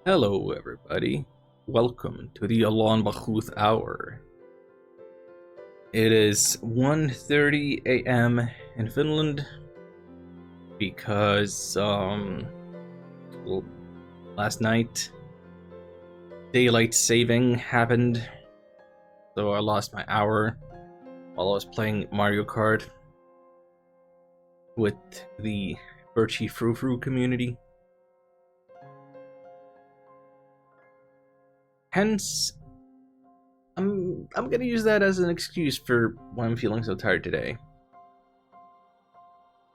Hello, everybody. Welcome to the Alon Bachuth Hour. It is 1:30 a.m. in Finland because last night daylight saving happened, so I lost my hour while I was playing Mario Kart with the Birchie Frou Frou community. Hence, I'm gonna use that as an excuse for why I'm feeling so tired today.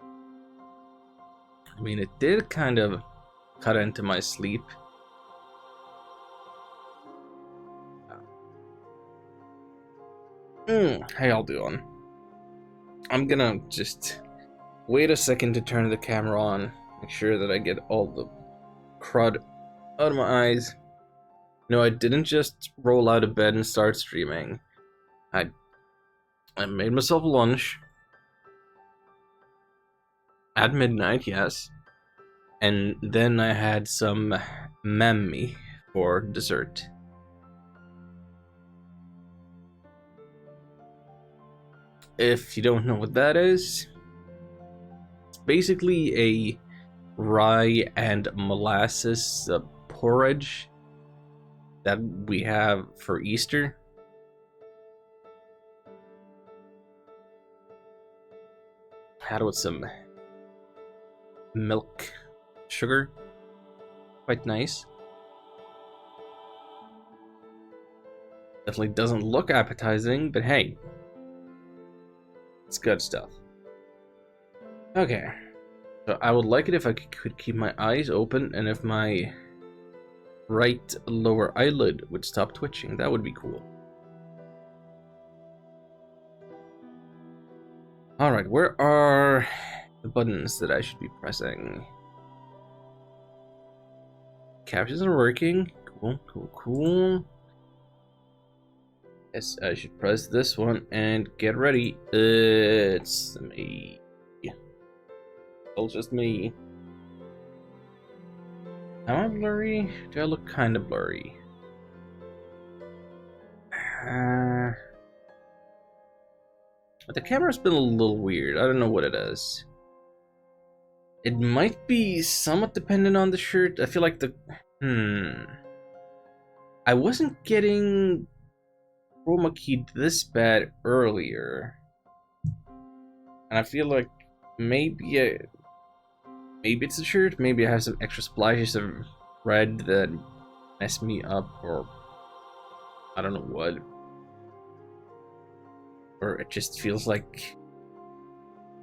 I mean, it did kind of cut into my sleep. How y'all doing? I'm gonna just wait a second to turn the camera on, make sure that I get all the crud out of my eyes. No, I didn't just roll out of bed and start streaming. I made myself lunch at midnight, yes, and then I had some memmi for dessert. If you don't know what that is, it's basically a rye and molasses porridge that we have for Easter. Had it with some milk, sugar. Quite nice. Definitely doesn't look appetizing, but hey, it's good stuff. Okay, so I would like it if I could keep my eyes open and if my right lower eyelid would stop twitching. That would be cool. Alright, where are the buttons that I should be pressing? Captions are working. Cool. Yes, I should press this one and get ready. It's me. Well, just me. Am I blurry? Do I look kind of blurry? The camera's been a little weird. I don't know what it is. It might be somewhat dependent on the shirt. I feel like the... I wasn't getting chroma keyed this bad earlier. And I feel like maybe it's a shirt, maybe I have some extra splashes of red that mess me up, or I don't know what. Or it just feels like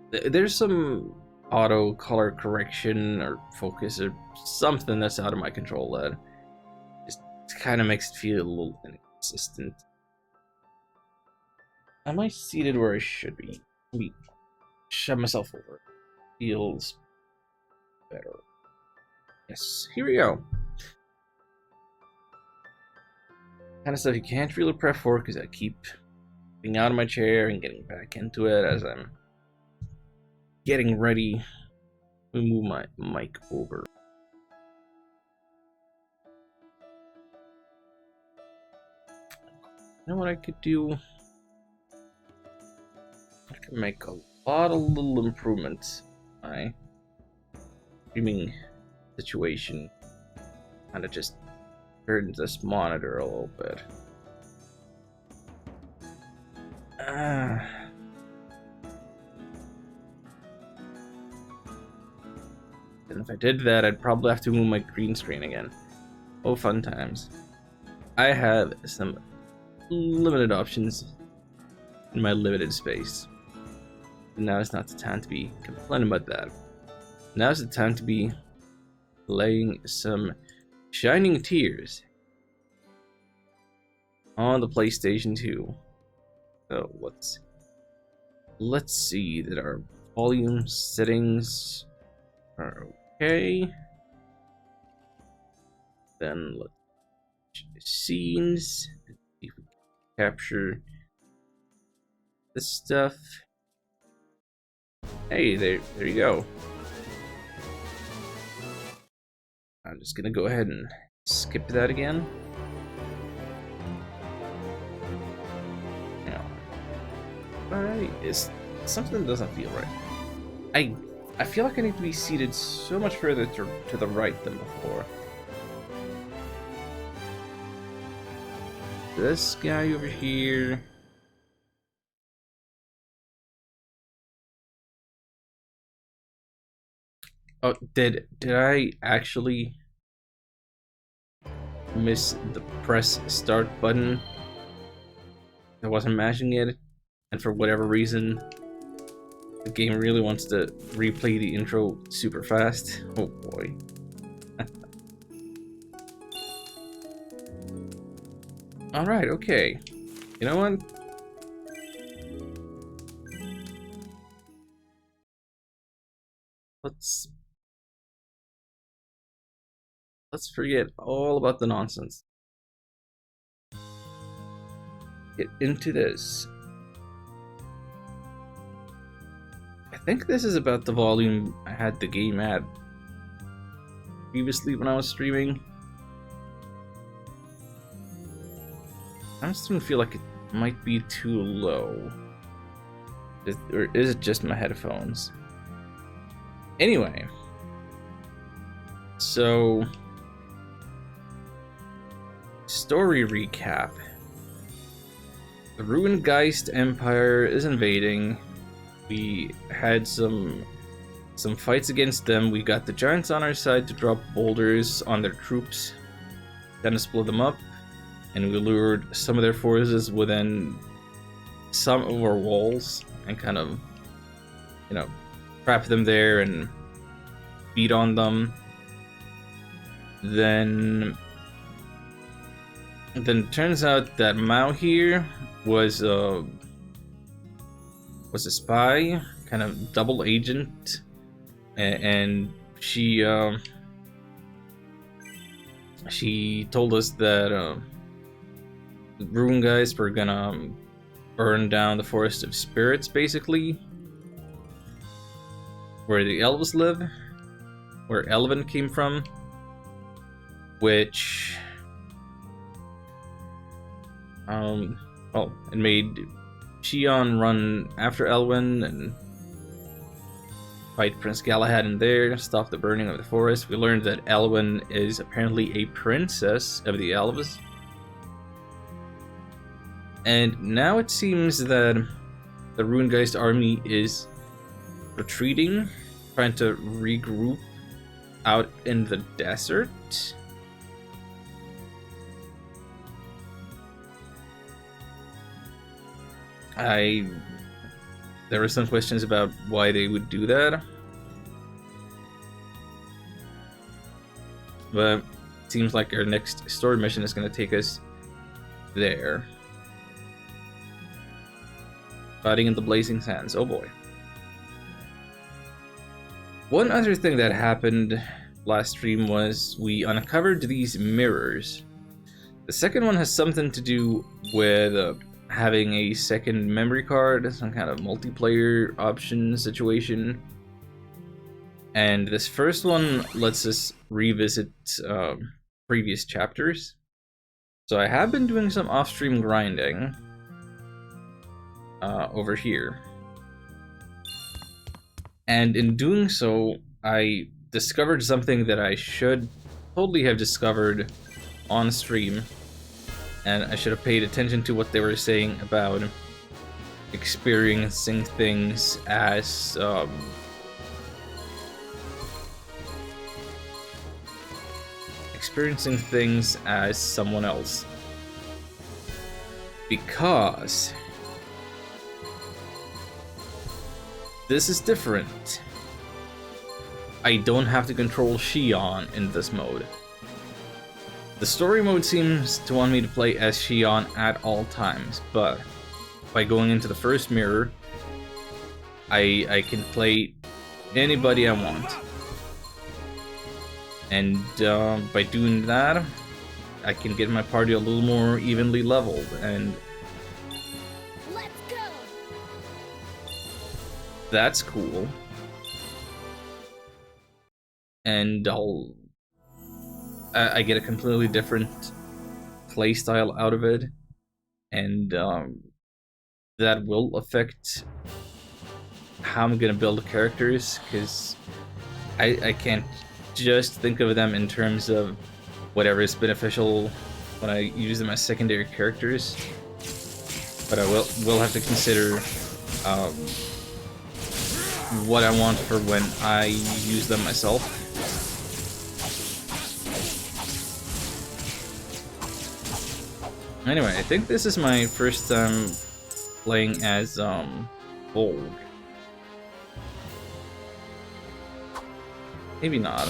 there's some auto color correction or focus or something that's out of my control that just kind of makes it feel a little inconsistent. Am I seated where I should be? Let me shove myself over. Feels better. Yes, here we go. Kind of stuff you can't really prep for because I keep getting out of my chair and getting back into it as I'm getting ready to move my mic over. You know what I could do? I could make a lot of little improvements in my streaming situation. Kind of just turn this monitor a little bit. And if I did that, I'd probably have to move my green screen again. Oh, fun times. I have some limited options in my limited space. But now is not the time to be complaining about that. Now's the time to be laying some Shining Tears on the PlayStation 2. So let's see that our volume settings are okay. Then let's change scenes. See if we can capture this stuff. Hey, there you go. I'm just gonna go ahead and skip that again. Something doesn't feel right. I feel like I need to be seated so much further to the right than before. This guy over here. Oh, did I actually miss the press start button? I wasn't mashing it, and for whatever reason, the game really wants to replay the intro super fast. Oh boy. Alright, okay. You know what? Let's forget all about the nonsense. Get into this. I think this is about the volume I had the game at previously when I was streaming. I'm starting to feel like it might be too low. Or is it just my headphones? Anyway. So... story recap. The Ruingeist Empire is invading. We had some fights against them. We got the giants on our side to drop boulders on their troops, then to split them up, and we lured some of their forces within some of our walls and kind of, you know, trap them there and beat on them. Then it turns out that Mao here was a spy, kind of double agent, and she told us that the Ruingeist were gonna burn down the Forest of Spirits, basically, where the elves live, where Elven came from, which well, it made Xion run after Elwyn and fight Prince Galahad in there, stop the burning of the forest. We learned that Elwyn is apparently a princess of the elves. And now it seems that the Ruingeist army is retreating, trying to regroup out in the desert. There were some questions about why they would do that, but it seems like our next story mission is going to take us there. Fighting in the Blazing Sands, oh boy. One other thing that happened last stream was we uncovered these mirrors. The second one has something to do with having a second memory card, some kind of multiplayer option situation. And this first one lets us revisit previous chapters. So I have been doing some off-stream grinding over here. And in doing so, I discovered something that I should totally have discovered on stream. And I should have paid attention to what they were saying about experiencing things as someone else. Because this is different. I don't have to control Xion in this mode. The story mode seems to want me to play as Xion at all times, but by going into the first mirror, I can play anybody I want. And by doing that, I can get my party a little more evenly leveled, and let's go. That's cool. I get a completely different play style out of it, and that will affect how I'm gonna build characters, because I can't just think of them in terms of whatever is beneficial when I use them as secondary characters, but I will have to consider what I want for when I use them myself. Anyway, I think this is my first time playing as Volg. Maybe not.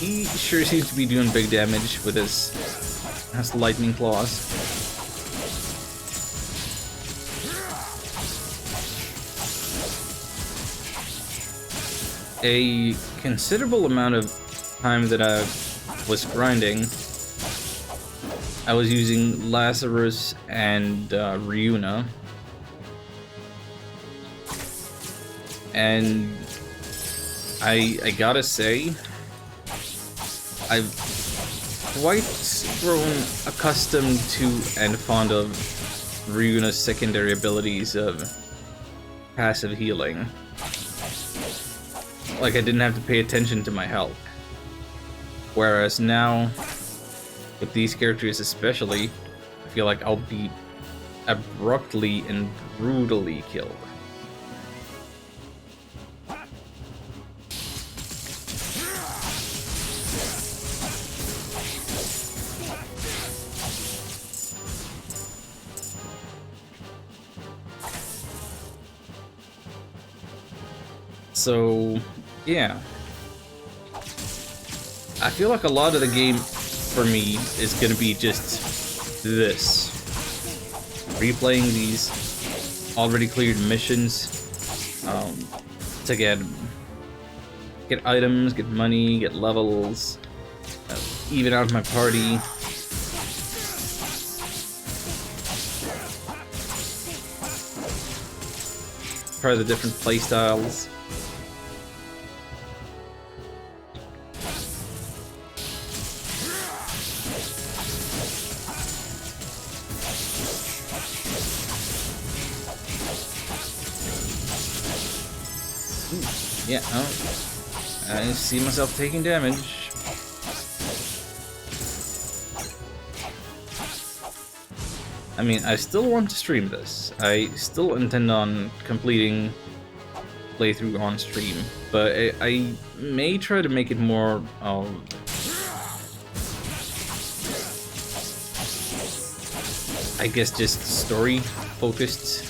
He sure seems to be doing big damage with his lightning claws. A considerable amount of time that I was grinding, I was using Lazarus and Ryuna. And I gotta say, I've quite grown accustomed to and fond of Ryuna's secondary abilities of passive healing. Like, I didn't have to pay attention to my health. Whereas now, with these characters especially, I feel like I'll be abruptly and brutally killed. So, yeah. I feel like a lot of the game for me is gonna be just this. Replaying these already cleared missions to get items, get money, get levels, even out my party. Try the different playstyles. Yeah, oh, I see myself taking damage. I mean, I still want to stream this. I still intend on completing playthrough on stream, but I may try to make it more I guess just story focused.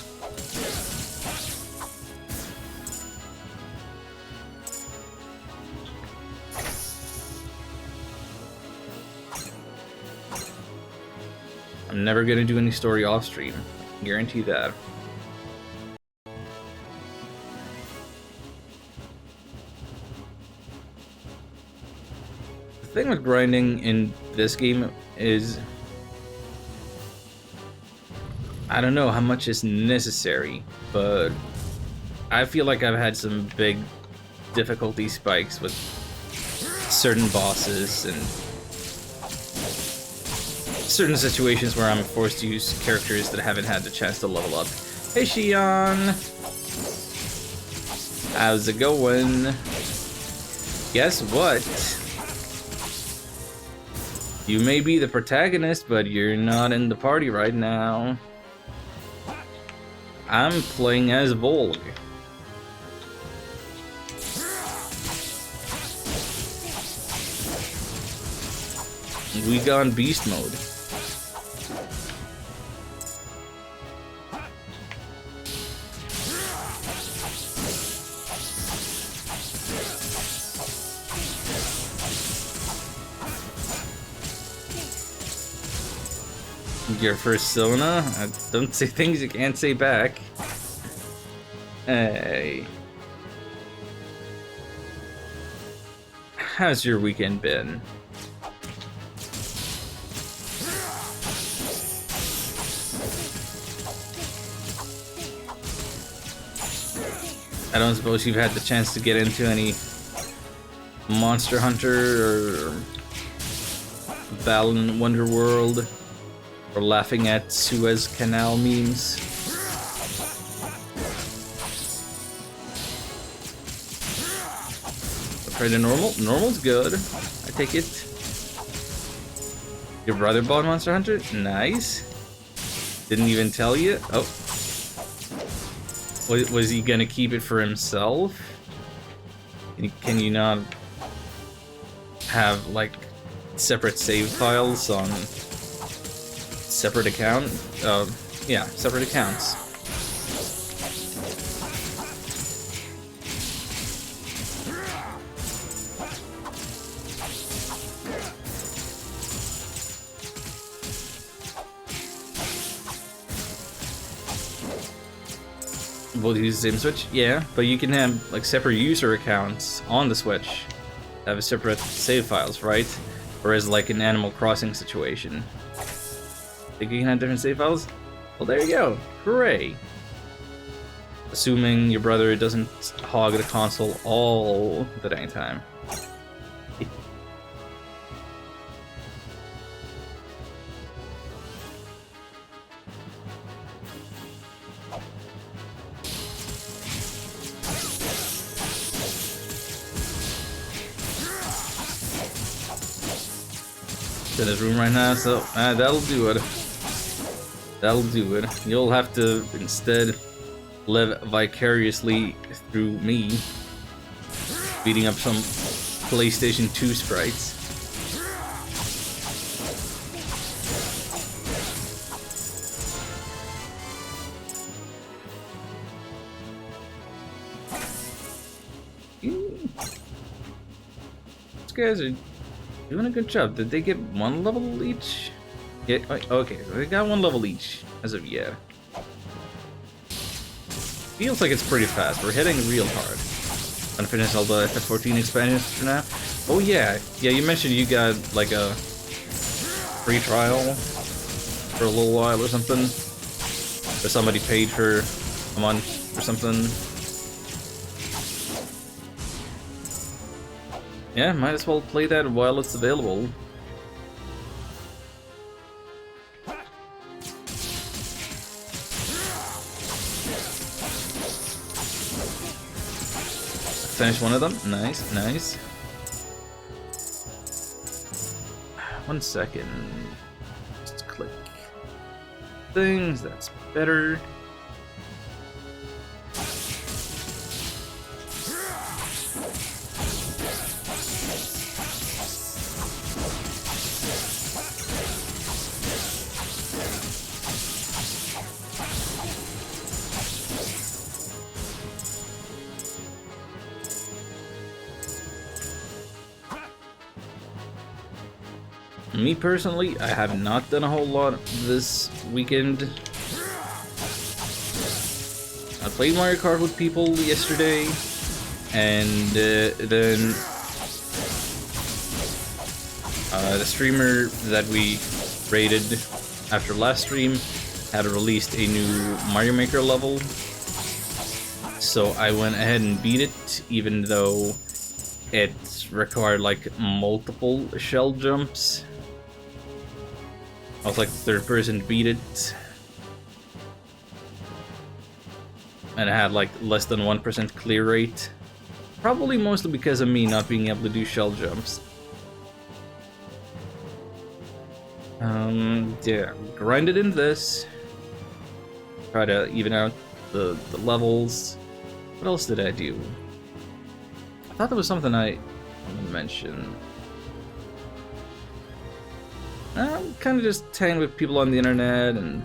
I'm never gonna do any story off stream. I can guarantee that. The thing with grinding in this game is, I don't know how much is necessary, but I feel like I've had some big difficulty spikes with certain bosses and certain situations where I'm forced to use characters that haven't had the chance to level up. Hey Shion! How's it going? Guess what? You may be the protagonist, but you're not in the party right now. I'm playing as Volg. We got in beast mode. Your first Sona? Don't say things you can't say back. Hey. How's your weekend been? I don't suppose you've had the chance to get into any Monster Hunter or Balan Wonderworld or laughing at Suez Canal memes. Try the normal. Normal's good. I take it. Your brother bought Monster Hunter? Nice. Didn't even tell you? Oh. Was he gonna keep it for himself? Can you not have, like, separate save files on separate account? Yeah, separate accounts. Both use the same Switch? Yeah, but you can have like separate user accounts on the Switch. Have separate save files, right? Whereas like in Animal Crossing situation. Think you can have different save files? Well, there you go. Hooray! Assuming your brother doesn't hog the console all the dang time. In his room right now, so that'll do it. That'll do it. You'll have to instead live vicariously through me, beating up some PlayStation 2 sprites. These guys are doing a good job. Did they get one level each? Yeah, okay, so they got one level each, as of yet. Feels like it's pretty fast. We're hitting real hard. Unfinished Zelda FF14 expansions for now. Oh yeah, you mentioned you got like a free trial for a little while or something. Or somebody paid for a month or something. Yeah, might as well play that while it's available. Finish one of them. Nice, nice. 1 second. Just click things. That's better. Me personally, I have not done a whole lot this weekend. I played Mario Kart with people yesterday, and then the streamer that we raided after last stream had released a new Mario Maker level. So I went ahead and beat it, even though it required like multiple shell jumps. I was like the third person to beat it. And it had like less than 1% clear rate. Probably mostly because of me not being able to do shell jumps. Yeah, grinded in this. Try to even out the levels. What else did I do? I thought there was something I wanted to mention. I'm kind of just hanging with people on the internet and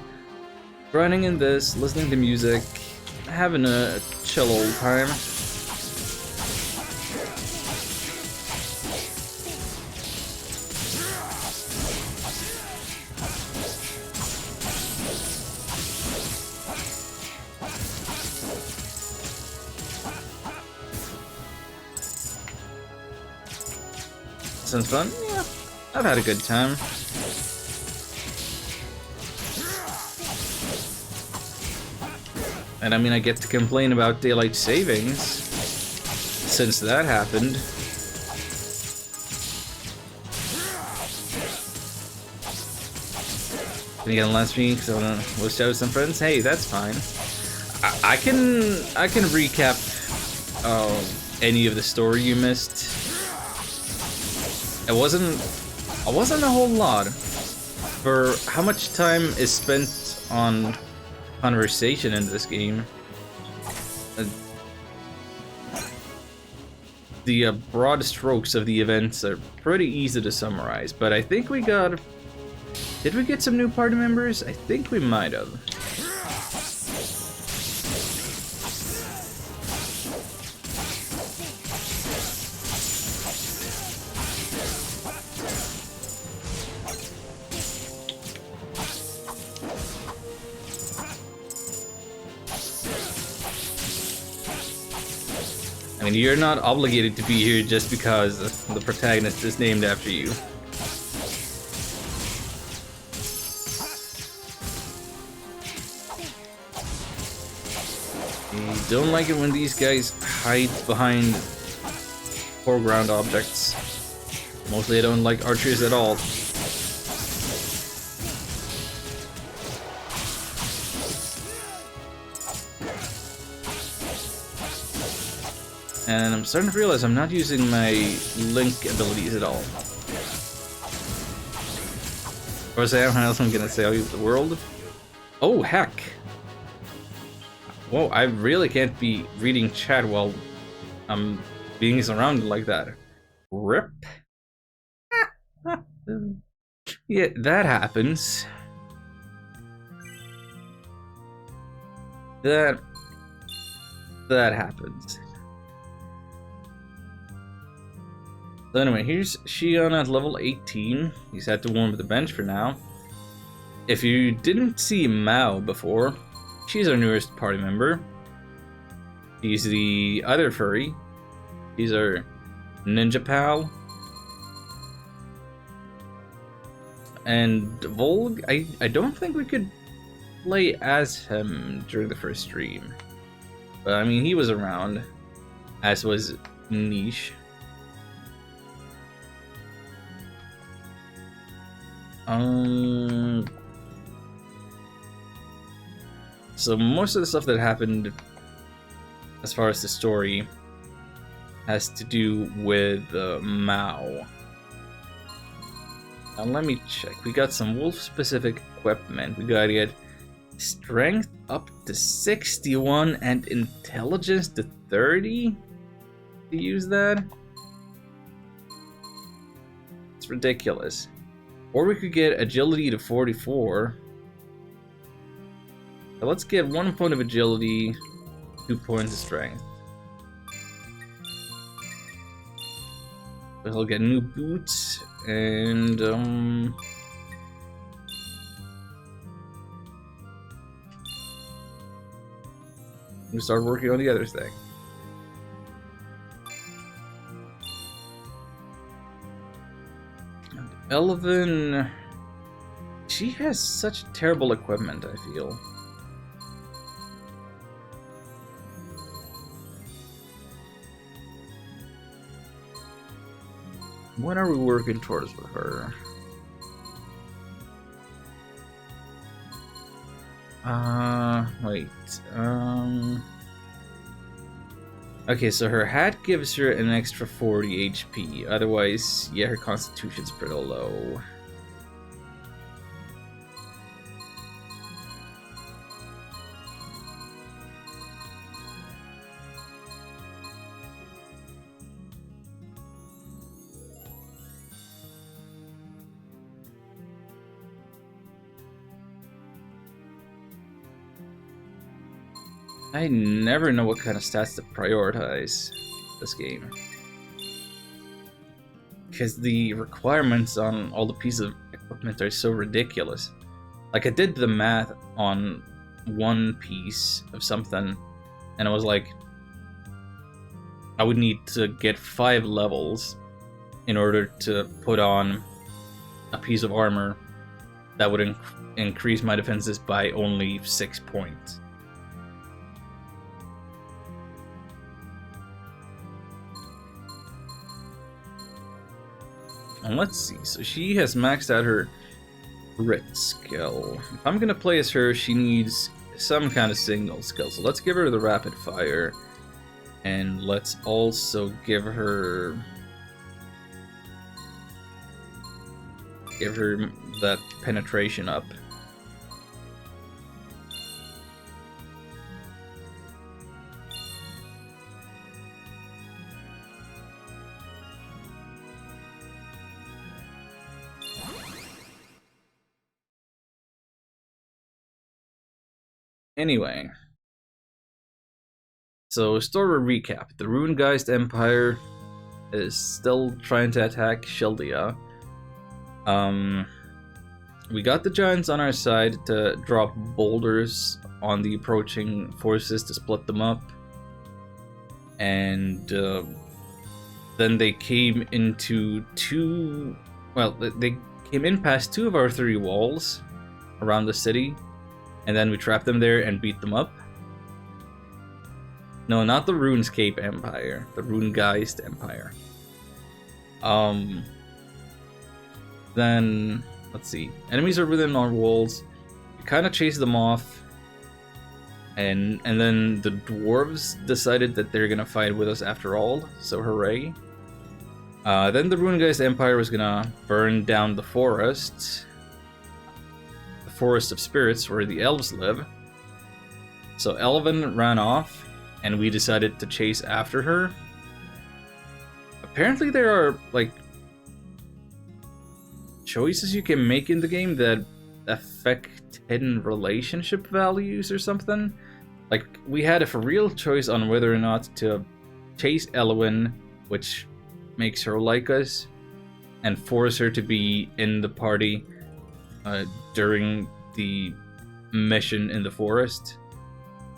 grinding in this, listening to music, having a chill old time. Sounds fun? Yeah, I've had a good time. And I mean, I get to complain about daylight savings since that happened. Can you get last week? So we'll show some friends. Hey, that's fine. I can recap any of the story you missed. It wasn't a whole lot for how much time is spent on conversation in this game. The broad strokes of the events are pretty easy to summarize, but I think we got... Did we get some new party members? I think we might have. I mean, you're not obligated to be here just because the protagonist is named after you. I don't like it when these guys hide behind foreground objects. Mostly I don't like archers at all. And I'm starting to realize I'm not using my Link abilities at all. Or say, how else I'm gonna say I'll use the world? Oh, heck! Whoa, I really can't be reading chat while I'm being surrounded like that. RIP. Yeah, that happens. That happens. So anyway, here's Shion at level 18. He's had to warm up the bench for now. If you didn't see Mao before, she's our newest party member. She's the other furry. He's our ninja pal. And Volg, I don't think we could play as him during the first stream. But I mean, he was around, as was Niche. So most of the stuff that happened as far as the story has to do with Mao. Now let me check. We got some wolf-specific equipment. We gotta get strength up to 61 and intelligence to 30 to use that. It's ridiculous. Or we could get agility to 44. So let's get 1 point of agility, 2 points of strength. So he'll get new boots and we start working on the other thing. Elven, she has such terrible equipment, I feel. What are we working towards with her? Wait, okay, so her hat gives her an extra 40 HP. Otherwise, yeah, her constitution's pretty low. I never know what kind of stats to prioritize this game. Because the requirements on all the pieces of equipment are so ridiculous. Like, I did the math on one piece of something, and I was like, I would need to get 5 levels in order to put on a piece of armor that would increase my defenses by only 6 points. And let's see, so she has maxed out her crit skill. If I'm gonna play as her, she needs some kind of signal skill. So let's give her the rapid fire. And let's also give her that penetration up. Anyway, so story recap. The Runegeist Empire is still trying to attack Shildia. We got the giants on our side to drop boulders on the approaching forces to split them up. And then they came into they came in past 2 of our 3 walls around the city. And then we trapped them there and beat them up. No, not the RuneScape Empire. The Runegeist Empire. Then, let's see. Enemies are within our walls. We kind of chased them off. And then the dwarves decided that they're gonna fight with us after all. So hooray. Then the Runegeist Empire was gonna burn down the forest. Forest of Spirits where the elves live. So Elven ran off and we decided to chase after her. Apparently there are like choices you can make in the game that affect hidden relationship values or something. Like we had a real choice on whether or not to chase Elwyn, which makes her like us, and force her to be in the party during the mission in the forest.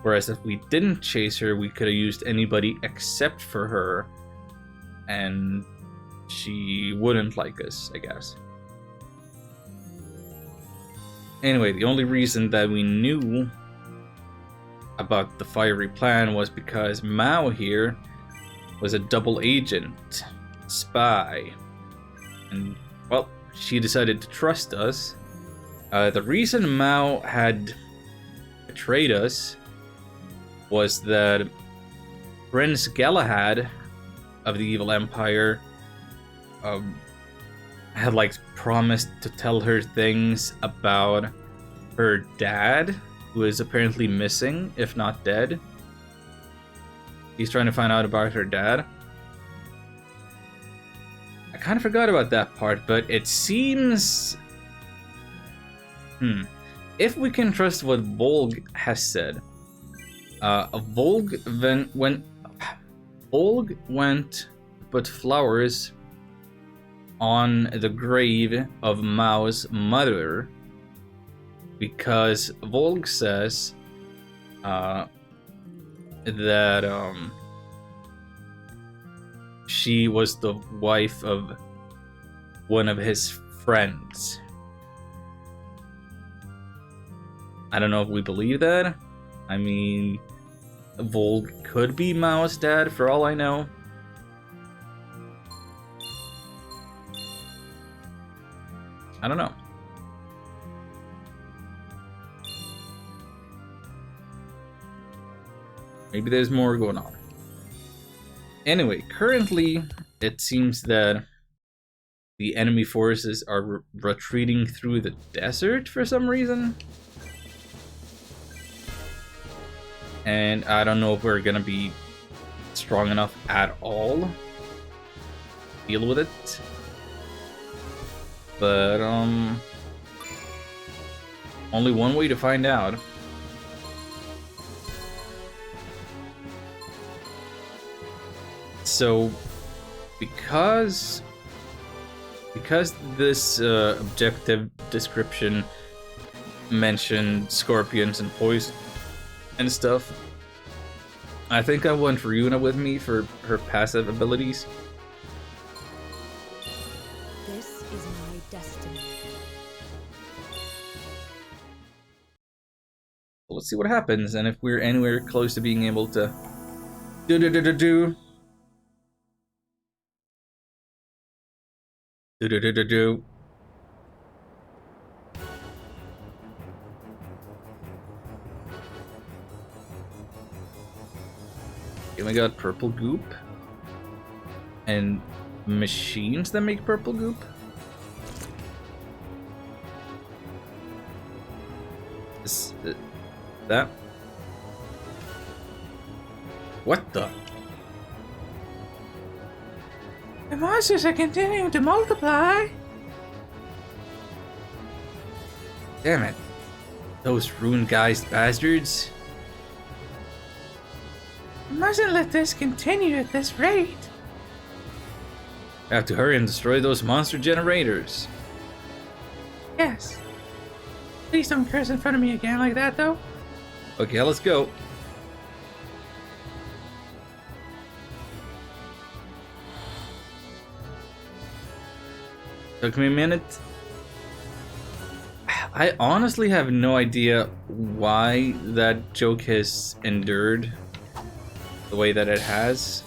Whereas if we didn't chase her, we could have used anybody except for her, and she wouldn't like us, I guess. Anyway, the only reason that we knew about the fiery plan was because Mao here was a double agent, spy, and well, she decided to trust us. The reason Mao had betrayed us was that Prince Galahad of the Evil Empire had like promised to tell her things about her dad, who is apparently missing, if not dead. He's trying to find out about her dad. I kind of forgot about that part, but it seems... If we can trust what Volg has said, Volg went to put flowers on the grave of Mao's mother because Volg says that she was the wife of one of his friends. I don't know if we believe that. I mean, Volg could be Mao's dad for all I know. I don't know. Maybe there's more going on. Anyway, currently it seems that the enemy forces are retreating through the desert for some reason. And I don't know if we're gonna be strong enough at all to deal with it. But only one way to find out. So because this objective description mentioned scorpions and poison and stuff, I think I want Ryuna with me for her passive abilities. This is my destiny. Let's see what happens, and if we're anywhere close to being able to do Do do do do do. Okay, we got purple goop. And machines that make purple goop? Is that? What the? The monsters are continuing to multiply! Damn it. Those rune-geist bastards. We mustn't let this continue at this rate. I have to hurry and destroy those monster generators. Yes. Please don't curse in front of me again like that, though. Okay, let's go. Took me a minute. I honestly have no idea why that joke has endured the way that it has.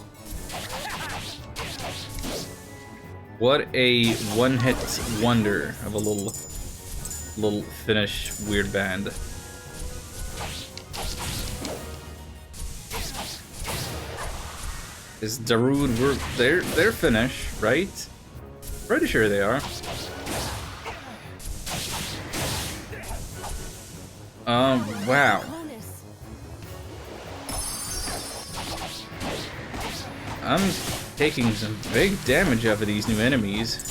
What a one-hit wonder of a little Finnish weird band. Is Darude work? They're Finnish, right? Pretty sure they are. Wow. I'm taking some big damage off of these new enemies.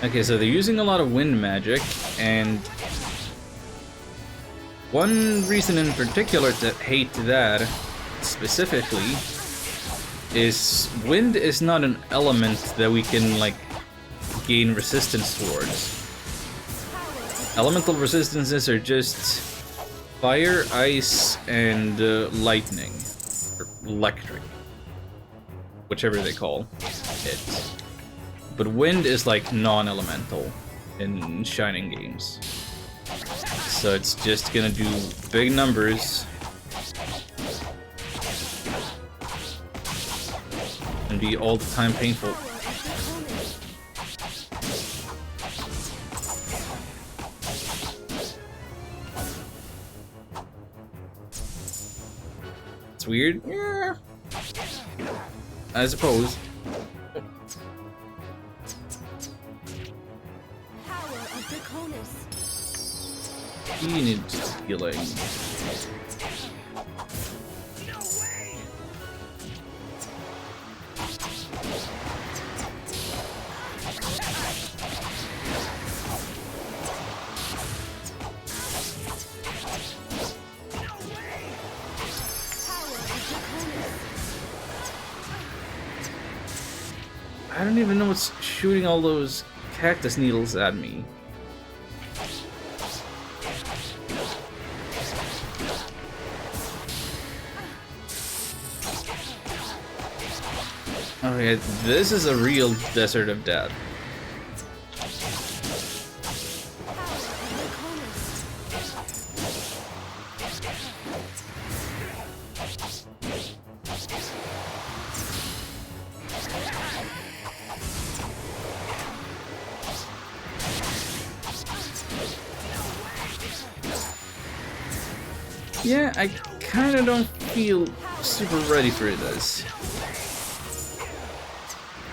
Okay, so they're using a lot of wind magic, and one reason in particular to hate that specifically is wind is not an element that we can like gain resistance towards. Elemental resistances are just fire, ice, and lightning, or electric, whichever they call it. But wind is like non-elemental in Shining games. So it's just gonna do big numbers and be all the time painful. It's weird? Yeah. I suppose. He needs healing. No way. I don't even know what's shooting all those cactus needles at me. Okay, this is a real desert of death. Yeah, I kinda don't feel super ready for this.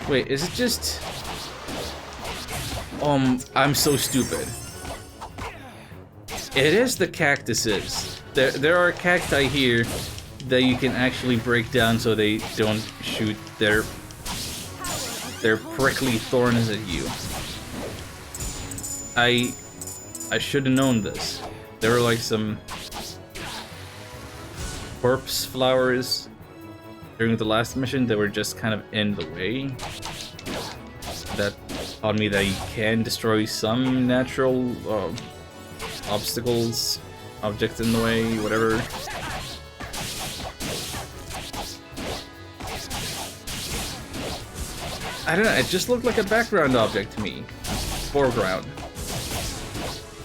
Wait, is it just... I'm so stupid. It is the cactuses. There are cacti here that you can actually break down so they don't shoot their prickly thorns at you. I should have known this. There were like some corpse flowers during the last mission that were just kind of in the way. That taught me that you can destroy some natural obstacles objects in the way, whatever. I don't know, it just looked like a background object to me. Foreground.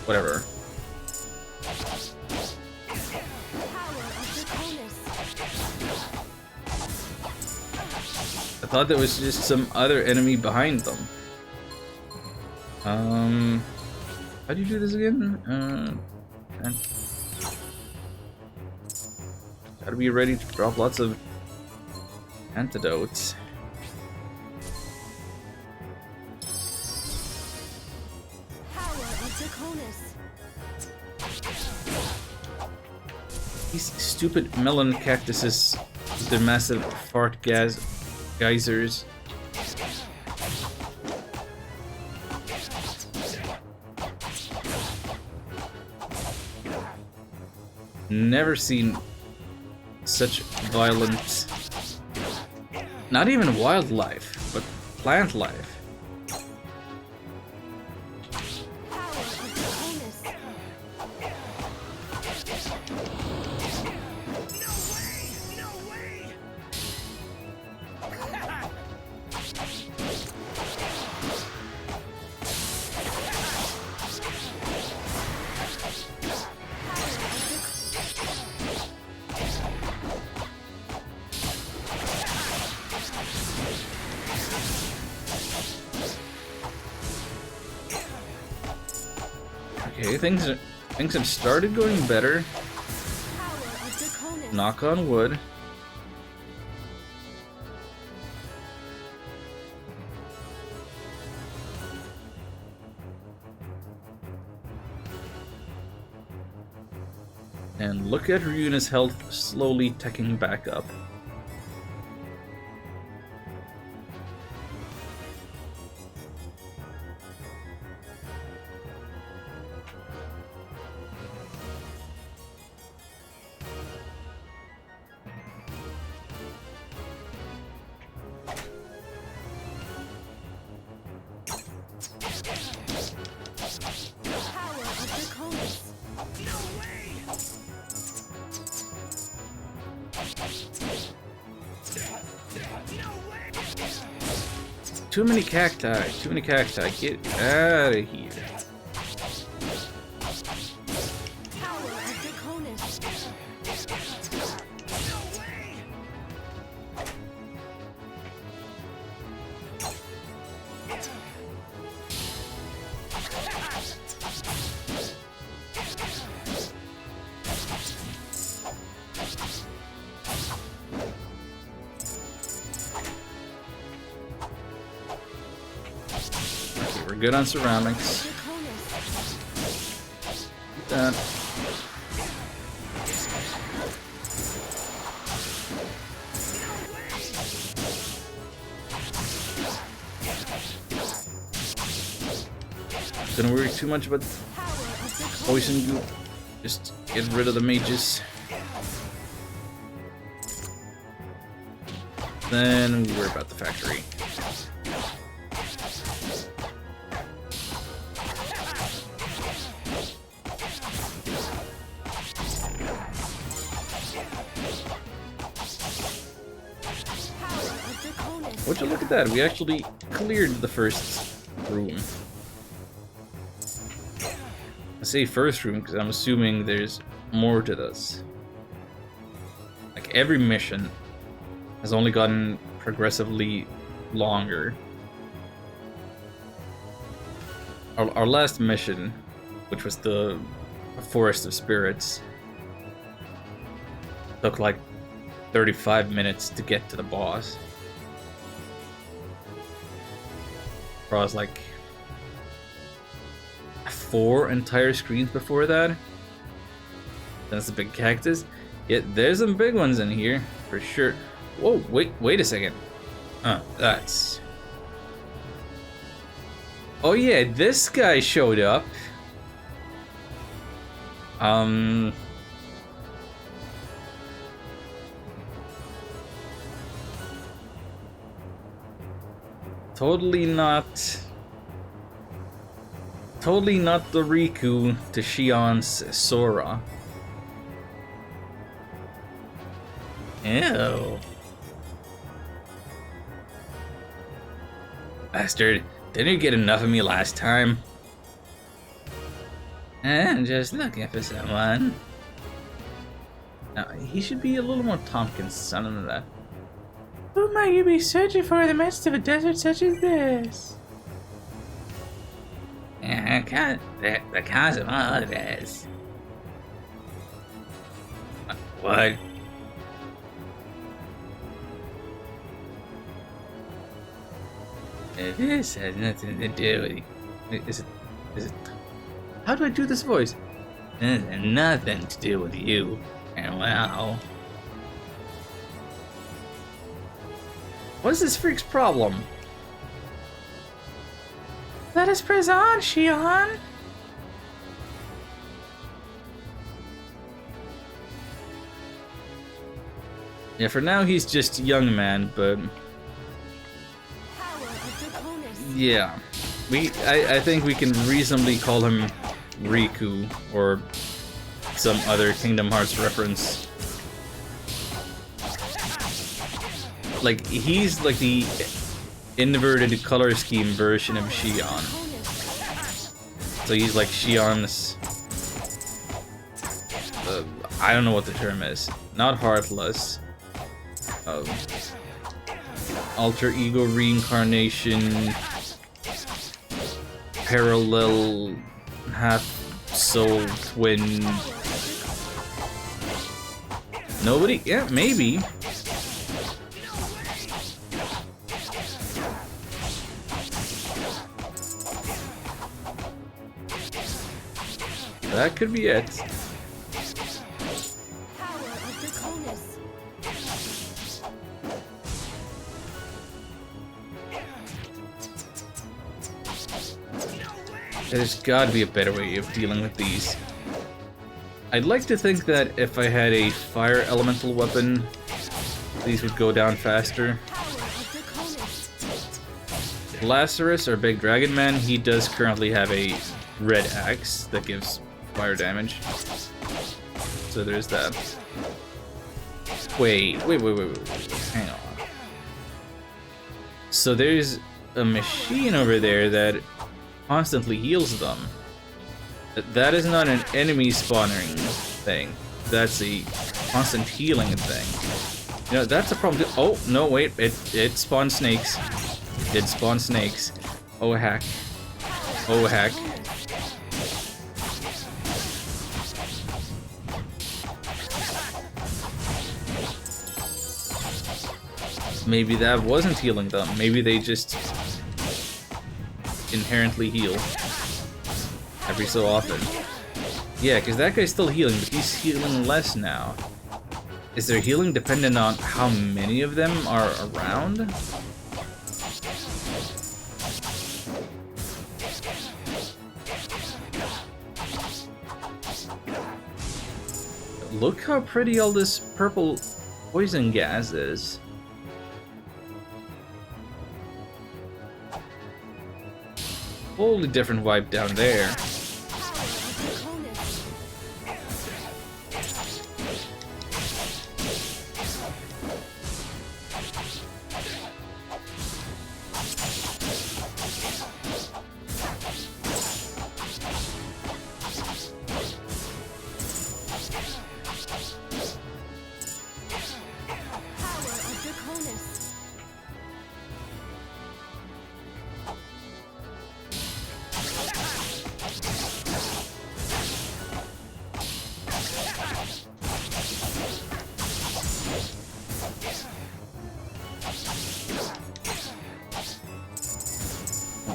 Whatever. I thought there was just some other enemy behind them. How do you do this again? And gotta be ready to drop lots of antidotes. These stupid melon cactuses with their massive fart geysers. Never seen such violent, not even wildlife, but plant life. Okay, things have started going better. Knock on wood. And look at Ryuna's health slowly ticking back up. Too many cacti, too many cacti. Get out of here. We're good on surroundings. That. Don't worry too much about poison goop. Just get rid of the mages. Then we worry about the factory. Would you look at that? We actually cleared the first room. I say first room because I'm assuming there's more to this. Like every mission has only gotten progressively longer. Our last mission, which was the Forest of Spirits, took like 35 minutes to get to the boss. I was like 4 entire screens before that. That's a big cactus. Yeah, there's some big ones in here for sure. Whoa, wait a second. That's. Oh yeah, this guy showed up. Totally not the Riku to Shion's Sora. Ew. Bastard, didn't you get enough of me last time? I'm just looking for someone. Now, he should be a little more Tompkins son than that. Who might you be searching for in the midst of a desert such as this? Because of all of this. What? This has nothing to do with you. Is it? How do I do this voice? It has nothing to do with you. And well. What is this freak's problem? Let us press on, Shion. Yeah, for now he's just a young man, but Power of Draconis. yeah. I think we can reasonably call him Riku or some other Kingdom Hearts reference. Like, he's like the inverted color scheme version of Shion. Draconis. So he's like Shion's... I don't know what the term is. Not heartless. Alter ego reincarnation. Parallel half soul twin. Nobody? Yeah, maybe. That could be it. Power of Draconis. There's gotta be a better way of dealing with these. I'd like to think that if I had a fire elemental weapon, these would go down faster. Power of Draconis. Lazarus, or Big Dragon Man, he does currently have a red axe that gives fire damage. So there's that. Wait. Hang on. So there's a machine over there that constantly heals them. That is not an enemy spawning thing. That's a constant healing thing. You know, that's a problem. Oh, no, wait. It spawned snakes. It did spawn snakes. Oh, heck. Oh, heck. Maybe that wasn't healing them. Maybe they just inherently heal every so often. Yeah, because that guy's still healing, but he's healing less now. Is their healing dependent on how many of them are around? Look how pretty all this purple poison gas is. Totally different vibe down there. Draconis. Power of Draconis.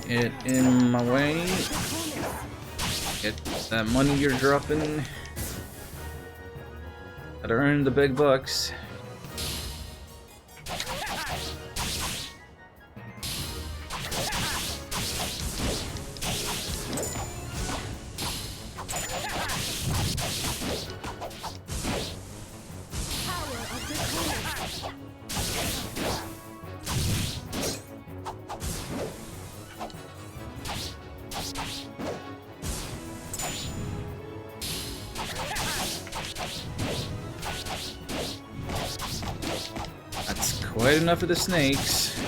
Get in my way. Draconis. Get that money you're dropping. Gotta earn the big bucks. Power of Draconis. quite enough of the snakes.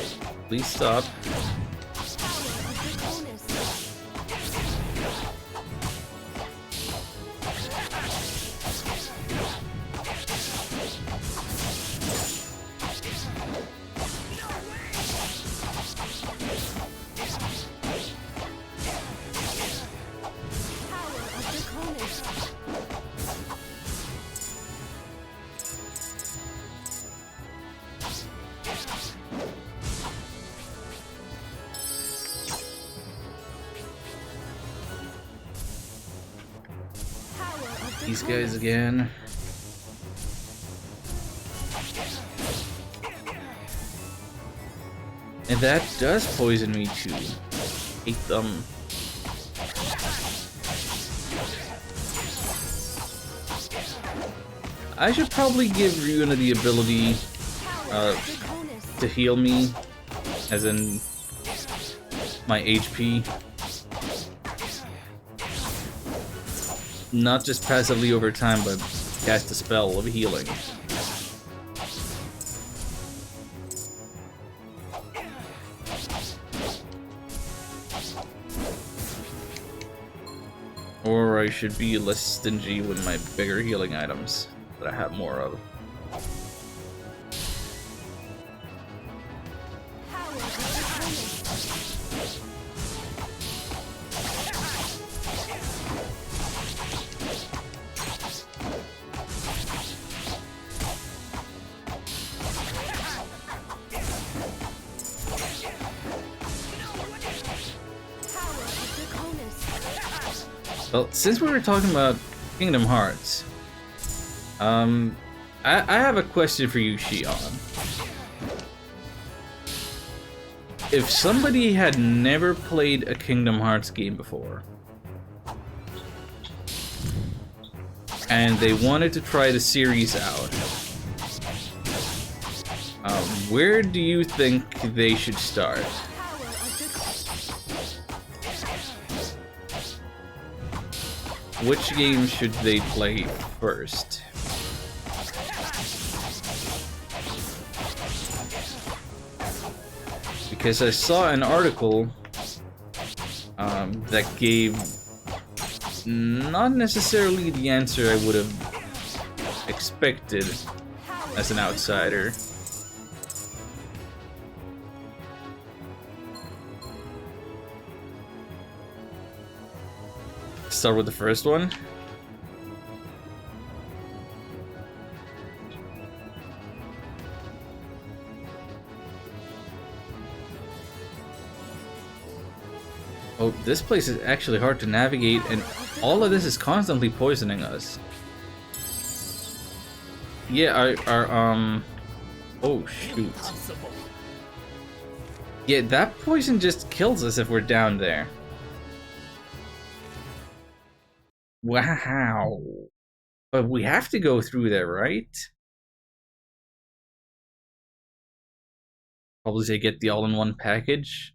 Please stop. Power of Draconis. Power of Draconis. Power of These Draconis. guys again. And that does poison me too. Hate them. I should probably give Ryuna the ability Power of Draconis. to heal me, as in my HP. Not just passively over time, but cast a spell of healing. Or I should be less stingy with my bigger healing items that I have more of. Power of Draconis. Power of Draconis. Well, since we were talking about Kingdom Hearts, I have a question for you, Shion. If somebody had never played a Kingdom Hearts game before, and they wanted to try the series out, where do you think they should start? Power of Draconis. Which game should they play first? Because I saw an article that gave not necessarily the answer I would have expected as an outsider. Start with the first one. Oh, this place is actually hard to navigate, and all of this is constantly poisoning us. Yeah, oh shoot. Yeah, that poison just kills us if we're down there. Wow. But we have to go through there, right? Probably say get the all-in-one package.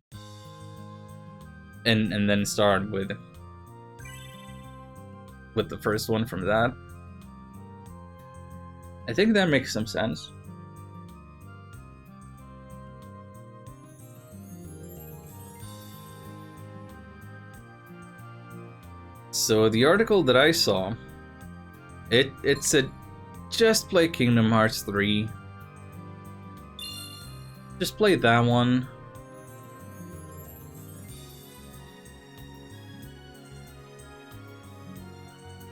And then start with the first one from that. I think that makes some sense. So the article that I saw, it said just play Kingdom Hearts 3. Just play that one.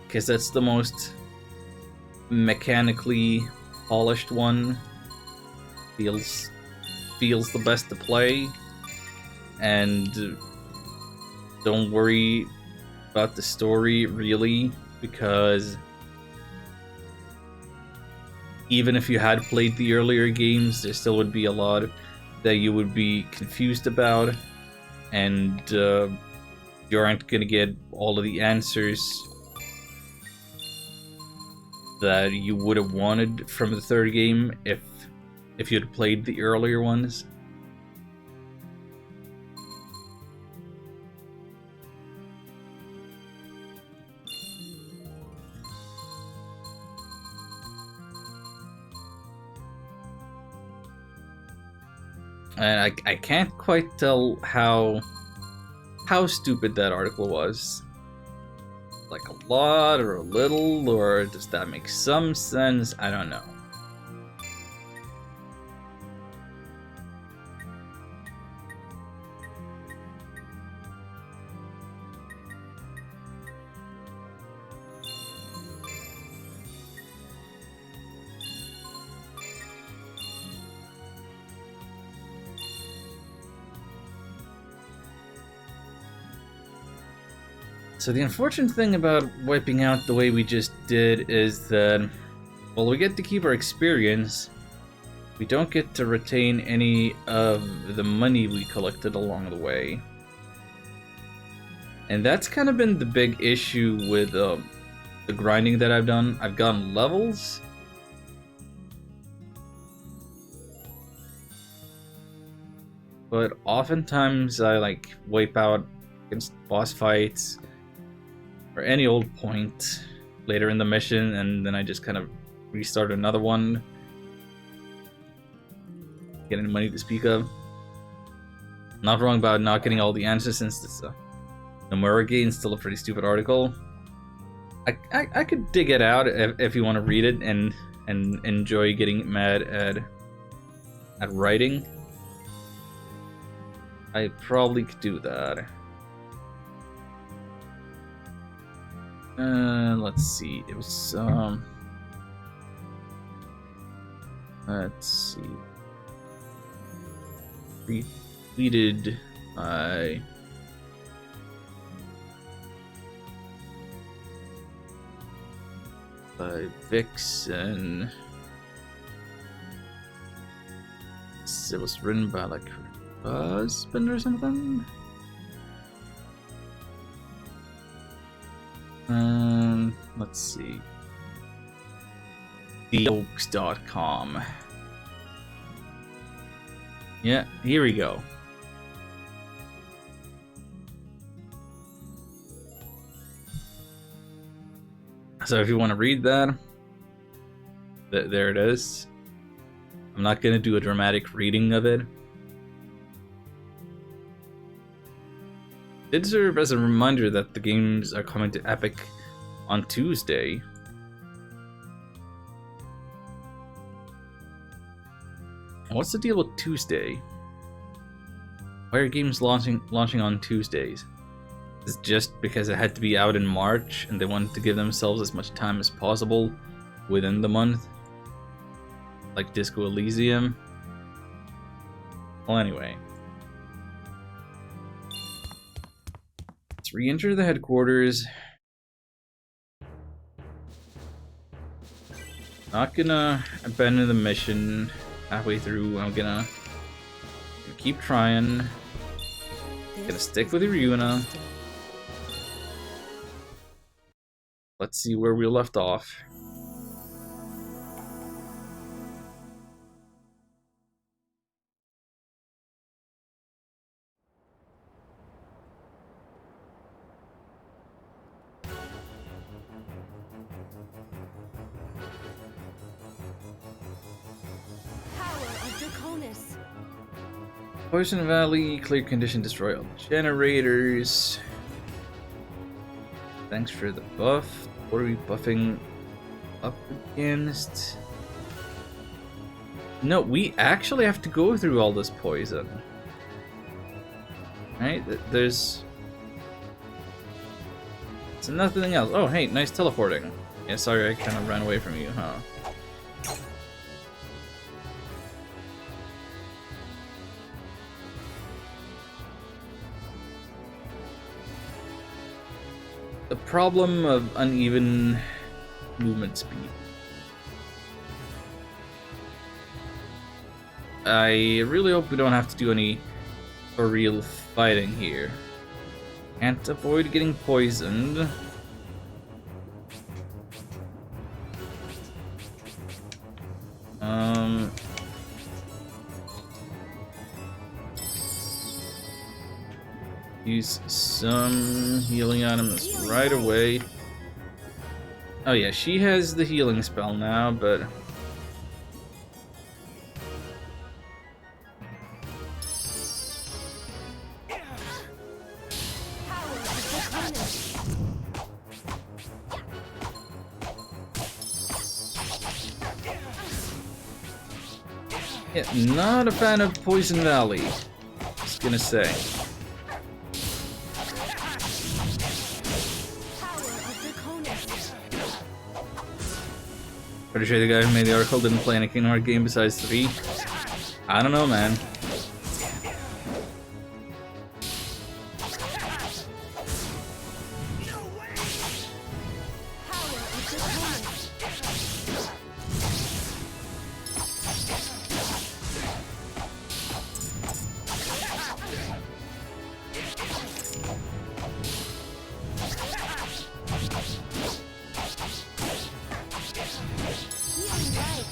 Because that's the most mechanically polished one. Feels the best to play. And don't worry about the story, really, because even if you had played the earlier games, there still would be a lot that you would be confused about, and you aren't going to get all of the answers that you would have wanted from the third game if you had played the earlier ones. And I can't quite tell how stupid that article was. Like a lot or a little, or does that make some sense? I don't know. So the unfortunate thing about wiping out the way we just did is that, while we get to keep our experience, we don't get to retain any of the money we collected along the way. And that's kind of been the big issue with the grinding that I've done. I've gotten levels, but oftentimes I like wipe out against boss fights or any old point later in the mission, and then I just kind of restart another one. Get any money to speak of. Not wrong about not getting all the answers, since this Nomura game is still a pretty stupid article. I could dig it out if you want to read it and enjoy getting mad at writing. I probably could do that. Let's see. It was let's see. Retweeted by Vixen. It was written by like her husband or something. Let's see. TheOaks.com. Yeah, here we go. So if you want to read that, there it is. I'm not going to do a dramatic reading of it. It did serve as a reminder that the games are coming to Epic on Tuesday. What's the deal with Tuesday? Why are games launching on Tuesdays? Is it just because it had to be out in March and they wanted to give themselves as much time as possible within the month? Like Disco Elysium? Well, anyway. Let's re-enter the headquarters. Not gonna abandon the mission halfway through. I'm gonna keep trying. Gonna stick with Ryuna. Let's see where we left off. Poison Valley, clear condition, destroy all generators. Thanks for the buff. What are we buffing up against? No, we actually have to go through all this poison. Right? There's nothing else. Oh, hey, nice teleporting. Yeah, sorry, I kind of ran away from you, huh? The problem of uneven movement speed. I really hope we don't have to do any for real fighting here. Can't avoid getting poisoned. Use some healing items right away. Oh yeah, she has the healing spell now, but Yeah, not a fan of Poison Valley. Just gonna say. Power of Draconis. Pretty sure the guy who made the article didn't play any Kingdom Hearts game besides 3. I don't know, man. Power of Draconis. Healing light.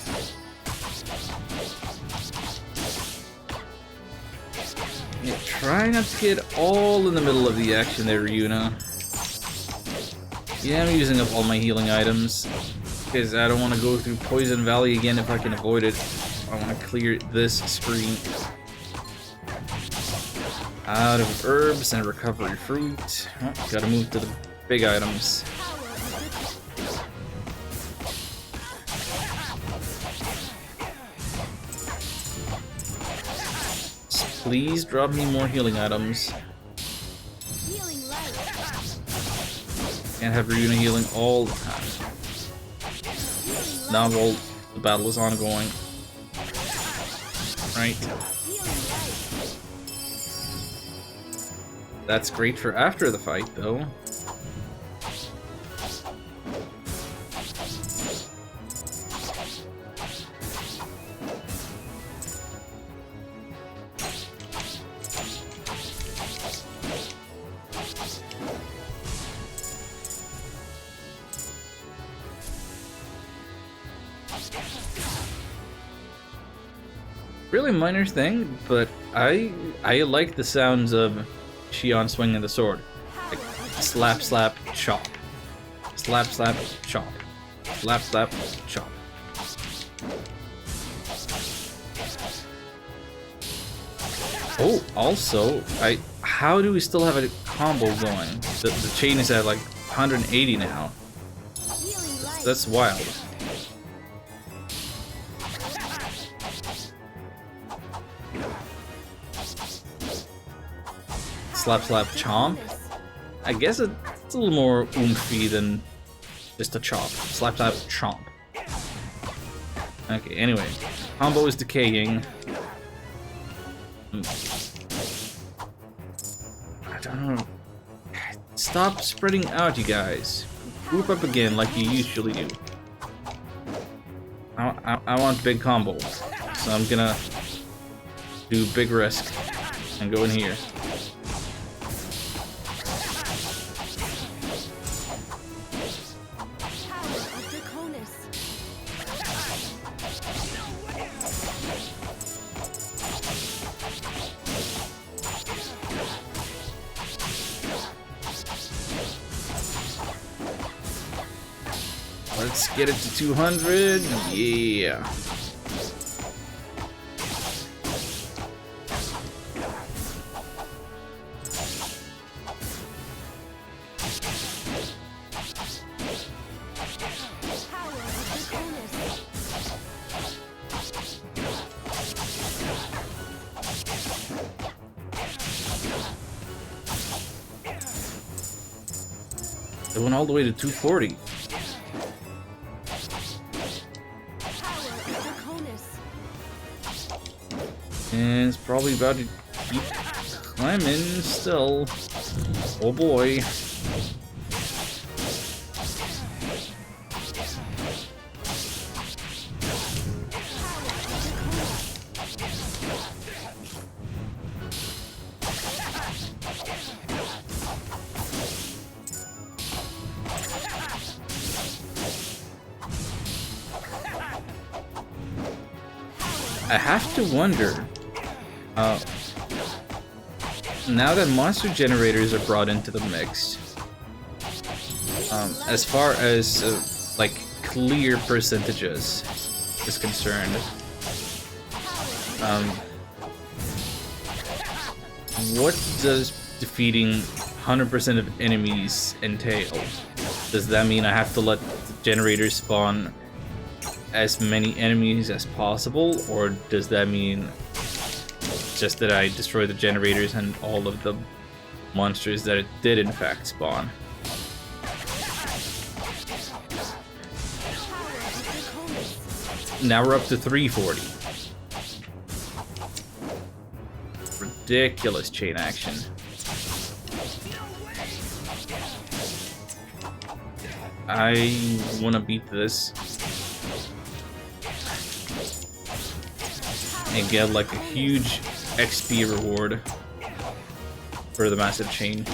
Yeah, try not to get all in the middle of the action there, Ryuna. Yeah, I'm using up all my healing items because I don't want to go through Poison Valley again if I can avoid it. I want to clear this screen. Out of herbs and recovery fruit. Oh, gotta move to the big items. Power of Please drop me more healing items. Healing light. Can't have Ryuna healing all the time. Healing Now light. while the battle is ongoing. Right. Healing light. That's great for after the fight, though. Really minor thing, but I like the sounds of Shion swinging the sword. Like slap, slap, chop. Slap, slap, chop. Slap, slap, chop. Oh, also, how do we still have a combo going? The chain is at like 180 now. Healing light. That's wild. Slap, slap, chomp. I guess it's a little more oomphy than just a chop. Slap, slap, chomp. Okay, anyway. Combo is decaying. I don't know. Stop spreading out, you guys. Group up again like you usually do. I want big combo. So I'm gonna do big risk and go in here. Power of Draconis. Let's get it to 200. Yeah. Power of Draconis. It went all the way to 240. Power of Draconis. And it's probably about to keep climbing still. Oh boy. I have to wonder, now that monster generators are brought into the mix, as far as like clear percentages is concerned, what does defeating 100% of enemies entail? Does that mean I have to let the generators spawn as many enemies as possible, or does that mean just that I destroy the generators and all of the monsters that it did in fact spawn? Now we're up to 340. Ridiculous chain action. I wanna beat this and get like a huge XP reward for the massive chain.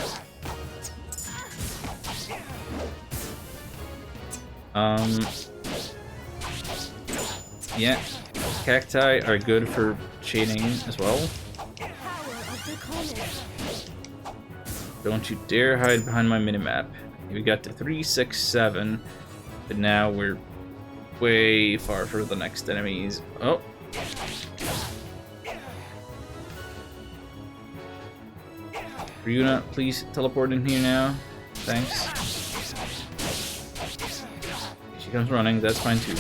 Yeah, cacti are good for chaining as well. Don't you dare hide behind my minimap. We got to 367, but now we're way far for the next enemies. Oh. Ryuna, please teleport in here now. Thanks. She comes running, that's fine too.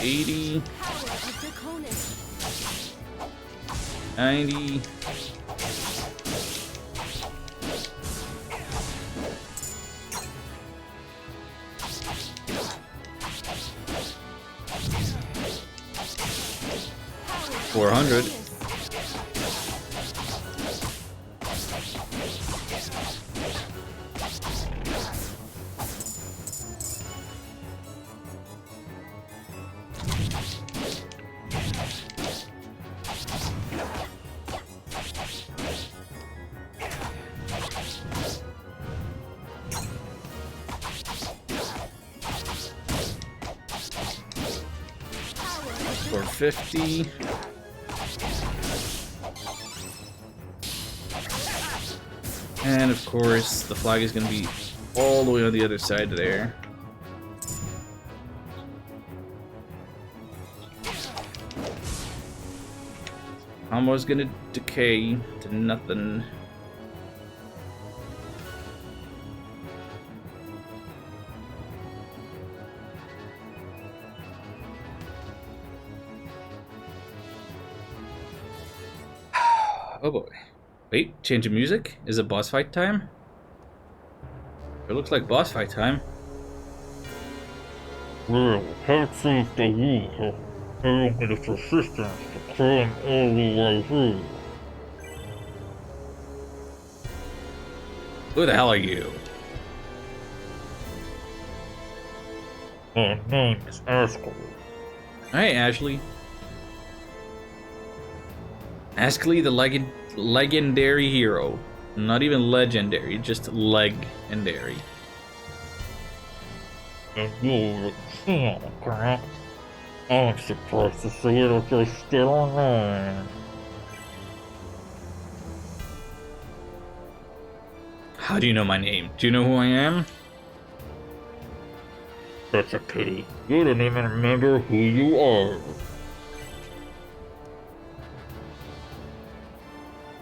$80, 90. $400. $450. And of course, the flag is going to be all the way on the other side there. Combo's going to decay to nothing. Oh boy. Wait, change of music? Is it boss fight time? It looks like boss fight time. Well, hats off to you for having the persistence to climb all the way through. Who the hell are you? My name is Askel. Hey, Ashley. Ashley, the legendary hero. Not even legendary, just legendary. And you're the king, correct? I'm surprised to see that you're still alive. How do you know my name? Do you know who I am? That's a pity. You don't even remember who you are.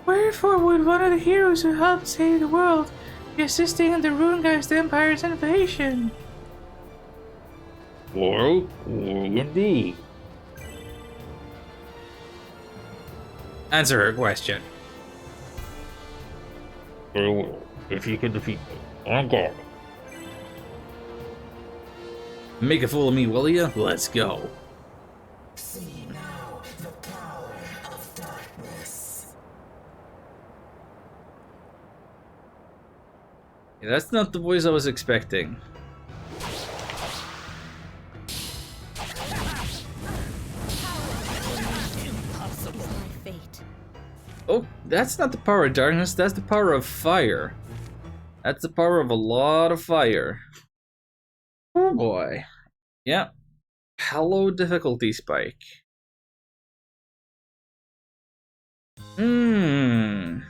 Wherefore would one of the heroes who helped save the world be assisting in the Runegeist Empire's invasion? Well, indeed. Answer her question. Very well. If you can defeat me, on guard. Make a fool of me, will ya? Let's go. See now the power of darkness. Yeah, that's not the voice I was expecting. Oh, that's not the power of darkness, that's the power of fire. That's the power of a lot of fire. Oh boy. Yeah. Hello, difficulty spike. Hmm.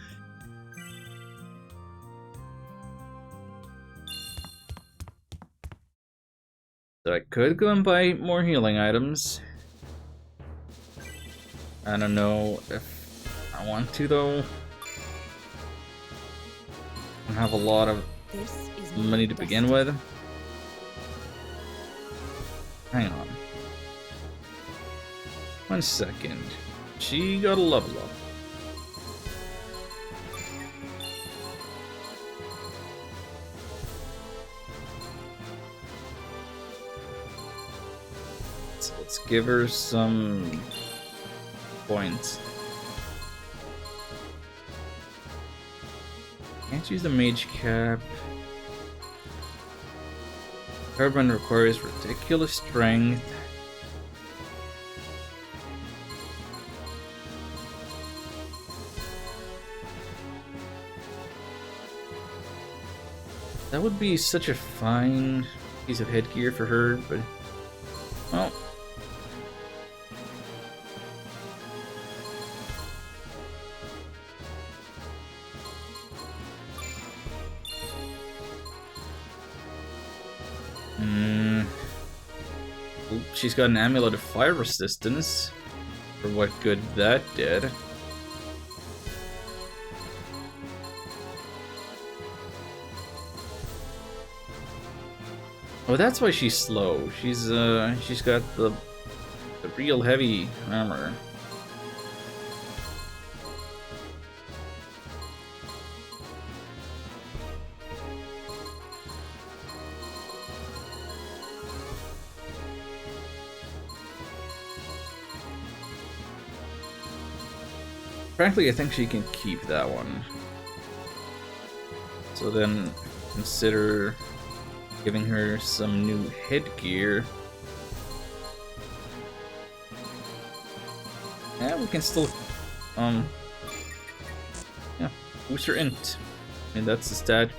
So I could go and buy more healing items. I don't know if I want to though. don't have a lot of This is my money to begin destiny. with. Hang on. 1 second. She got a level up. So let's give her some points. Can't use the mage cap. Carbon requires ridiculous strength. That would be such a fine piece of headgear for her, but well. Oop, she's got an amulet of fire resistance. For what good that did. Oh, that's why she's slow. She's got the real heavy armor. Frankly, I think she can keep that one. So then, consider giving her some new headgear. Yeah, we can still, yeah, boost her int. And that's the stat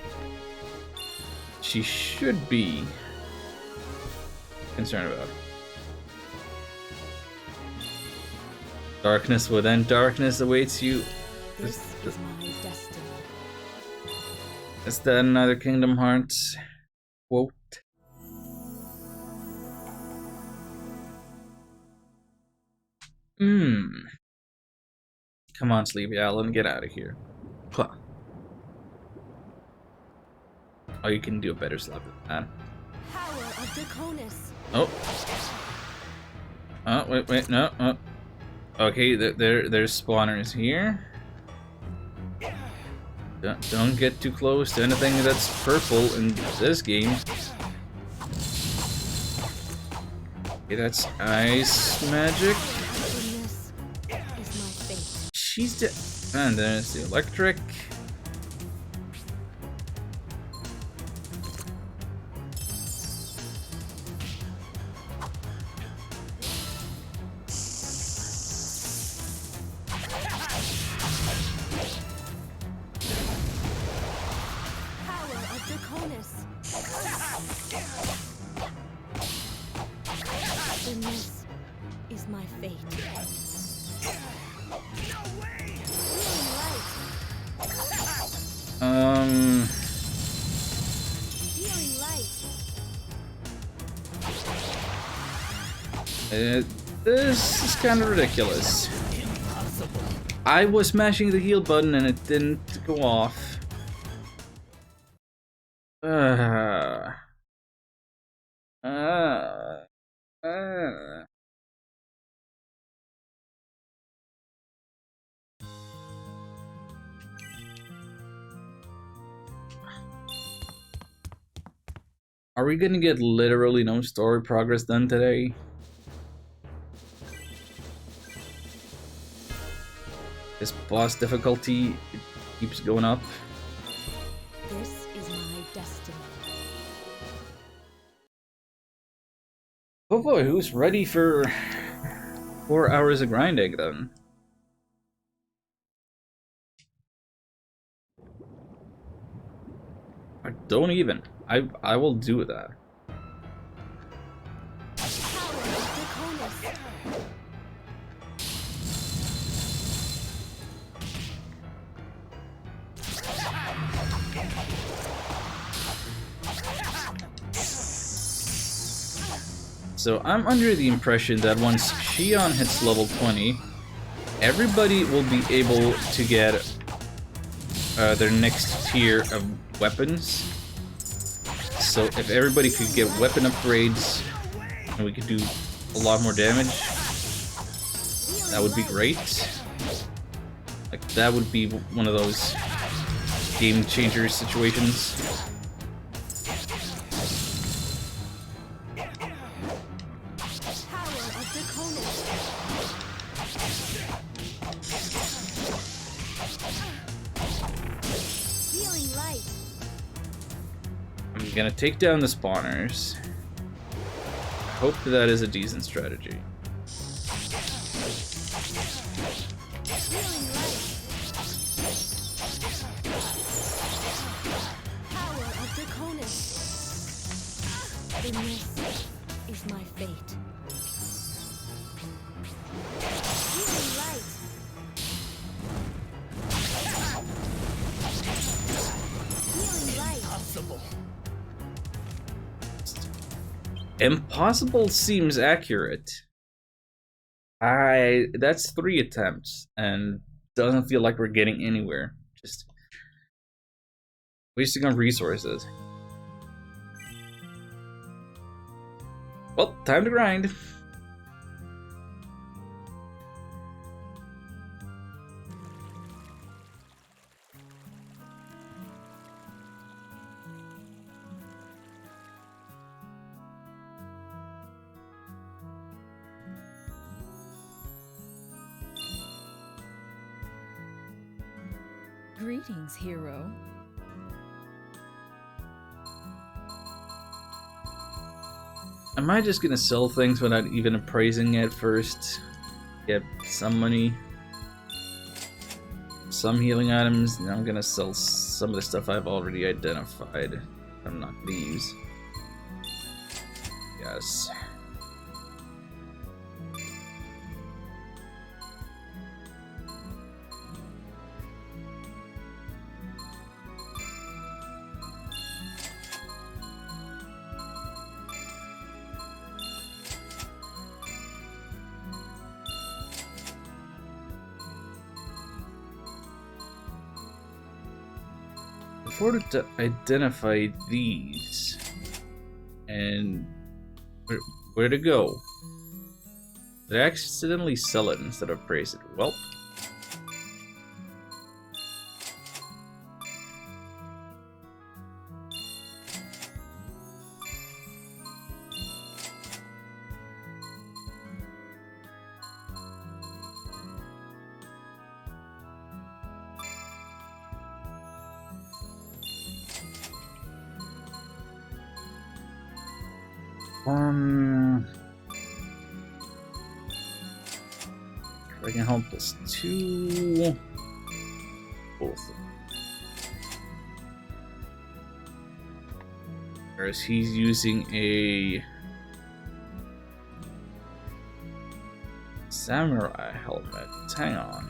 she should be concerned about. Darkness within darkness awaits you. This is my destiny. Is that another Kingdom Hearts quote? Come on, Sleepy Alan, get out of here. Huh. Oh, you can do a better slap than that. Power of Draconis. Oh. Oh, wait, no. Oh. Okay, there's spawners here. Don't get too close to anything that's purple in this game. Okay, that's ice magic. This is my fate. She's dead. And there's the electric. Power of Draconis. Then this is my fate. Healing light. This is kind of ridiculous. I was smashing the heal button and it didn't go off. Are we gonna get literally no story progress done today? This boss difficulty keeps going up. This is my destiny. Oh boy, who's ready for 4 hours of grinding then? Don't even. I will do that. Power of Draconis. So I'm under the impression that once Xion hits level 20, everybody will be able to get their next tier of weapons. So if everybody could get weapon upgrades and we could do a lot more damage, that would be great. Like, that would be one of those game changer situations. Power of Draconis. Healing light. I'm gonna take down the spawners. I hope that is a decent strategy. Healing light. Power of Draconis. In this is my fate. Healing light. Healing light. Impossible seems accurate. That's 3 attempts and doesn't feel like we're getting anywhere. Just wasting on resources. Well, time to grind. Greetings, hero. Am I just gonna sell things without even appraising it first? Get some money, some healing items, and I'm gonna sell some of the stuff I've already identified. I'm not gonna use. Yes. Before to identify these and where to go, did I accidentally sell it instead of praise it? Well, Dragon Helm +2. Both. Whereas he's using a samurai helmet. Hang on.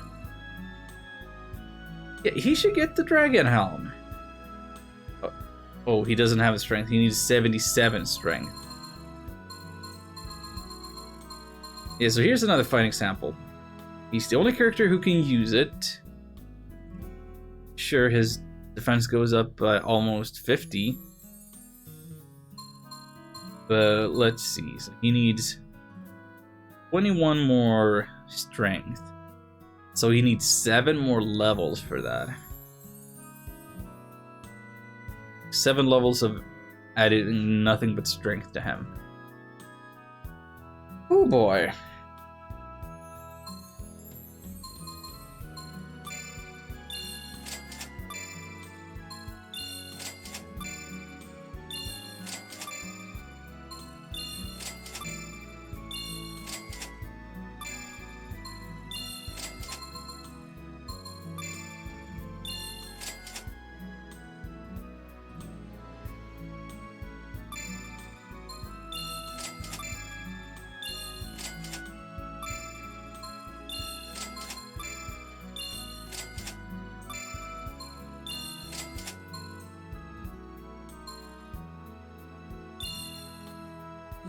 Yeah, he should get the Dragon Helm. Oh, he doesn't have a strength. He needs 77 strength. Yeah, so here's another fighting sample. He's the only character who can use it. Sure, his defense goes up by almost 50. But let's see. So he needs 21 more strength. So he needs 7 more levels for that. 7 levels of adding nothing but strength to him. Oh boy.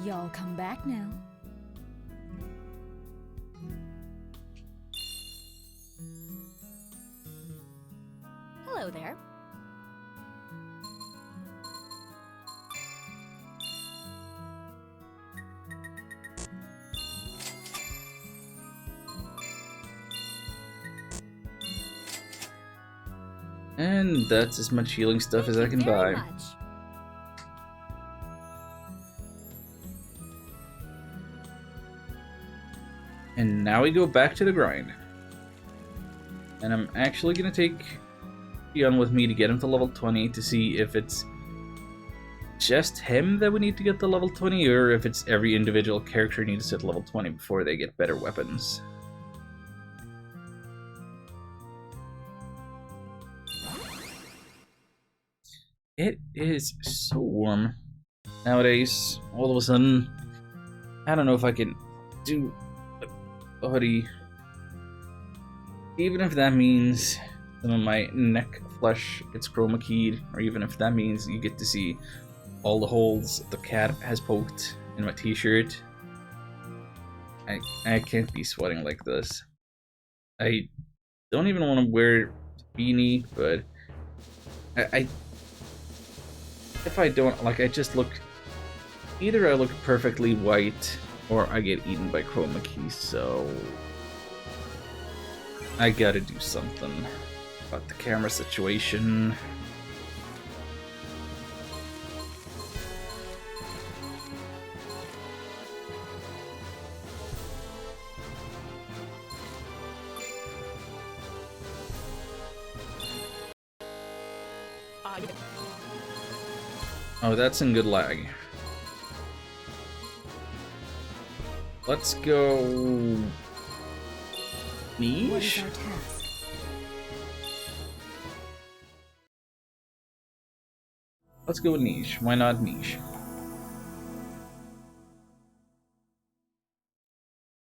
Y'all come back now. Hello And that's as much healing stuff as I can Very buy. much. And now we go back to the grind. And I'm actually gonna take Leon with me to get him to level 20 to see if it's just him that we need to get to level 20 or if it's every individual character needs to hit level 20 before they get better weapons. It is so warm nowadays. All of a sudden, I don't know if I can do a hoodie. Even if that means some of my neck flesh gets chroma keyed, or even if that means you get to see all the holes the cat has poked in my t-shirt. I can't be sweating like this. I don't even want to wear a beanie, but I if I don't, like, I just look, either I look perfectly white or I get eaten by chroma key, so I gotta do something about the camera situation. Oh, that's in good lag. Let's go What is niche. our task? Let's go with niche. Why not niche?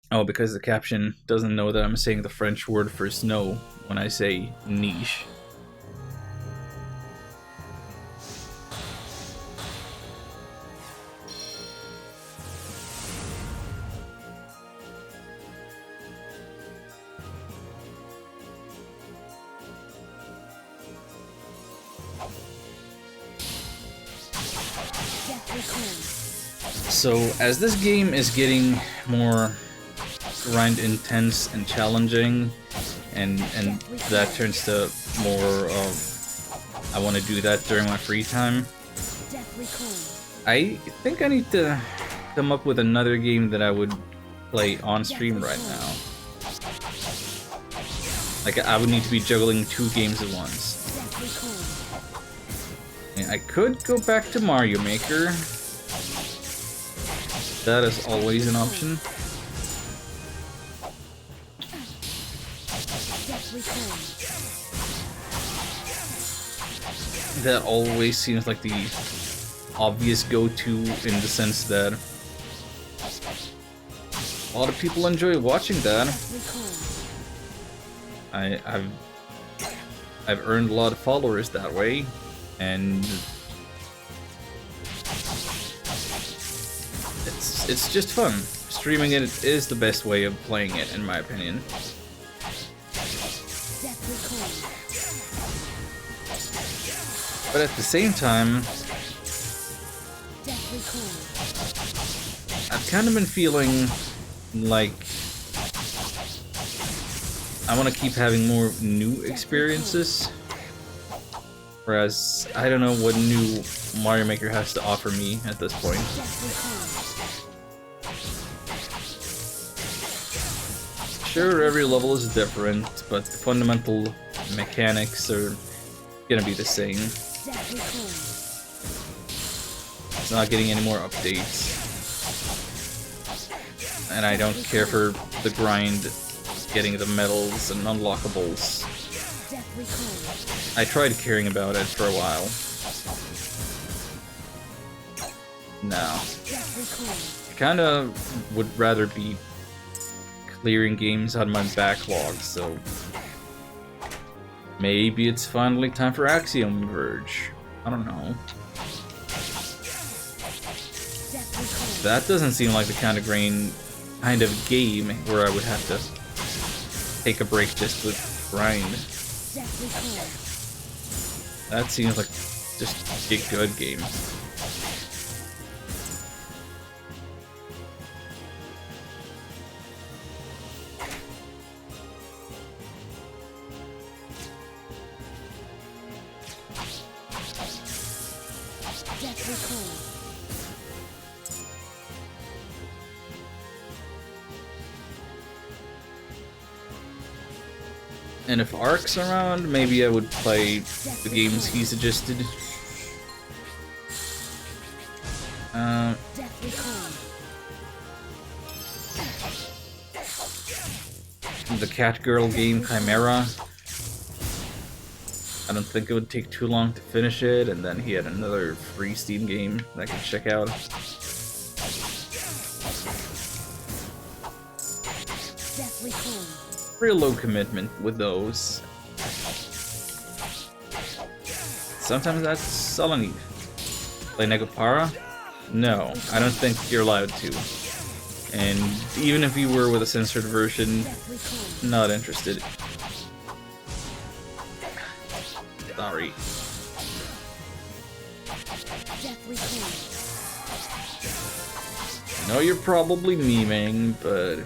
Oh, because the caption doesn't know that I'm saying the French word for snow when I say niche. Deathly cold. So, as this game is getting more grind intense and challenging, and that turns to more of I want to do that during my free time, Deathly cold. I think I need to come up with another game that I would play on stream right now. Like, I would need to be juggling 2 games at once. Deathly cold. And I could go back to Mario Maker. That is always an option. Deathly cold. That always seems like the obvious go-to in the sense that a lot of people enjoy watching that. Deathly cold. I've earned a lot of followers that way, and it's just fun. Streaming it is the best way of playing it, in my opinion. Deathly cold. But at the same time, Deathly cold. I've kind of been feeling like I want to keep having more new experiences. Whereas, I don't know what new Mario Maker has to offer me at this point. Deathly cold. Sure, every level is different, but the fundamental mechanics are gonna be the same. Deathly cold. It's not getting any more updates. And I don't care for the grind, getting the medals and unlockables. Deathly cold. I tried caring about it for a while. No. Deathly cold. I kinda would rather be clearing games out of my backlog, so maybe it's finally time for Axiom Verge. I don't know. Deathly cold. That doesn't seem like the kind of game where I would have to take a break just to grind. Deathly cold. That seems like just a good game. Deathly cold. And if Ark's around, maybe I would play the games he suggested. Deathly cold. The Catgirl game, Chimera. I don't think it would take too long to finish it, and then he had another free Steam game that I could check out. Deathly cold. Real low commitment with those. Sometimes that's all I need. Play Negapara? No, I don't think you're allowed to. And even if you were with a censored version, Deathly cold. not interested. Sorry. Deathly cold. I know you're probably memeing, but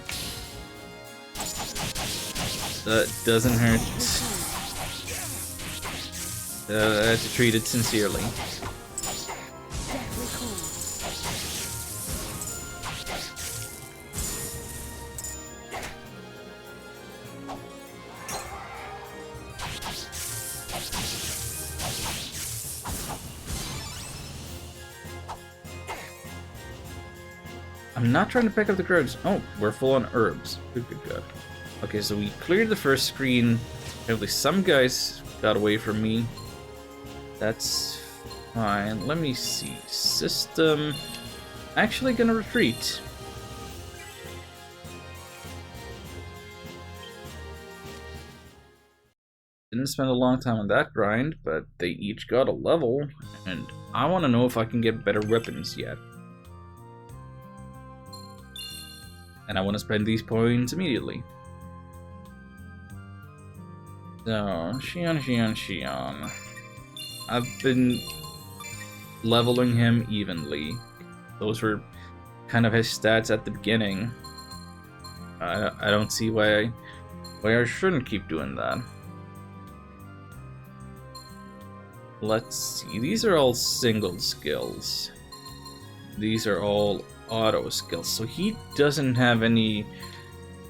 that doesn't hurt. I have to treat it sincerely. Deathly cold. I'm not trying to pick up the cards. Oh, we're full on herbs. Good, good, good. Okay, so we cleared the first screen. Apparently some guys got away from me. That's fine. Let me see. System. Actually gonna retreat. Didn't spend a long time on that grind, but they each got a level, and I want to know if I can get better weapons yet. And I want to spend these points immediately. So, Xion. I've been leveling him evenly. Those were kind of his stats at the beginning. I don't see why I shouldn't keep doing that. Let's see. These are all single skills. These are all auto skills. So he doesn't have any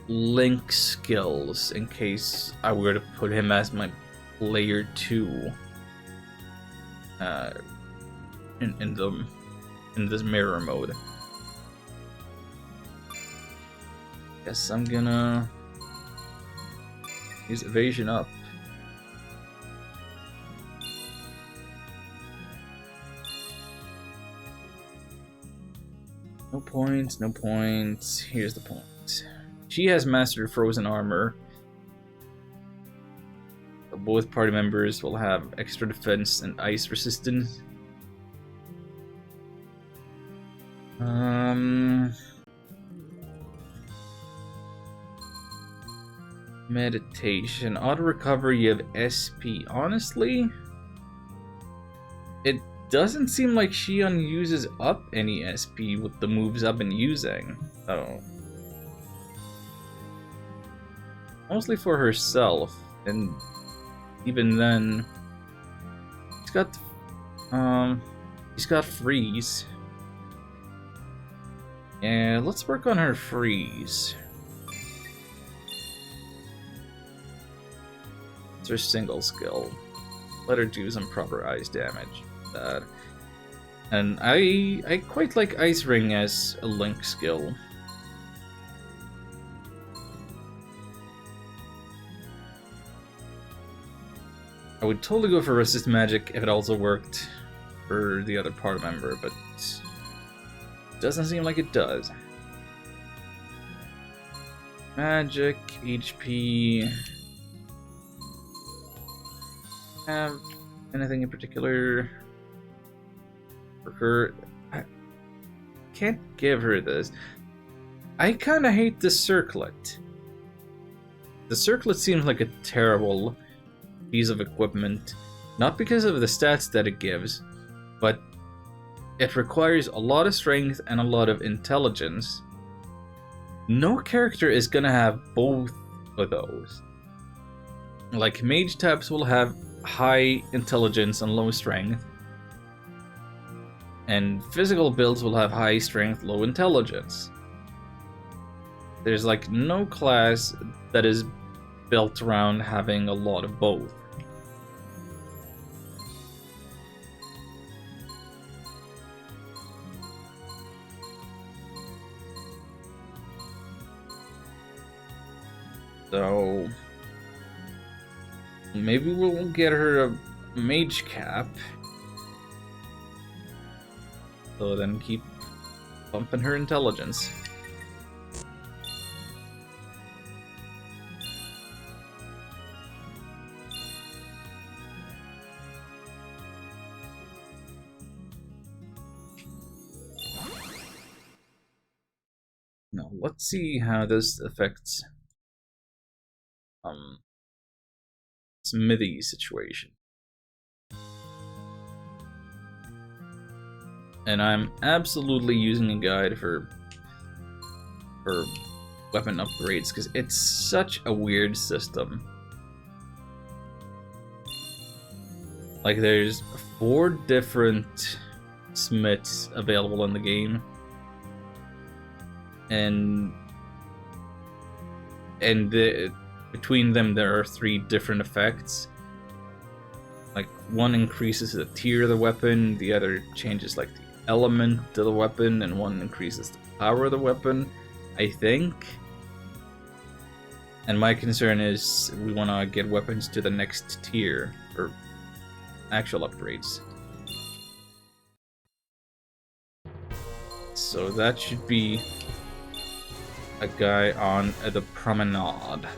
link skills in case I were to put him as my player 2 in this mirror mode. Guess I'm gonna use evasion up. No points, no points. Here's the point. She has mastered frozen armor. So both party members will have extra defense and ice resistance. Meditation. Auto recovery, you have SP. Honestly, it doesn't seem like Xion uses up any SP with the moves I've been using. Oh. Mostly for herself, and even then, she's got freeze. Yeah, let's work on her freeze. It's her single skill. Let her do some proper ice damage. That. And I quite like Ice Ring as a link skill. I would totally go for Resist Magic if it also worked for the other party member, but it doesn't seem like it does. Magic, HP. Have anything in particular for her? I can't give her this. I kind of hate the circlet. The circlet seems like a terrible piece of equipment, not because of the stats that it gives, but it requires a lot of strength and a lot of intelligence. No character is gonna have both of those. Like, mage types will have high intelligence and low strength, And physical builds will have high strength, low intelligence. There's like no class that is built around having a lot of both. So maybe we'll get her a mage cap. So then keep bumping her intelligence. Now let's see how this affects Smithy situation. And I'm absolutely using a guide for weapon upgrades because it's such a weird system. Like there's 4 different smiths available in the game. And between them there are 3 different effects. Like one increases the tier of the weapon, the other changes like the element of the weapon, and one increases the power of the weapon, I think. And my concern is we want to get weapons to the next tier for actual upgrades. So that should be a guy on the promenade.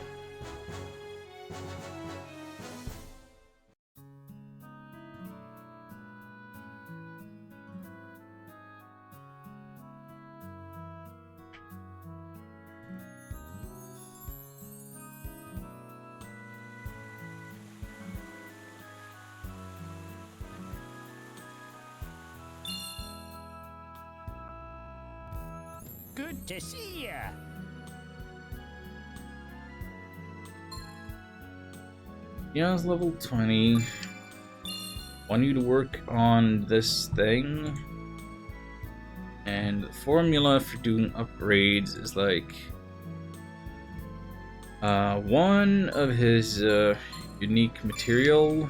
Good to see ya. Leon's level 20. Want you to work on this thing. And the formula for doing upgrades is like one of his unique material.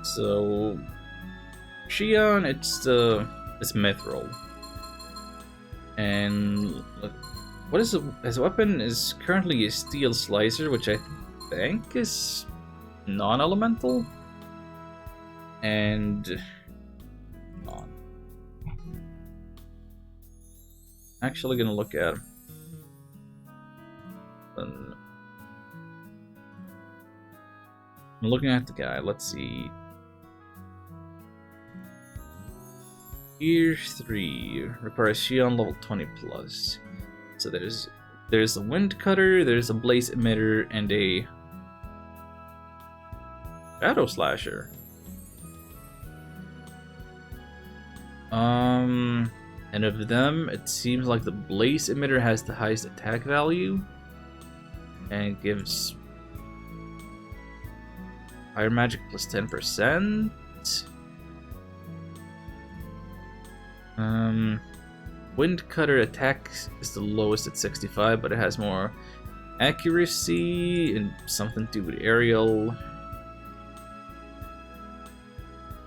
So Xion, it's mithril. And look, what is his weapon is currently a steel slicer, which I think is non-elemental. And actually gonna look at him. I'm looking at the guy. Let's see. Tier 3 requires Xion level 20 plus. So there's a wind cutter, there's a blaze emitter, and a shadow slasher. And of them, it seems like the blaze emitter has the highest attack value, and it gives fire magic plus 10%. Wind cutter attack is the lowest at 65, but it has more accuracy and something to do with aerial.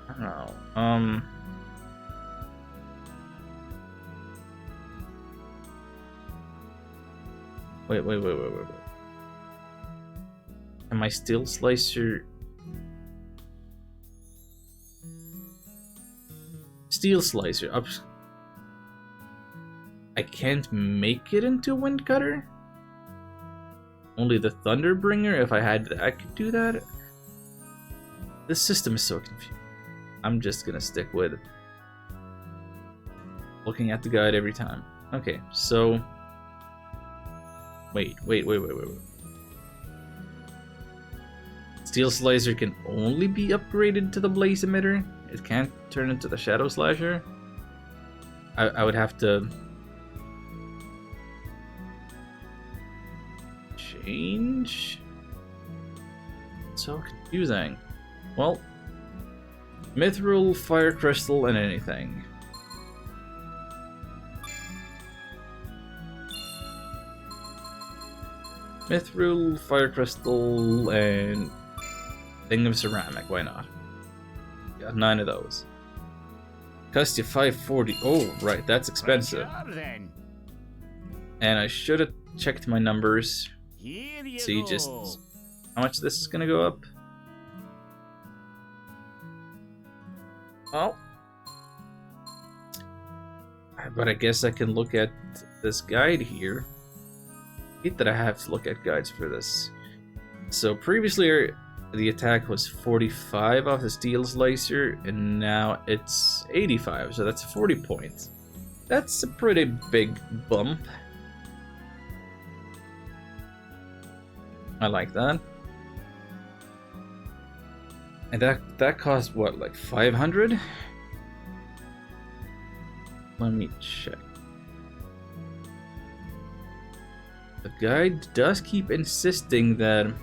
I don't know. Wait. And my steel slicer. Steel slicer up. I can't make it into a wind cutter. Only the Thunderbringer, if I had that, I could do that. This system is so confusing. I'm just gonna stick with looking at the guide every time. Okay, so wait. Steel slicer can only be upgraded to the blaze emitter. It can't turn into the shadow slasher. I would have to change. So confusing. Well, Mithril, Fire Crystal, and anything. Mithril, Fire Crystal, and Thing of Ceramic. Why not? Got 9 of those. Cost you 540. Oh, right, that's expensive. Then. And I should have checked my numbers. Here you See go. just how much this is gonna go up. Well, but I guess I can look at this guide here. I hate that I have to look at guides for this. So previously the attack was 45 off the Steel Slicer, and now it's 85, so that's 40 points. That's a pretty big bump. I like that. And that cost what, like 500? Let me check. The guide does keep insisting that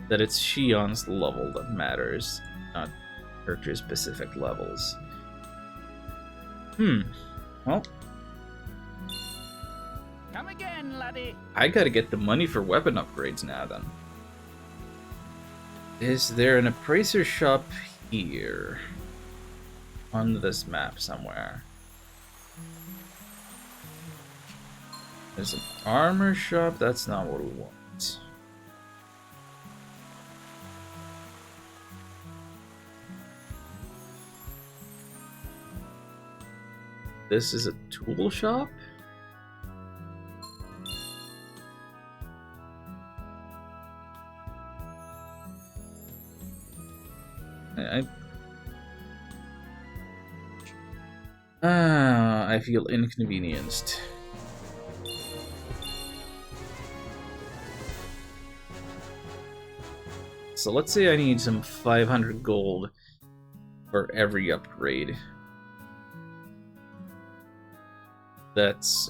it's Shion's level that matters, not character specific levels. Well, Come again, laddie. I gotta get the money for weapon upgrades now then. Is there an appraiser shop here? On this map somewhere. There's an armor shop, that's not what we want. This is a tool shop? I feel inconvenienced. So let's say I need some 500 gold for every upgrade. That's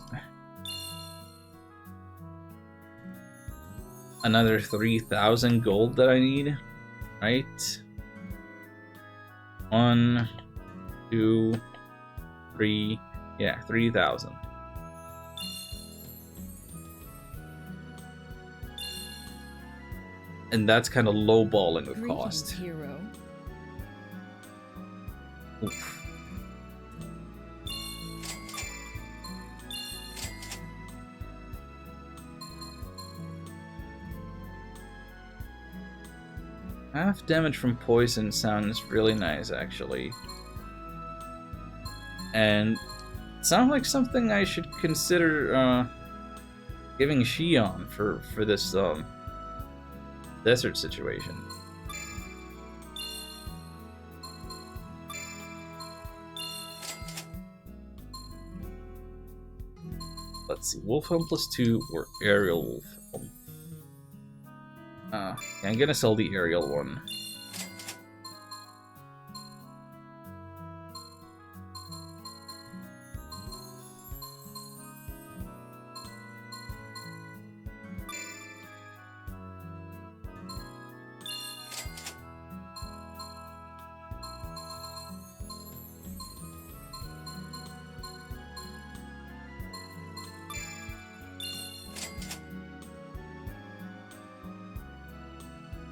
another 3,000 gold that I need, right? 1, 2, 3, yeah, 3,000. And that's kind of lowballing the Greetings, cost. hero. Oof. Half damage from poison sounds really nice, actually. And it sounds like something I should consider giving Shion for this desert situation. Let's see, Wolfhelm +2 or Aerial Wolfhelm. I'm gonna sell the aerial one.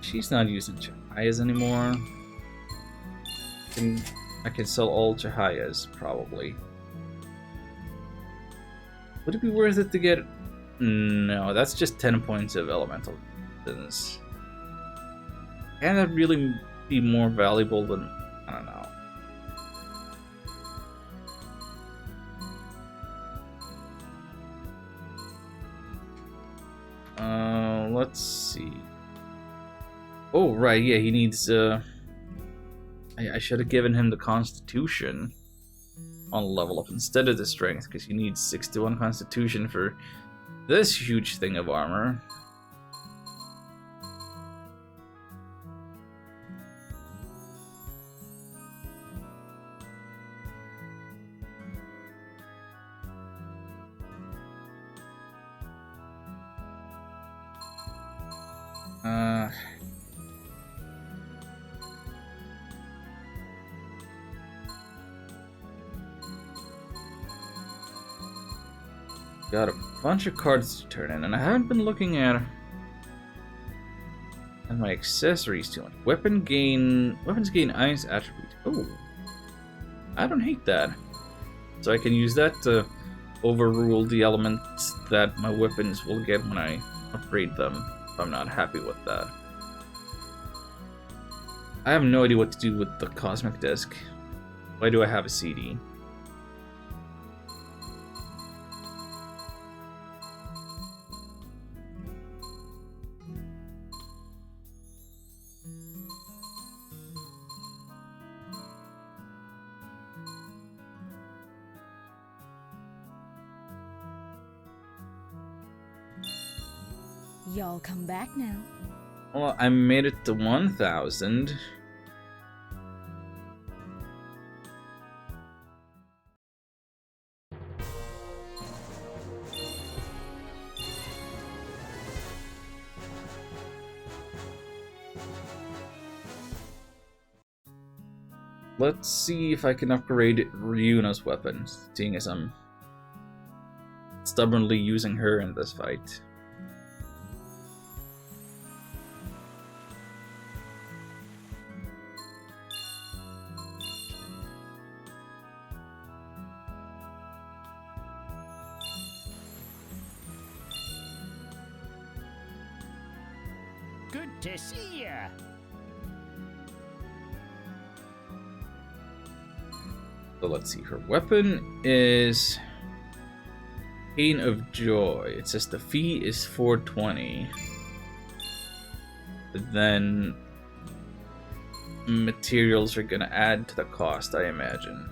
She's not using Chahayas anymore. I can sell all Chahayas, probably. Would it be worth it to get... No, that's just 10 points of elemental business. Can that really be more valuable than... I don't know. Let's see. Oh, right, yeah, he needs, I should have given him the Constitution on level up instead of the Strength, because he needs 61 Constitution for this huge thing of armor. Got a bunch of cards to turn in, and I haven't been looking at my accessories too much. Weapons gain ice attribute. Oh, I don't hate that. So I can use that to overrule the elements that my weapons will get when I upgrade them, if I'm not happy with that. I have no idea what to do with the Cosmic Disc. Why do I have a CD? Y'all come back now. Well, I made it to 1,000. Let's see if I can upgrade Ryuna's weapons, seeing as I'm stubbornly using her in this fight. Good to see ya. So let's see, her weapon is Pain of Joy. It says the fee is 420. But then materials are gonna add to the cost, I imagine.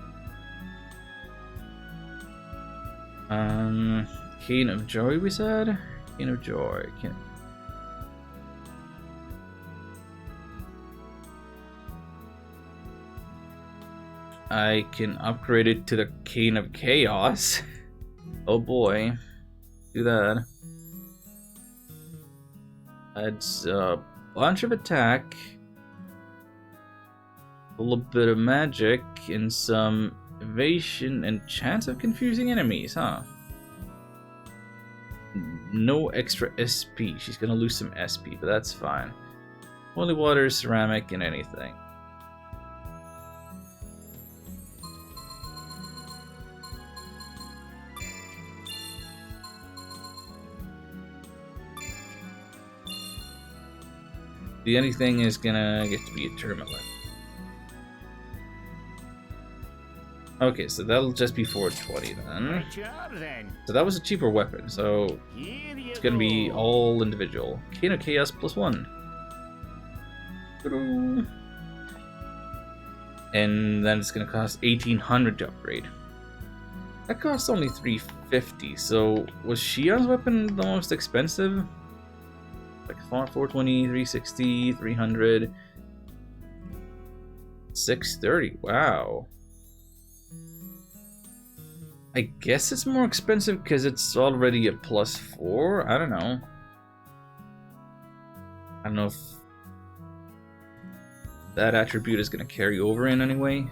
Cane of Joy, we said? Cane of Joy. I can upgrade it to the Cane of Chaos. Oh boy. Do that. Adds a bunch of attack, a little bit of magic, and some evasion and chance of confusing enemies, huh? No extra SP. She's gonna lose some SP, but that's fine. Holy water, ceramic, and anything. The anything is gonna get to be a tourmaline. Okay, so that'll just be 420 then. Right job then. So that was a cheaper weapon, so Here you it's gonna be go. all individual. Cane of Chaos +1. Ta-da. And then it's gonna cost 1,800 to upgrade. That costs only 350, so was Shion's weapon the most expensive? Like 420, 360, 300, 630. Wow. I guess it's more expensive because it's already a +4. I don't know. I don't know if that attribute is going to carry over in any way.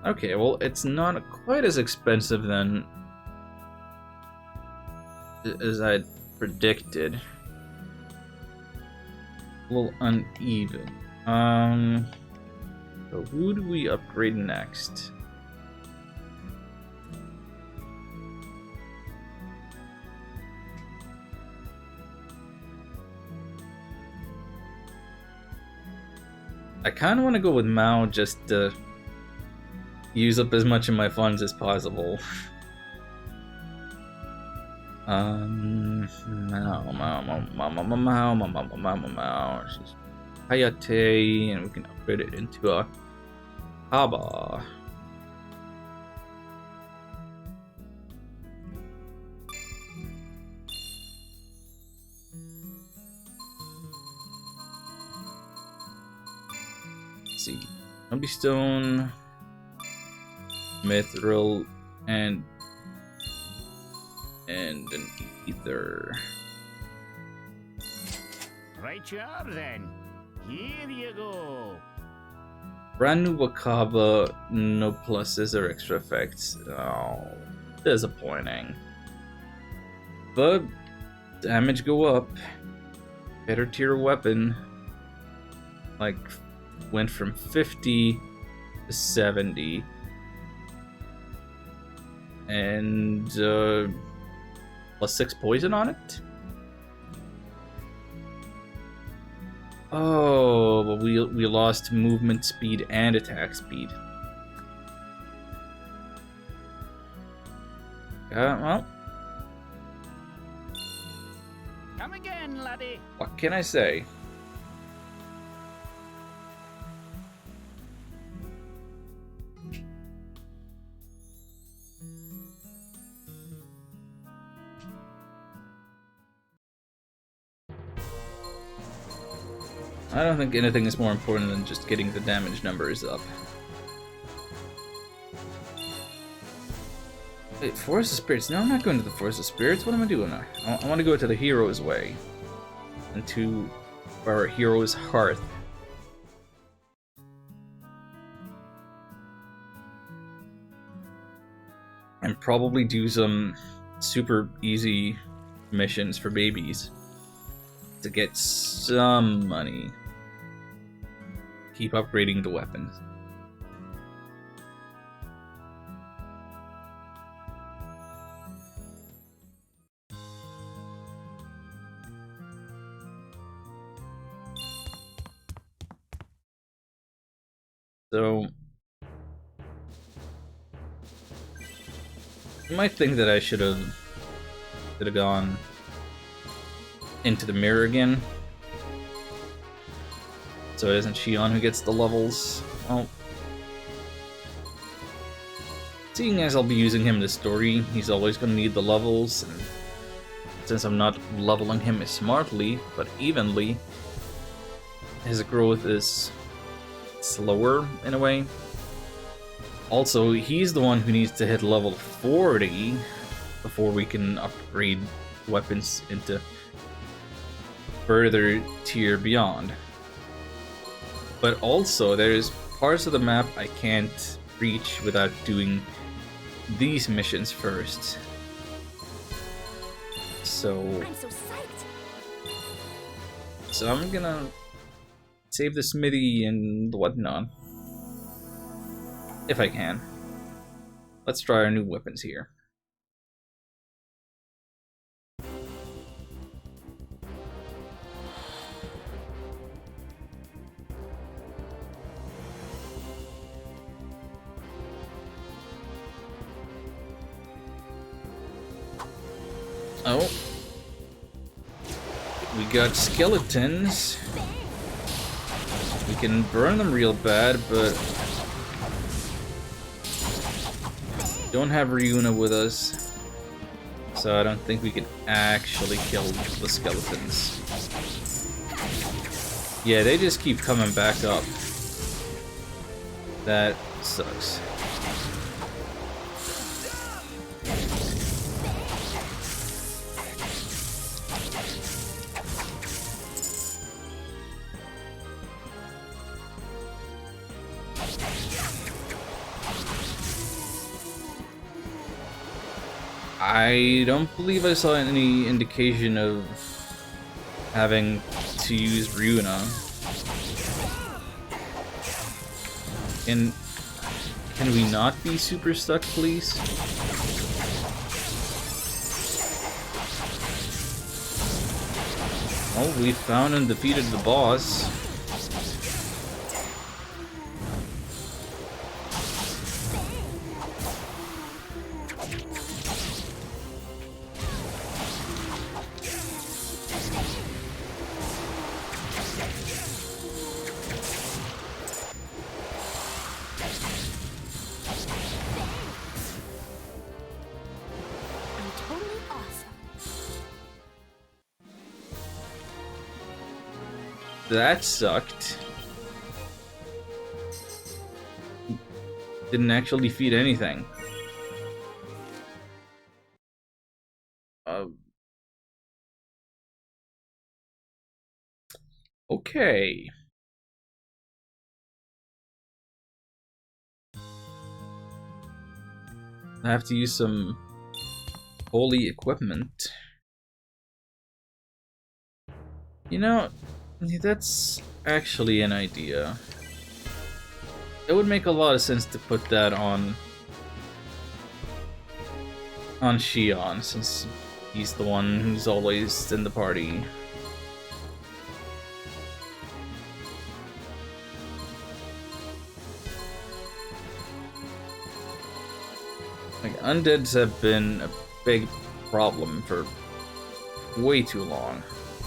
Okay, well, it's not quite as expensive then as I predicted. A little uneven. So who do we upgrade next? I kind of want to go with Mao just to use up as much of my funds as possible. Mao. She's Hayate, and we can upgrade it into a Haba. Let's see. Ruby Stone, Mithril, and an Ether. Right job then. Here you go. Brand new Wakaba, no pluses or extra effects. Oh, disappointing. But damage go up. Better tier weapon. Like, went from 50 to 70. And plus 6 poison on it. Oh, but we lost movement speed and attack speed. Well, Come again, laddie. what can I say? I don't think anything is more important than just getting the damage numbers up. Wait, Forest of Spirits? No, I'm not going to the Forest of Spirits. What am I doing? I want to go to the Hero's Way. And to our Hero's Hearth. And probably do some super easy missions for babies. To get some money. Keep upgrading the weapons. So, you might think that I should have gone into the mirror again. So it isn't Shion who gets the levels. Well, seeing as I'll be using him in the story, he's always going to need the levels, and since I'm not leveling him smartly, but evenly, his growth is slower in a way. Also, he's the one who needs to hit level 40 before we can upgrade weapons into further tier beyond. But also, there's parts of the map I can't reach without doing these missions first. So I'm so psyched. I'm gonna save the smithy and whatnot. If I can. Let's try our new weapons here. Oh. We got skeletons. We can burn them real bad, but don't have Ryuna with us. So I don't think we can actually kill the skeletons. Yeah, they just keep coming back up. That sucks. I don't believe I saw any indication of having to use Ryuna. Can we not be super stuck, please? Oh, we found and defeated the boss. I'm totally awesome. That sucked. Didn't actually defeat anything. Okay. I have to use some holy equipment. You know, that's actually an idea. It would make a lot of sense to put that on Xion, since he's the one who's always in the party. Like, undeads have been a big problem for way too long.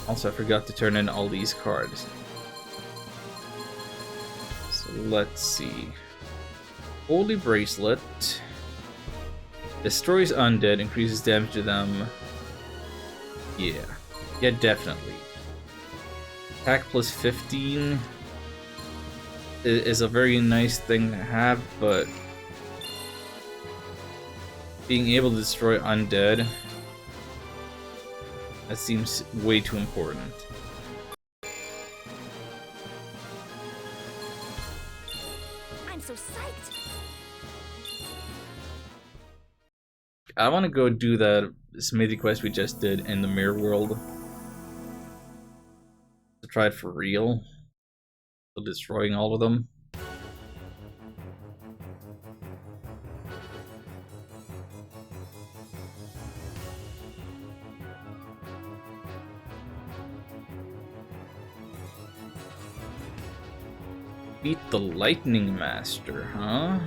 Also, I forgot to turn in all these cards. So let's see. Holy Bracelet. Destroys undead, increases damage to them. Yeah. Yeah, definitely. Attack plus 15 is a very nice thing to have, but being able to destroy undead, that seems way too important. I'm so psyched. I want to go do that smithy quest we just did in the mirror world. To try it for real. So destroying all of them. Beat the Lightning Master, huh?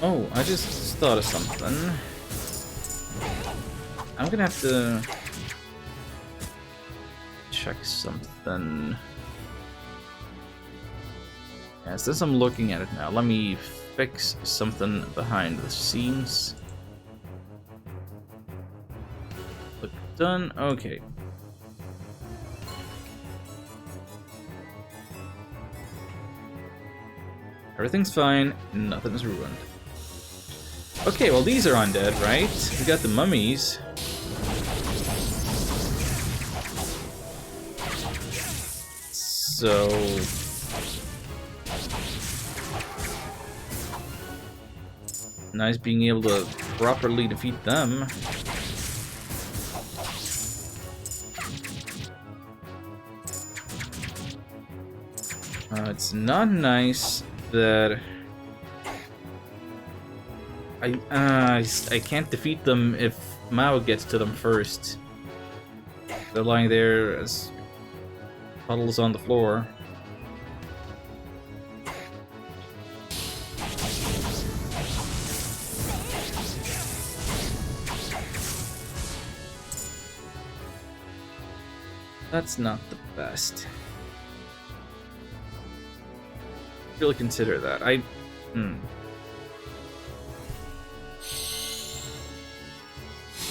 Oh, I just thought of something. I'm gonna have to check something. Yeah, since I'm looking at it now, let me fix something behind the scenes. Look done. Okay. Everything's fine. Nothing's ruined. Okay, well these are undead, right? We got the mummies. So nice being able to properly defeat them. It's not nice that I can't defeat them if Mao gets to them first. They're lying there as puddles on the floor. That's not the best. Really consider that.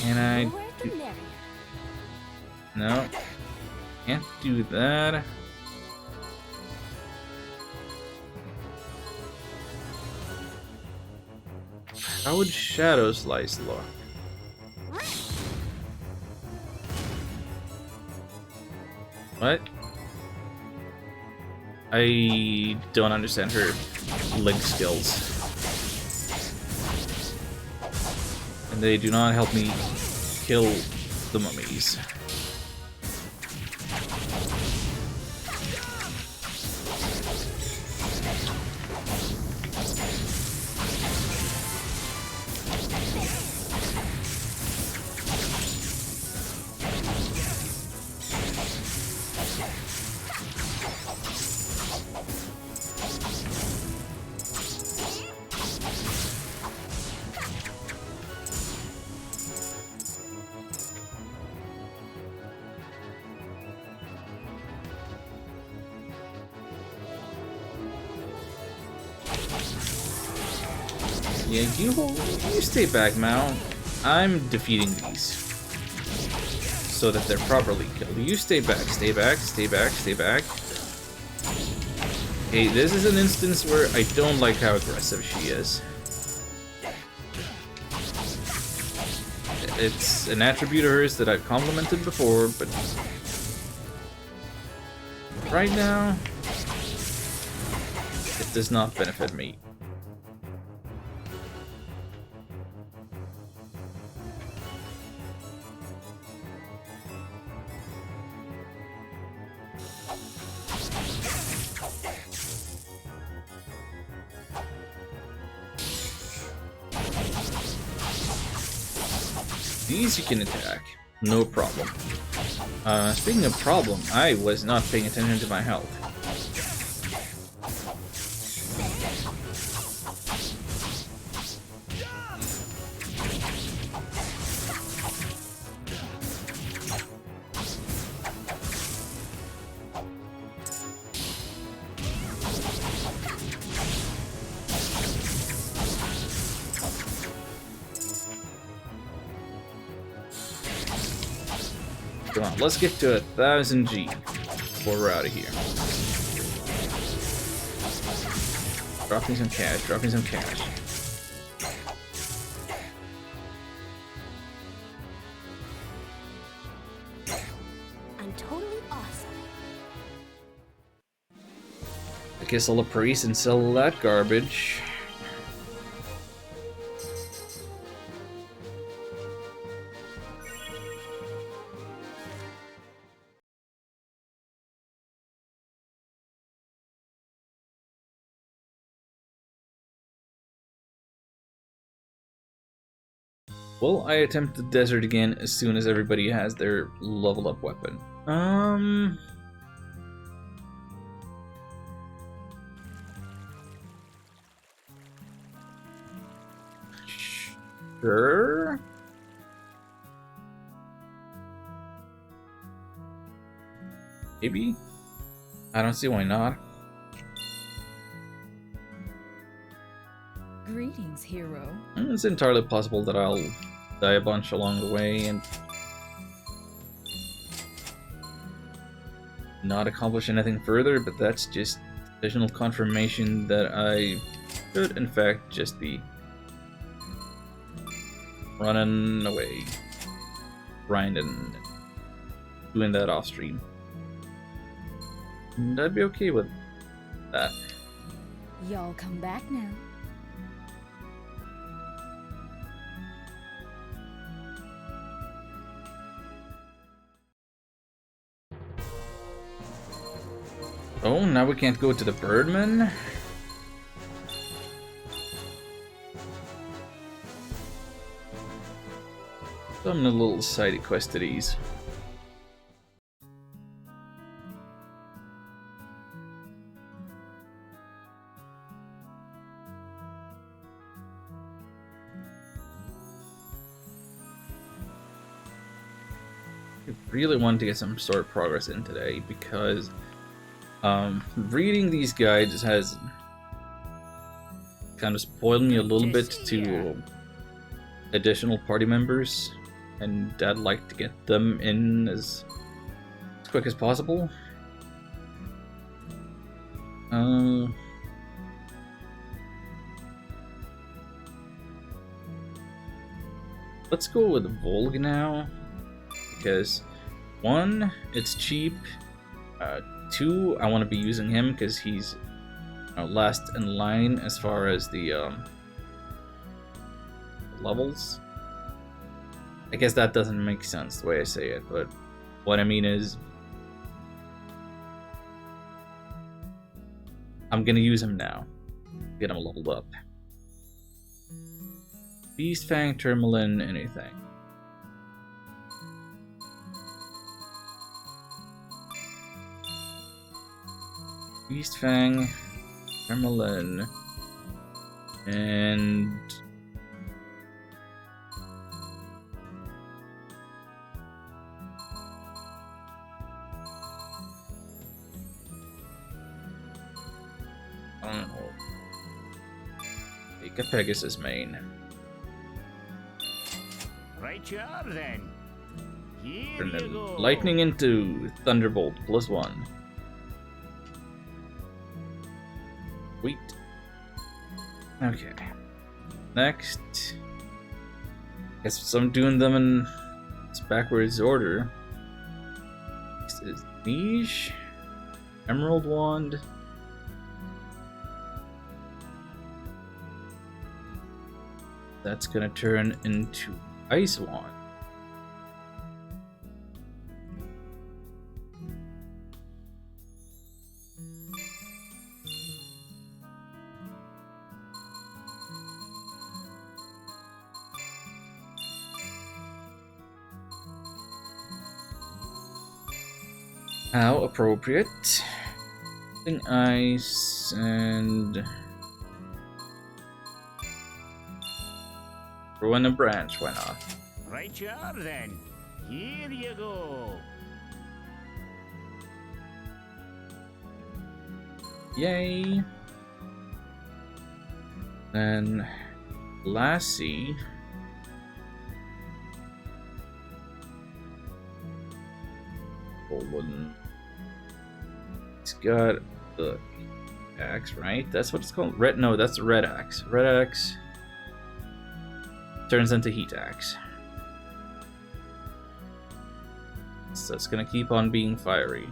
Can I More the do... merrier. No. Can't do that. How would Shadow Slice look? What? I don't understand her leg skills. And they do not help me kill the mummies. Yeah, you stay back, Mao. I'm defeating these. so that they're properly killed. You stay back, stay back, stay back, stay back. Okay, this is an instance where I don't like how aggressive she is. It's an attribute of hers that I've complimented before, but right now, it does not benefit me. These you can attack, no problem. Speaking of problem, I was not paying attention to my health. Come on, let's get to 1,000 G before we're out of here. Drop me some cash, drop me some cash. I'm totally awesome. I guess I'll appraise and sell that garbage. Well, I attempt the desert again as soon as everybody has their level up weapon. Sure. Maybe? I don't see why not. Greetings, hero. It's entirely possible that I'll die a bunch along the way and not accomplish anything further, but that's just additional confirmation that I should in fact just be running away, grinding, doing that off stream. And I'd be okay with that. Y'all come back now. Oh, now we can't go to the Birdman? Some little side quest to these. I really want to get some sort of progress in today because reading these guides has kind of spoiled me a little bit to additional party members, and I'd like to get them in as quick as possible. Let's go with Volg now, because 1, it's cheap. 2, I want to be using him because he's last in line as far as the levels. I guess that doesn't make sense the way I say it, but what I mean is I'm gonna use him now. Get him leveled up. Beast Fang, Tourmaline, anything. Beast Fang, Tourmaline, and I don't know. Make a Pegasus main. Right you are then. Here Turn you the go. lightning into Thunderbolt +1. Sweet. Okay. Next. Guess I'm doing them in its backwards order. Next is Niche. Emerald Wand. That's gonna turn into Ice Wand. How appropriate. Ice and throw in a branch, why not? Right you are then. Here you go. Yay. Then Lassie. Golden. It's got the axe, right? That's what it's called? Red? No, that's red axe. Red axe turns into heat axe. So it's gonna keep on being fiery.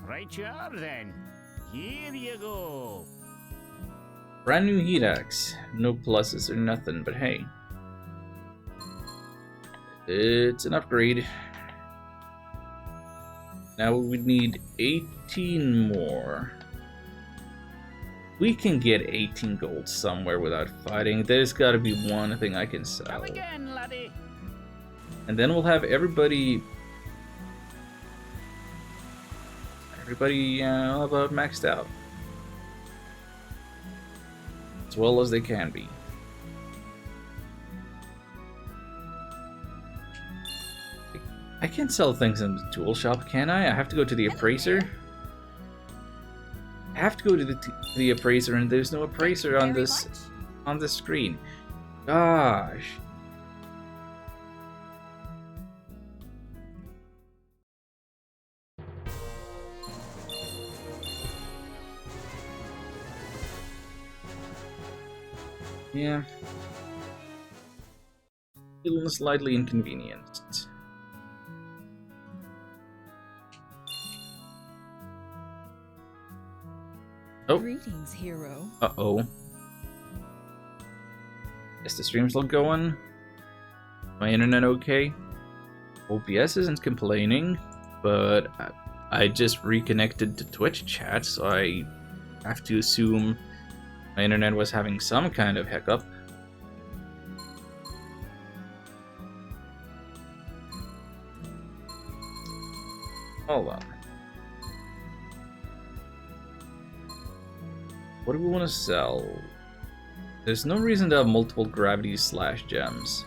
Right you are then. Here you go. Brand new heat axe. No pluses or nothing, but hey. It's an upgrade. Now we need 18 more. We can get 18 gold somewhere without fighting. There's gotta be one thing I can sell. Come again, laddie. And then we'll have everybody about maxed out. As well as they can be. I can't sell things in the tool shop, can I? I have to go to the appraiser? I have to go to the appraiser, and there's no appraiser on Very this much. on the screen. Gosh. Yeah. Feeling slightly inconvenienced. Oh. Greetings, hero. Uh-oh. Is the stream still going? My internet okay? OBS isn't complaining, but I just reconnected to Twitch chat, so I have to assume my internet was having some kind of hiccup. Hold on. What do we want to sell? There's no reason to have multiple gravity slash gems.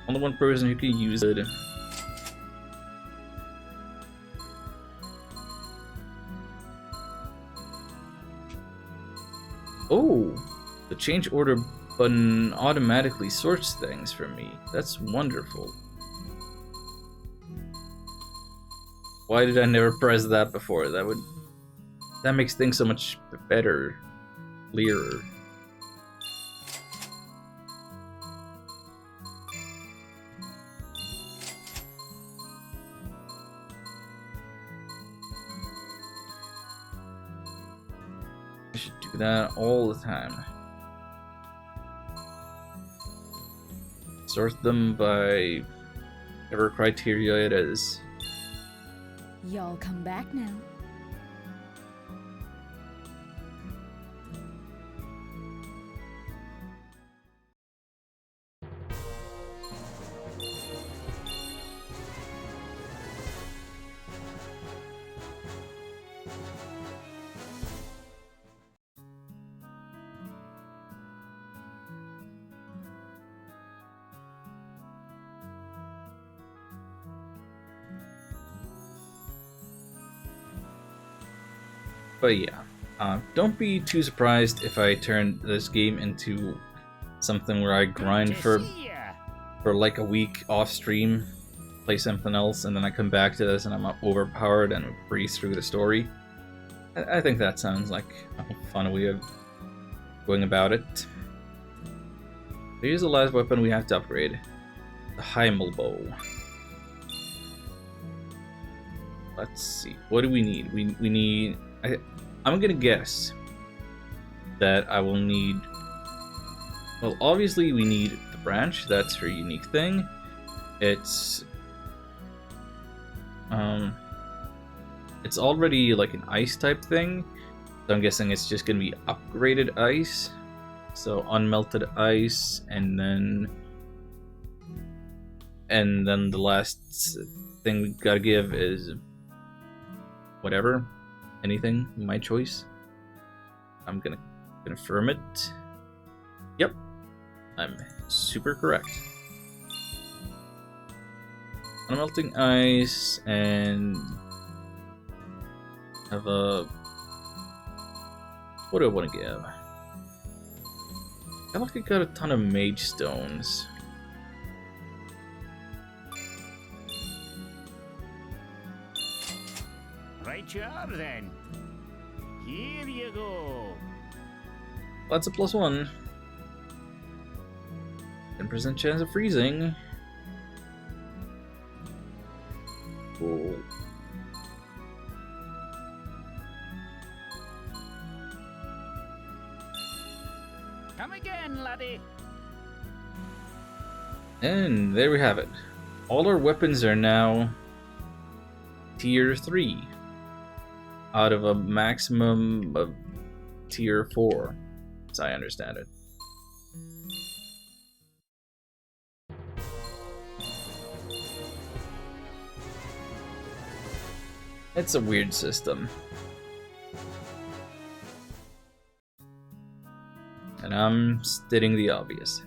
Only one person who can use it. Oh, the change order button automatically sorts things for me. That's wonderful. Why did I never press that before? That makes things so much better, clearer. I should do that all the time. Sort them by whatever criteria it is. Y'all come back now. But yeah, don't be too surprised if I turn this game into something where I grind for like a week off stream, play something else, and then I come back to this and I'm overpowered and breeze through the story. I think that sounds like a fun way of going about it. Here's the last weapon we have to upgrade. The Heimel bow. Let's see. What do we need? We need... I'm gonna guess that I will need... Well, obviously we need the branch. That's her unique thing. It's already like an ice type thing, so I'm guessing it's just gonna be upgraded ice. So unmelted ice, and then the last thing we gotta give is whatever, anything, my choice. I'm gonna confirm it. Yep, I'm super correct. Unmelting ice, and have a... What do I want to give? I feel like I got a ton of mage stones. Right you are then. Here you go. That's a +1. 10% chance of freezing. Cool. Come again, laddie. And there we have it. All our weapons are now tier 3 out of a maximum of tier 4, as I understand it. It's a weird system. And I'm stating the obvious.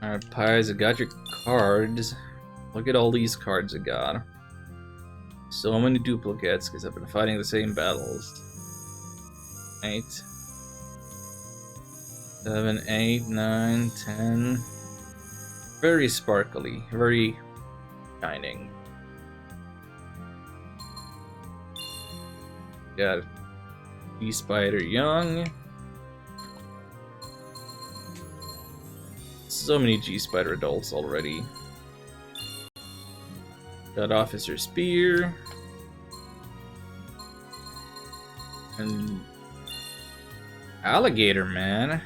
Alright, Pies, I got your cards. Look at all these cards I got. So many duplicates because I've been fighting the same battles. 8, 7, 8, 9, 10. Very sparkly, very shining. Got G-Spider Young. So many G-Spider adults already. Got Officer Spear. And Alligator Man.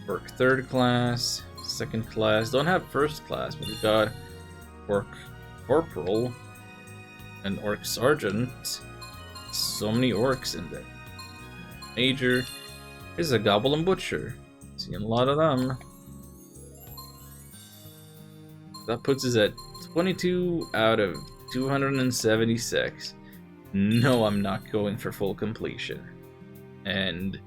Orc 3rd class, 2nd class. Don't have 1st class, but we've got Orc Corporal and Orc Sergeant. So many orcs in there. Major. Here's a Goblin Butcher. Seeing a lot of them. That puts us at 22 out of 276. No, I'm not going for full completion. And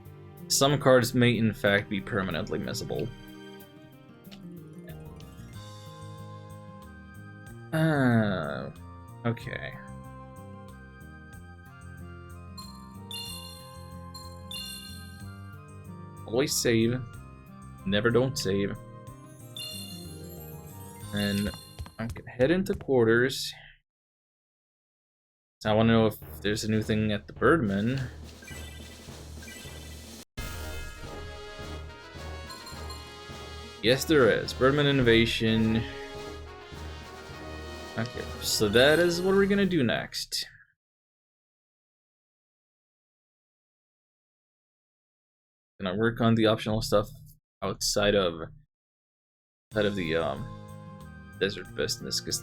some cards may in fact be permanently missable. Okay. Always save. Never don't save. And I can head into quarters. So I want to know if there's a new thing at the Birdman. Yes, there is. Birdman Innovation. Okay, so that is what we're gonna do next. Gonna work on the optional stuff outside of the desert business, because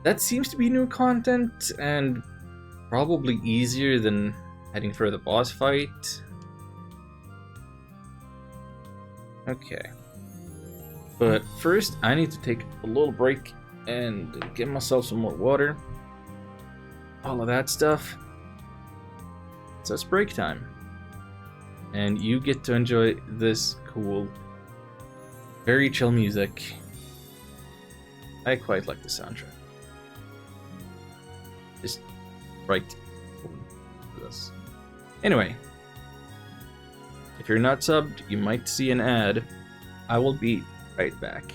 that seems to be new content and probably easier than heading for the boss fight. Okay. But first, I need to take a little break and get myself some more water. All of that stuff. So it's break time. And you get to enjoy this cool, very chill music. I quite like the soundtrack. Just right for this. Anyway, if you're not subbed, you might see an ad. I will be right back.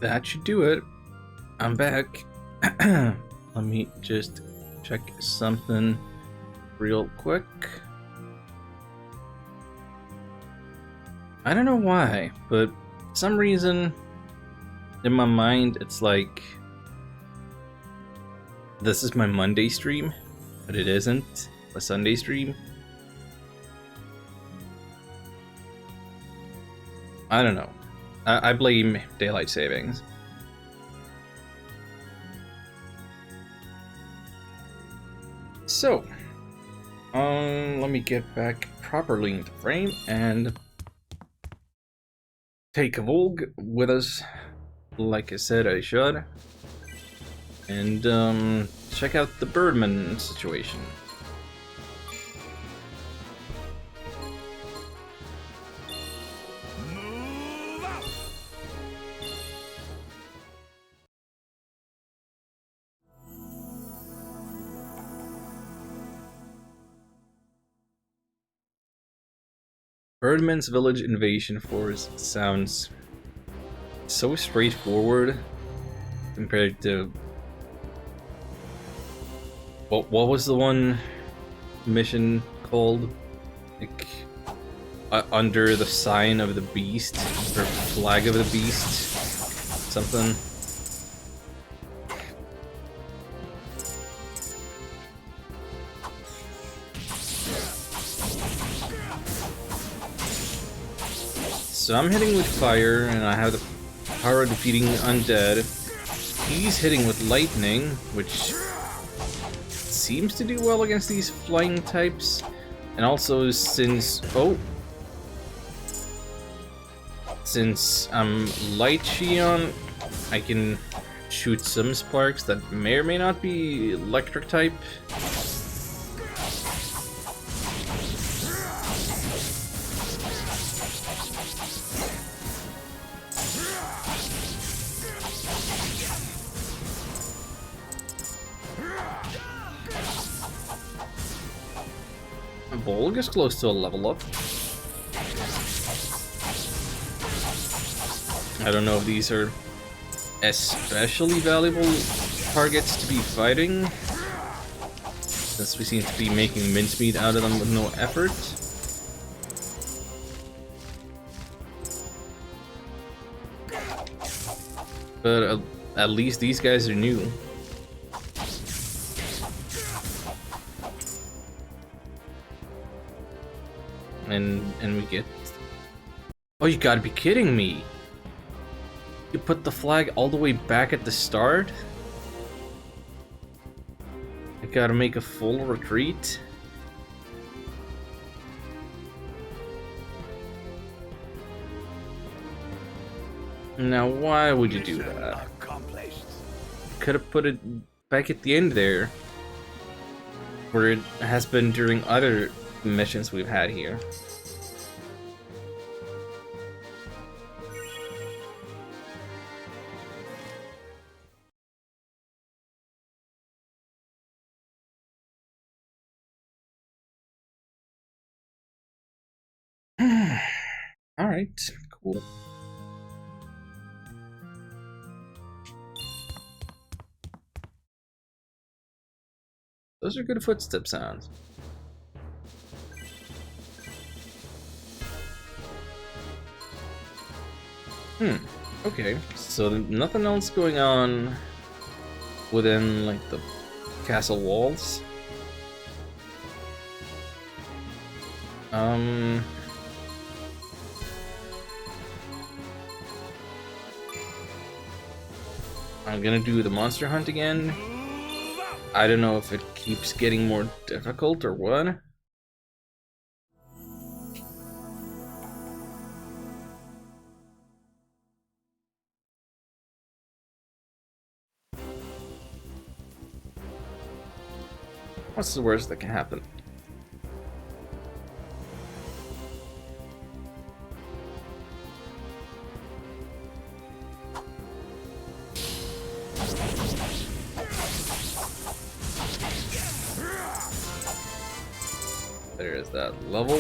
That should do it. I'm back. Let me just check something real quick. I don't know why, but for some reason in my mind it's like this is my Monday stream, but it isn't a Sunday stream. I don't know. I blame daylight savings. So, let me get back properly into frame and take a Volg with us, like I said I should, and check out the Birdman situation. Birdman's Village Invasion Force sounds so straightforward compared to what was the one mission called? Like under the sign of the beast or flag of the beast, something. So I'm hitting with fire, and I have the power of defeating undead. He's hitting with lightning, which seems to do well against these flying types. And also since I'm Light Shion, I can shoot some sparks that may or may not be electric type. Volg is close to a level up. I don't know if these are especially valuable targets to be fighting, since we seem to be making mincemeat out of them with no effort. But at least these guys are new. And we get... Oh, you gotta be kidding me! You put the flag all the way back at the start? I gotta make a full retreat? Now, why would you do that? Could have put it back at the end there, where it has been during other missions we've had here. Alright, cool. Those are good footstep sounds. Okay, so nothing else going on within, like, the castle walls. I'm gonna do the monster hunt again. I don't know if it keeps getting more difficult or what. What's the worst that can happen? There's that level.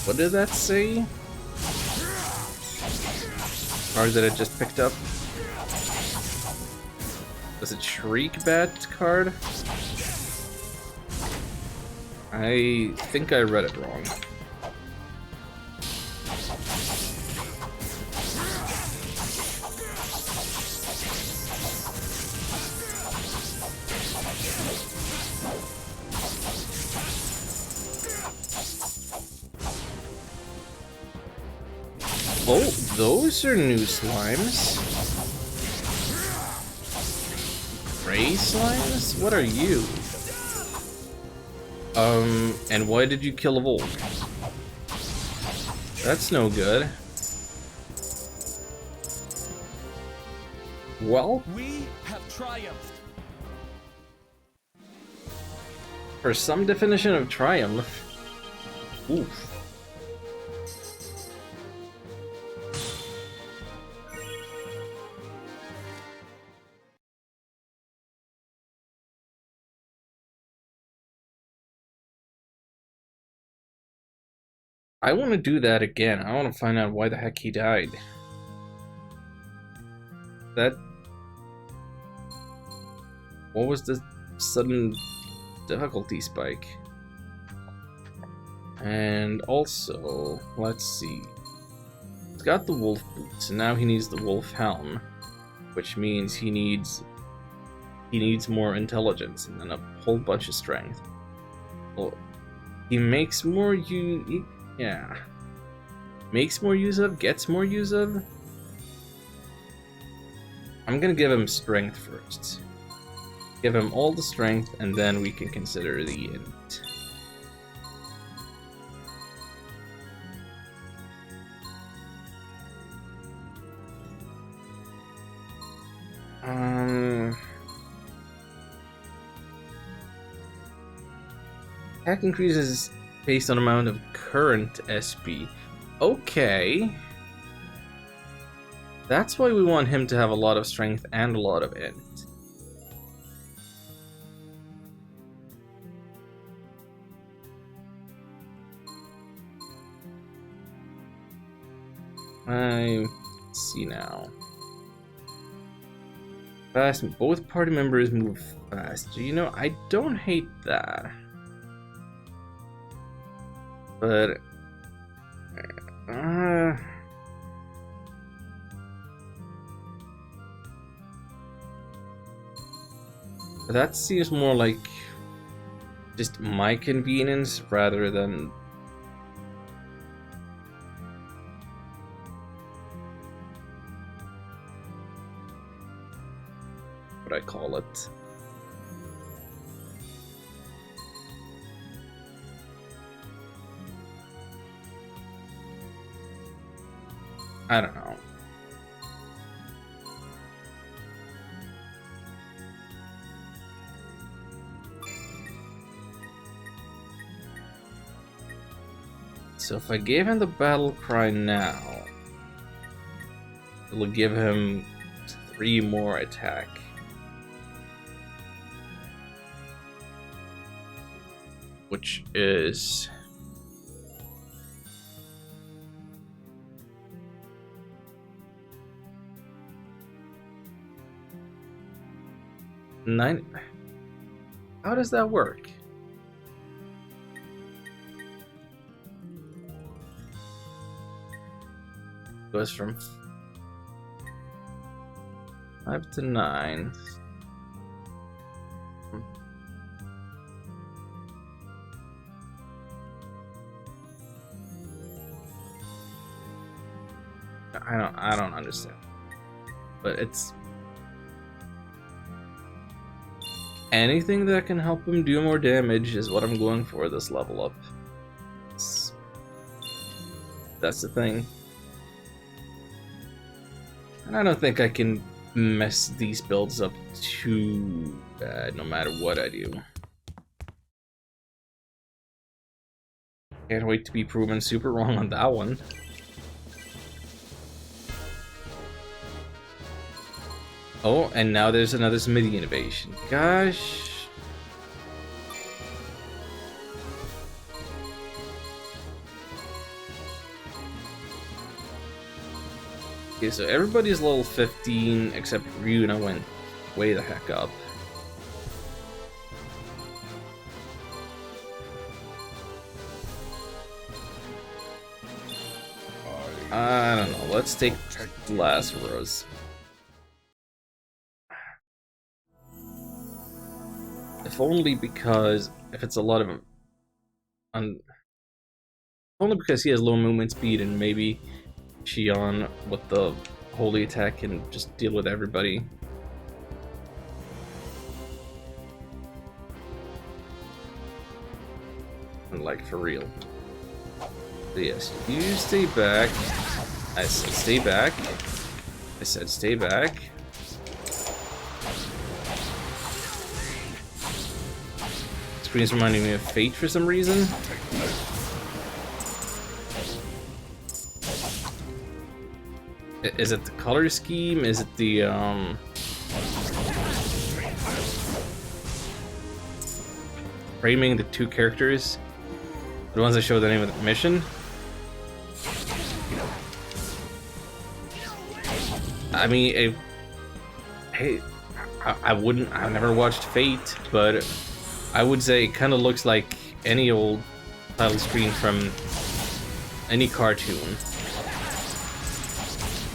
What did that say? Or that it just picked up? Was it Shriek Bat card? I think I read it wrong. Oh, those are new slimes. Gray slimes? What are you? And why did you kill a Volk? That's no good. Well, We have triumphed. for some definition of triumph. Oof. I want to do that again. I want to find out why the heck he died. What was the sudden difficulty spike? And also, let's see. He's got the wolf boots, and now he needs the wolf helm, which means he needs more intelligence and then a whole bunch of strength. Well, he makes more makes more use of, gets more use of. I'm gonna give him strength first. Give him all the strength, and then we can consider the int. Attack increases based on amount of current SP. Okay. That's why we want him to have a lot of strength and a lot of int. Let's see now. Fast. Both party members move fast. You know, I don't hate that. But that seems more like just my convenience rather than what I call it. I don't know. So if I gave him the battle cry now, it'll give him 3 more attack. Which is... Nine. How does that work? Goes from 5 to 9. I don't understand. But it's anything that can help him do more damage is what I'm going for this level up. That's the thing. And I don't think I can mess these builds up too bad no matter what I do. Can't wait to be proven super wrong on that one. Oh, and now there's another Smithy innovation. Gosh. Okay, so everybody's level 15 except Ryuna went way the heck up. I don't know, let's take Lazarus. If only because if it's a lot of only because he has low movement speed and maybe Xion with the holy attack can just deal with everybody. And like for real. So yes, you stay back. I said stay back. I said stay back. Screen's reminding me of Fate for some reason. Is it the color scheme? Is it the framing the two characters? The ones that show the name of the mission? I mean, I've never watched Fate, but I would say it kind of looks like any old title screen from any cartoon.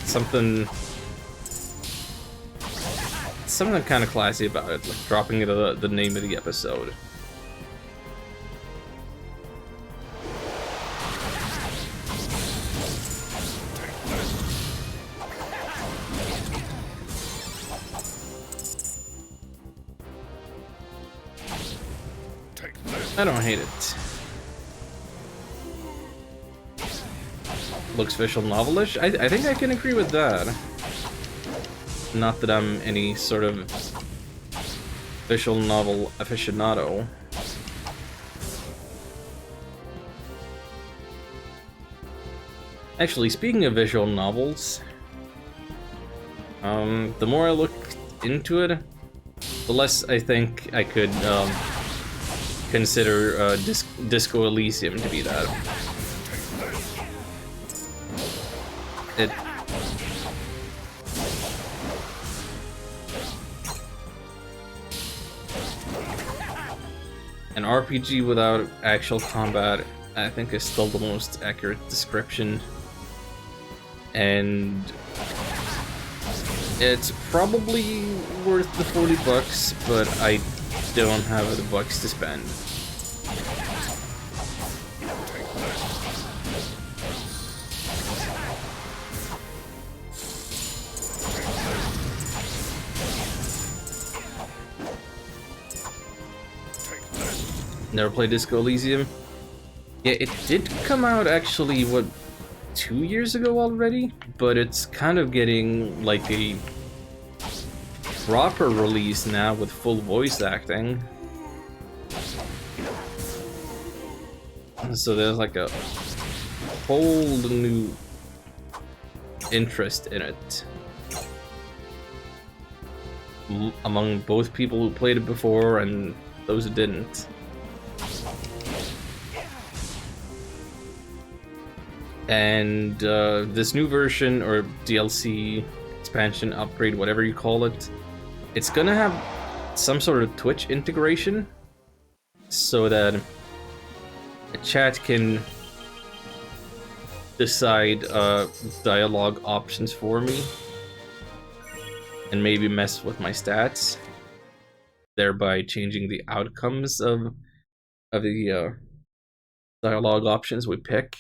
Something kind of classy about it, like dropping it the name of the episode. I don't hate it. Looks visual novelish. I think I can agree with that. Not that I'm any sort of visual novel aficionado. Actually, speaking of visual novels, the more I look into it, the less I think I could consider Disco Elysium to be that. An RPG without actual combat, I think, is still the most accurate description. And it's probably worth the $40, but I don't have the bucks to spend. Never played Disco Elysium? Yeah, it did come out actually, what, 2 years ago already? But it's kind of getting like a proper release now with full voice acting. So there's like a whole new interest in it among both people who played it before and those who didn't. And this new version, or DLC, expansion, upgrade, whatever you call it, it's gonna have some sort of Twitch integration so that a chat can decide dialogue options for me and maybe mess with my stats, thereby changing the outcomes of the dialogue options we pick.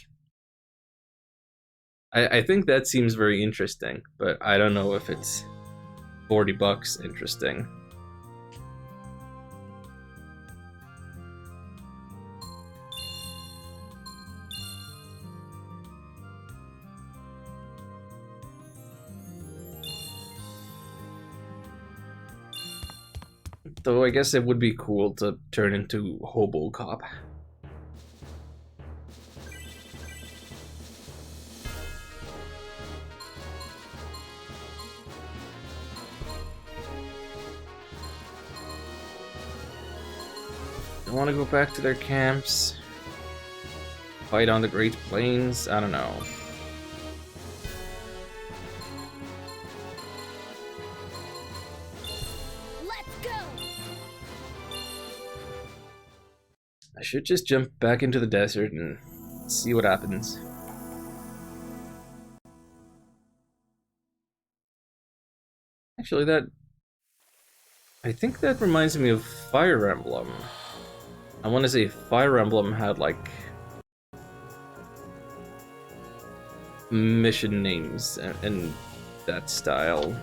I think that seems very interesting, but I don't know if it's $40 interesting. Though I guess it would be cool to turn into Hobo Cop. I want to go back to their camps, fight on the Great Plains. I don't know. Let's go. I should just jump back into the desert and see what happens. Actually, I think that reminds me of Fire Emblem. I want to say Fire Emblem had, like, mission names and that style.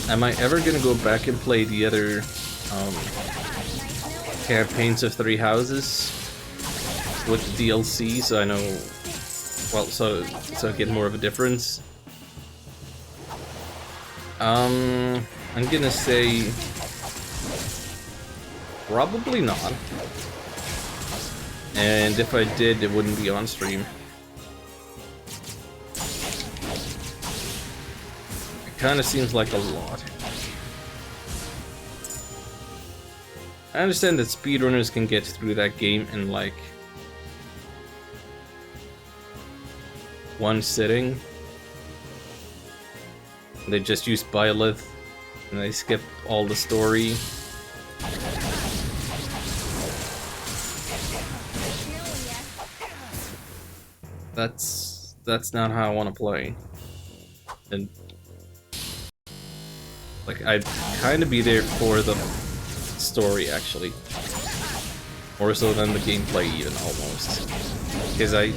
Am I ever gonna go back and play the other campaigns of Three Houses with the DLC, so I know, well, so I get more of a difference? I'm gonna say probably not. And if I did, it wouldn't be on stream. It kind of seems like a lot. I understand that speedrunners can get through that game in like one sitting. They just use Byleth and they skip all the story. That's not how I want to play. And like, I'd kind of be there for the story, actually, more so than the gameplay, even, almost, because I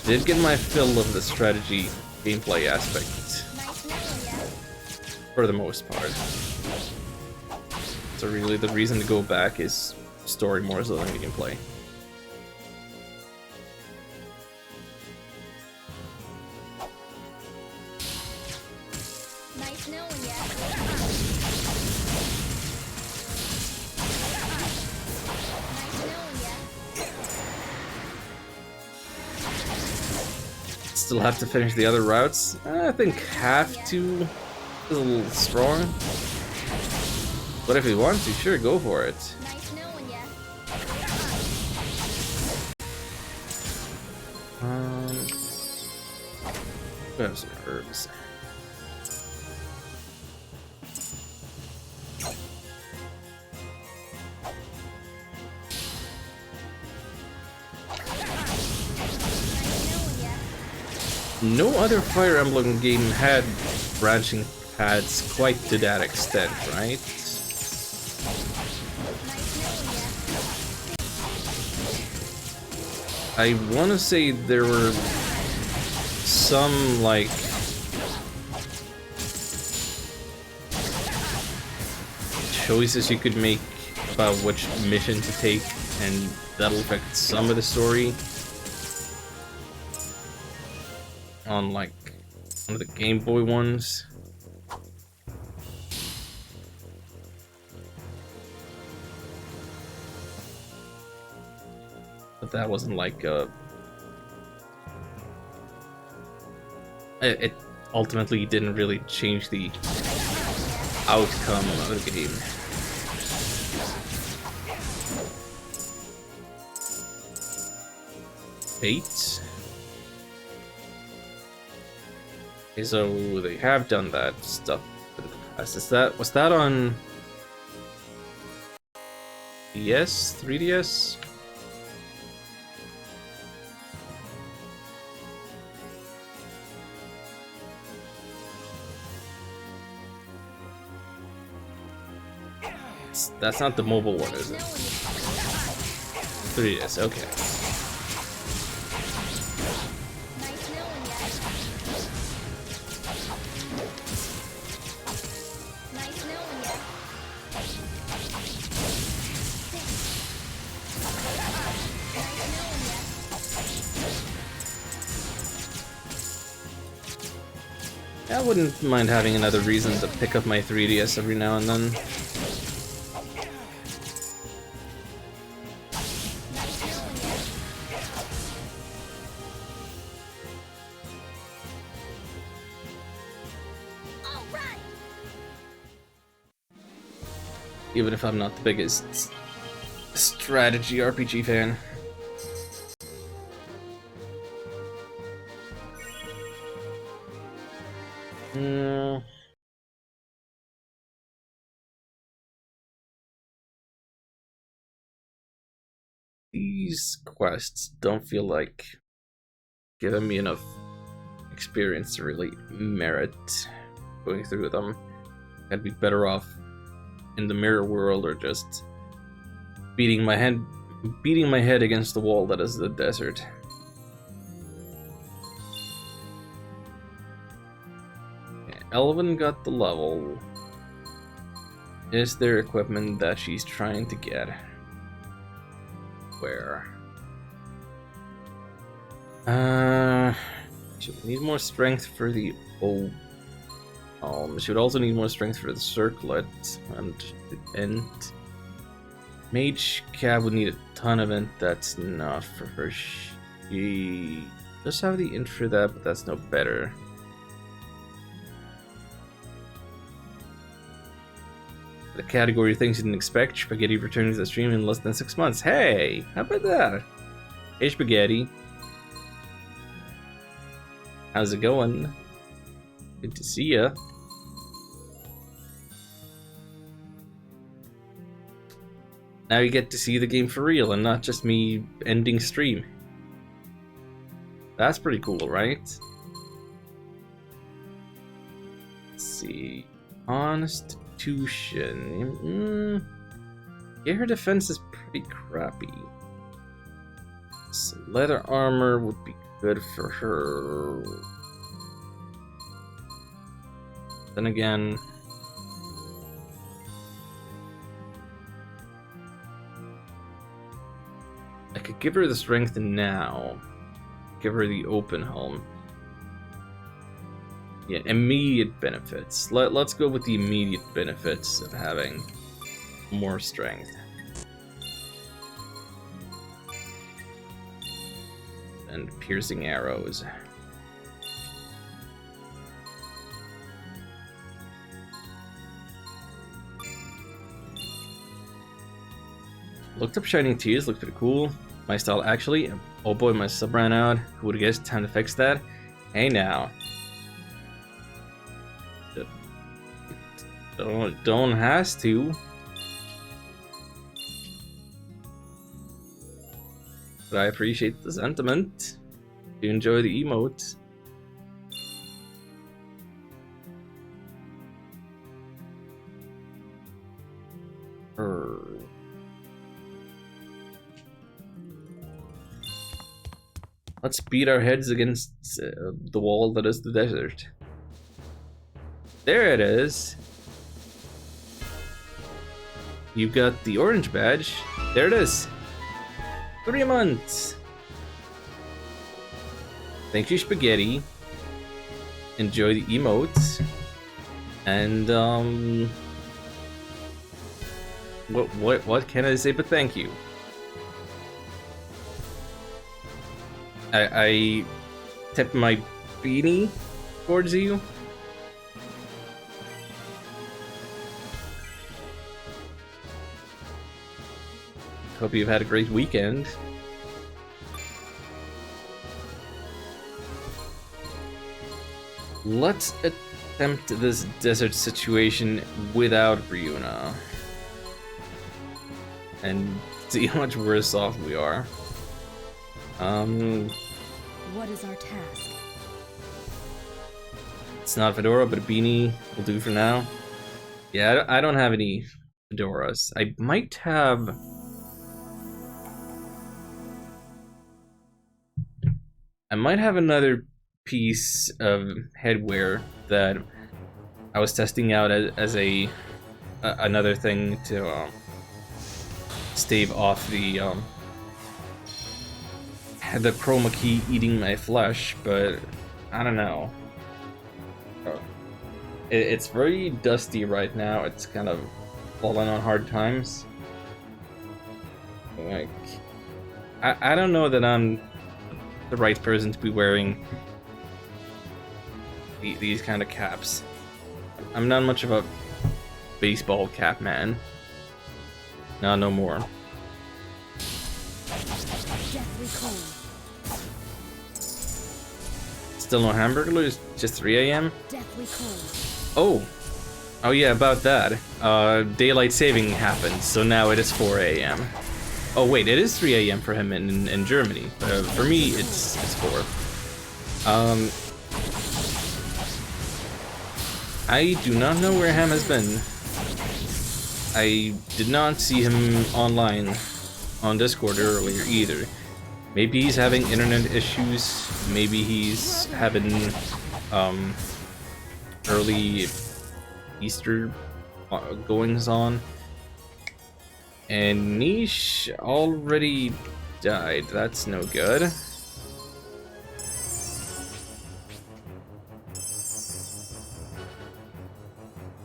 did get my fill of the strategy gameplay aspect for the most part. So really the reason to go back is story more so than gameplay. Still have to finish the other routes. I think have to is a little strong. But if you want to, sure, go for it. Grab some herbs. No other Fire Emblem game had branching paths quite to that extent, right? I want to say there were some, like, choices you could make about which mission to take, and that'll affect some of the story. On like one of the Game Boy ones. But that wasn't like it ultimately didn't really change the outcome of the game. Fate. Okay, so they have done that stuff in the past. Was that on DS? 3DS? That's not the mobile one, is it? 3DS, okay. I wouldn't mind having another reason to pick up my 3DS every now and then. Even if I'm not the biggest strategy RPG fan. These quests don't feel like giving me enough experience to really merit going through them. I'd be better off in the mirror world, or just beating my head against the wall that is the desert. Elvin got the level. Is there equipment that she's trying to get? Where? She would need more strength for the old. She would also need more strength for the circlet and the int. Mage Cab would need a ton of int. That's not for her. She does have the int for that, but that's no better. The category of things you didn't expect. Spaghetti returning to the stream in less than 6 months. Hey, how about that? Hey, Spaghetti. How's it going? Good to see ya. Now you get to see the game for real and not just me ending stream. That's pretty cool, right? Let's see. Constitution. Yeah, her defense is pretty crappy. So leather armor would be good for her. Then again, I could give her the strength now. Give her the open helm. Yeah, immediate benefits. Let's go with the immediate benefits of having more strength. And piercing arrows. Looked up Shining Tears, looked pretty cool. My style actually. Oh boy, my sub ran out. Who would have guessed? Time to fix that. Hey now. Don't has to. But I appreciate the sentiment. You enjoy the emotes. Let's beat our heads against the wall that is the desert. There it is. You've got the orange badge. There it is. 3 months. Thank you, Spaghetti. Enjoy the emotes. And what can I say but thank you? I tip my beanie towards you. Hope you've had a great weekend. Let's attempt this desert situation without Ryuna. And see how much worse off we are. What is our task? It's not Fedora, but a beanie will do for now. Yeah, I don't have any fedoras. I might have... another piece of headwear that I was testing out as another thing to stave off the chroma key eating my flesh, but I don't know. It's very dusty right now. It's kind of falling on hard times. Like, I don't know that I'm the right person to be wearing these kind of caps. I'm not much of a baseball cap man. No more. Deathly cold. Still no Hamburglers? Just 3 AM? Deathly cold. Oh yeah, about that. Daylight saving happened, so now it is 4 AM. Oh wait, it is 3 AM for him in Germany. For me, it's 4. I do not know where Ham has been. I did not see him online on Discord earlier either. Maybe he's having internet issues. Maybe he's having early Easter goings on. And Niche already died. That's no good.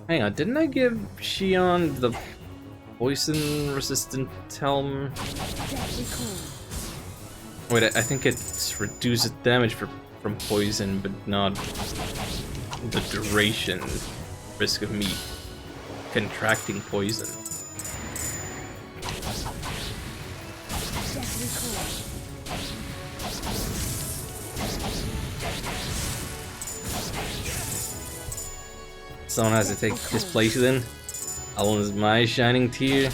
Hang on, didn't I give Xion the poison resistant helm? Deathly cold. Wait, I think it reduces damage from poison, but not the duration risk of me contracting poison. Deathly cold. Someone has to take his place then. Alan is my shining tear.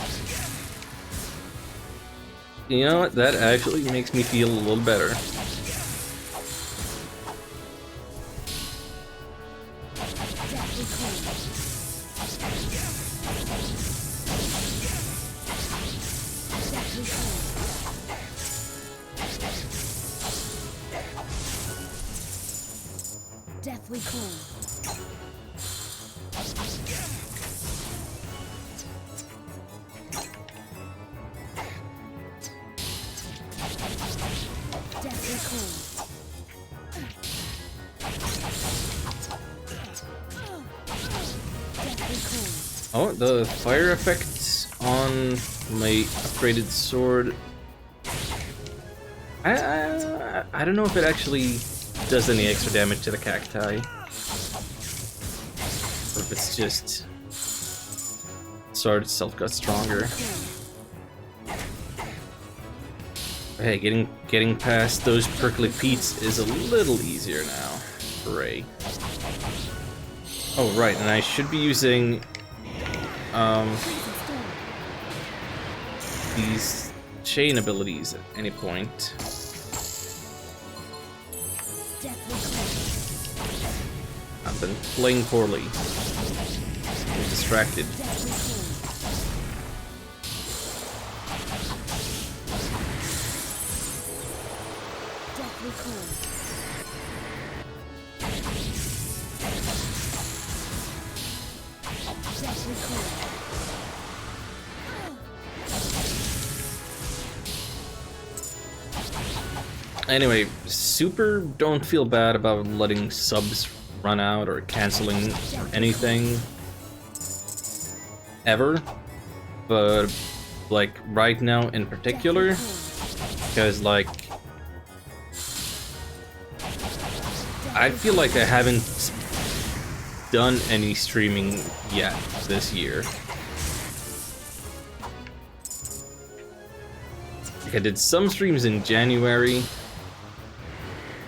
You know what? That actually makes me feel a little better. Deathly cold. Deathly cold. Deathly cold. Deathly cold. Deathly cold. Oh, the fire effect on my upgraded sword. I don't know if it actually does any extra damage to the cacti, or if it's just sword itself got stronger. Hey, getting past those prickly peats is a little easier now. Hooray. Oh right, and I should be using these chain abilities at any point. I've been playing poorly. I'm distracted. Deathly cold. Deathly cold. Anyway, super don't feel bad about letting subs run out or canceling or anything ever, but like right now in particular, because like I feel like I haven't done any streaming yet this year. Like I did some streams in January,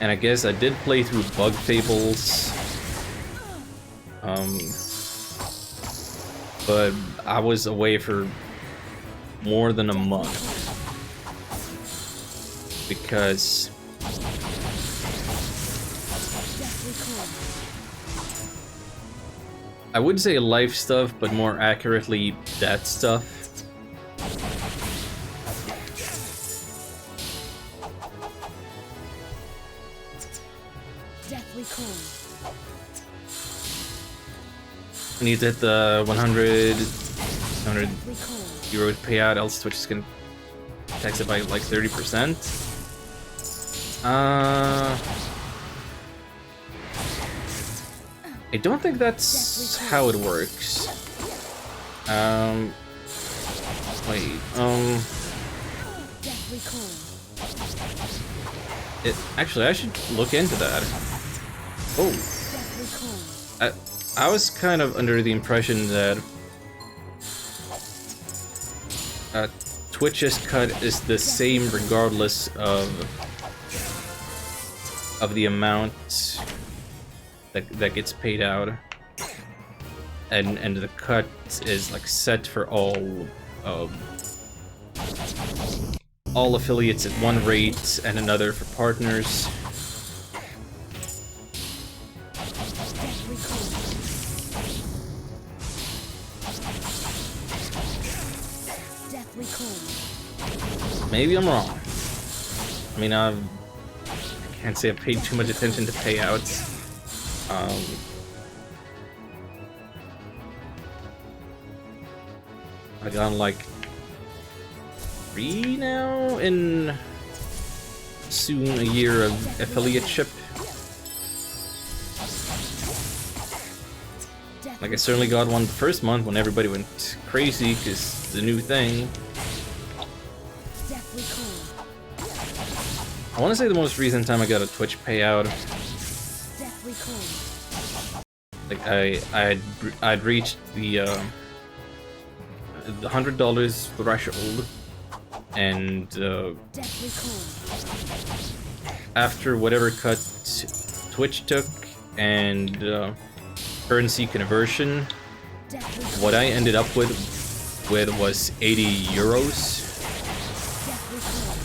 and I guess I did play through Bug Fables, but I was away for more than a month because I would say life stuff, but more accurately, that stuff. Deathly cold. I need to hit the 100 Deathly cold. euro payout, else Twitch is gonna tax it by like 30%. I don't think that's how it works. Wait, Deathly cold. actually, I should look into that. Oh, Deathly cold. I was kind of under the impression that Twitch's cut is the same regardless of the amount that gets paid out, and the cut is like set for all affiliates at one rate and another for partners. Deathly cold. Deathly cold. Maybe I'm wrong. I mean, I can't say I've paid too much attention to payouts. I got like 3 now in soon a year of affiliateship. Like I certainly got one the first month when everybody went crazy because the new thing. Deathly cold. I want to say the most recent time I got a Twitch payout, Deathly cold. like I'd reached the $100 threshold, and Deathly cold. after whatever cut Twitch took and currency conversion, Deathly cold. what I ended up with was 80 euros. Deathly cold.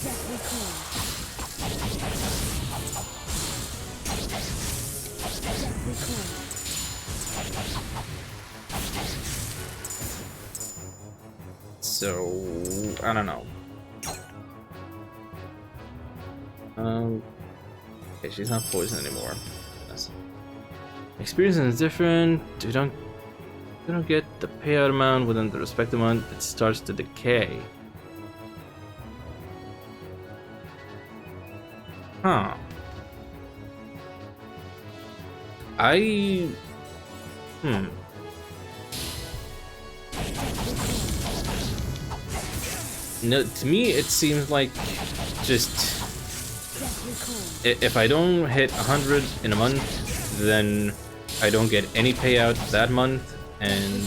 Deathly cold. Deathly cold. So I don't know. Okay, she's not poison anymore. Yes. Experience is different. You don't get the payout amount within the respective month. It starts to decay. Huh. No, to me it seems like just Deathly cold. if I don't hit 100 in a month, then I don't get any payout that month, and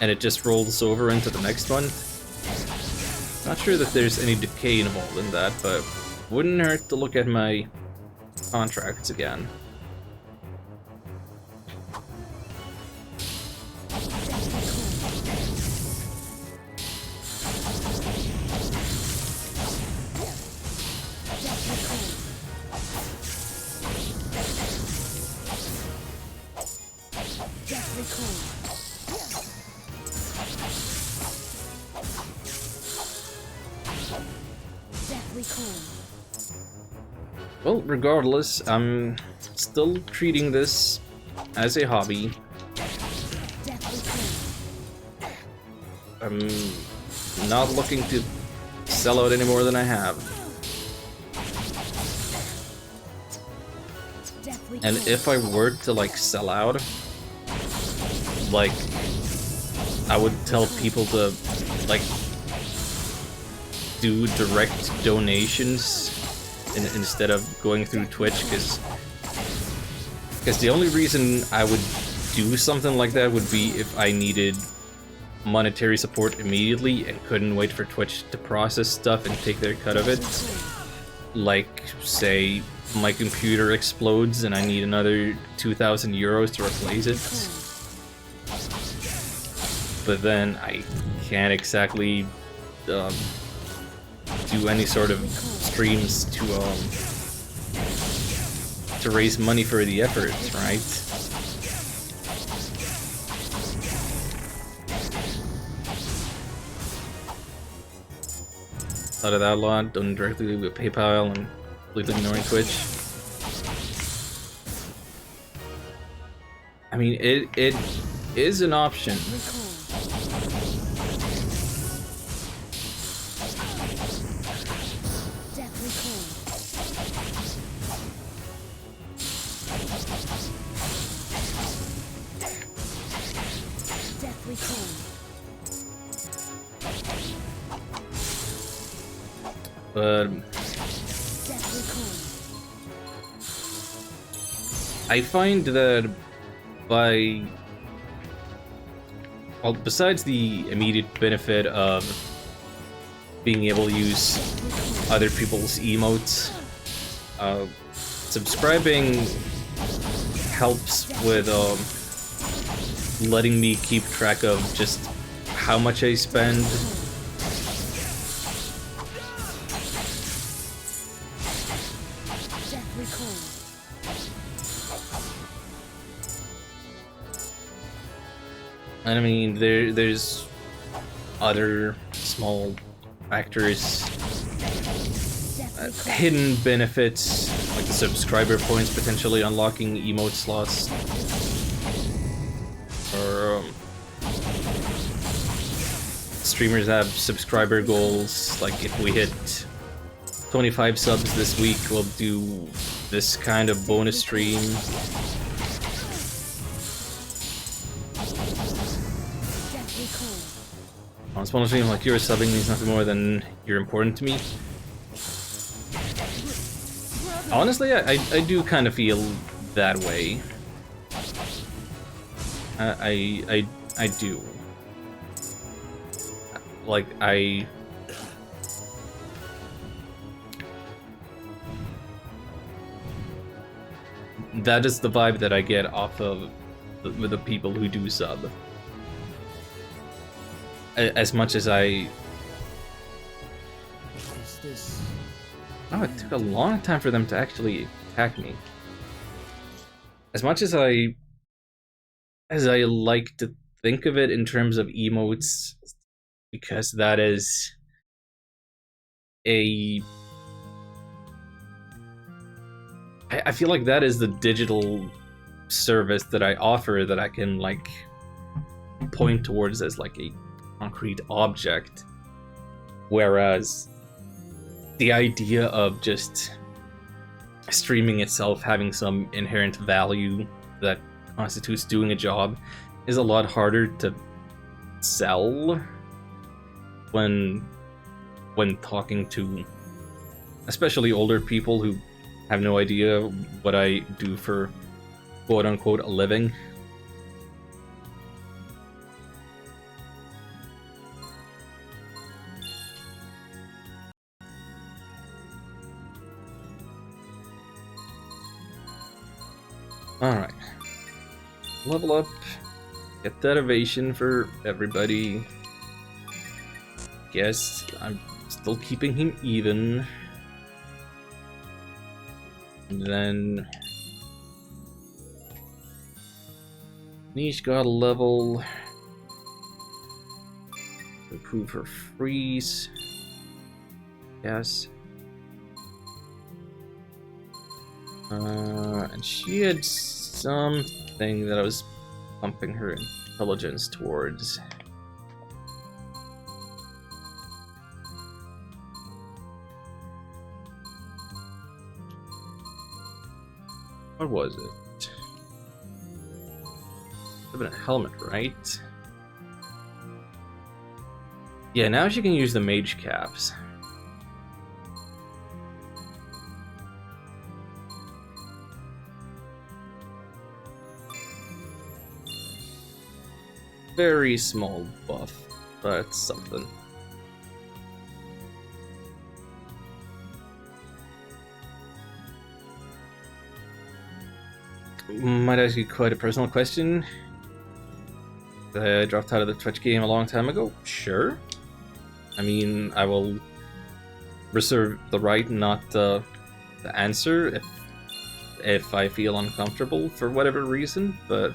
it just rolls over into the next month. Not sure that there's any decay involved in that, but wouldn't hurt to look at my contracts again. Deathly cold. Deathly cold. Well, regardless, I'm still treating this as a hobby. Deathly cold. I'm not looking to sell out any more than I have. Deathly And cold. if I were to like sell out, like I would tell people to like do direct donations instead of going through Twitch, because the only reason I would do something like that would be if I needed monetary support immediately and couldn't wait for Twitch to process stuff and take their cut of it. Like, say, my computer explodes and I need another 2,000 euros to replace it. But then I can't exactly do any sort of streams to raise money for the efforts, right? Thought of that a lot, done directly with PayPal and completely ignoring Twitch. I mean, it is an option. Deathly cold. Deathly cold. But Deathly cold. I find that well, besides the immediate benefit of being able to use other people's emotes, subscribing helps with letting me keep track of just how much I spend. Deathly cold. And I mean, there's other small factors. hidden benefits, like the subscriber points potentially unlocking emote slots. Or streamers have subscriber goals, like if we hit 25 subs this week, we'll do this kind of bonus stream. Deathly cold. On this bonus stream, like your subbing means nothing more than you're important to me. Honestly, I do kind of feel that way. I do. Like, that is the vibe that I get off of the people who do sub. As much as I... Oh, it took a long time for them to actually attack me. As much as I like to think of it in terms of emotes, because that is I feel like that is the digital service that I offer that I can like point towards as like a concrete object, whereas the idea of just streaming itself having some inherent value that constitutes doing a job is a lot harder to sell when talking to especially older people who have no idea what I do for quote-unquote a living. Alright. Level up. Get that ovation for everybody. Guess I'm still keeping him even. And then Niche got a level. Improve her freeze. Yes. And she had something that I was pumping her intelligence towards. What was it? Should have been a helmet, right? Yeah, now she can use the mage caps. Very small buff, but it's something. Might ask you quite a personal question. I dropped out of the Twitch game a long time ago. Sure. I mean, I will reserve the right not to answer if I feel uncomfortable for whatever reason, but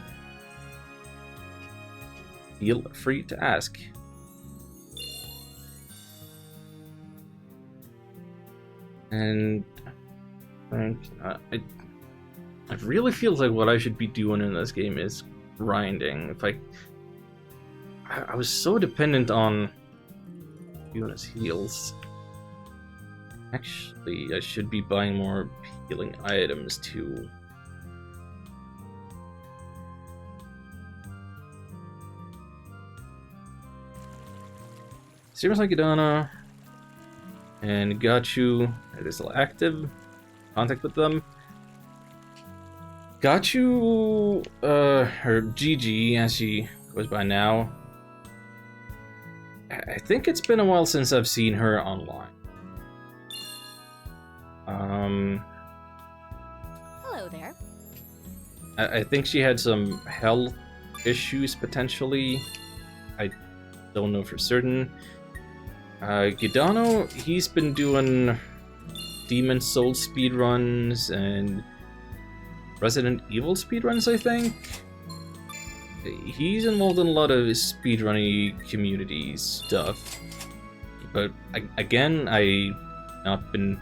feel free to ask. And it really feels like what I should be doing in this game is grinding. If I was so dependent on Yuna's heals. Actually, I should be buying more healing items too. Seems like Idana and Gachu it is still active. Contact with them. Gachu, or Gigi, as she goes by now. I think it's been a while since I've seen her online. Hello there. I think she had some health issues potentially. I don't know for certain. Gidano, he's been doing Demon Soul speedruns and Resident Evil speedruns, I think. He's involved in a lot of speedrunning community stuff. But again, I've not been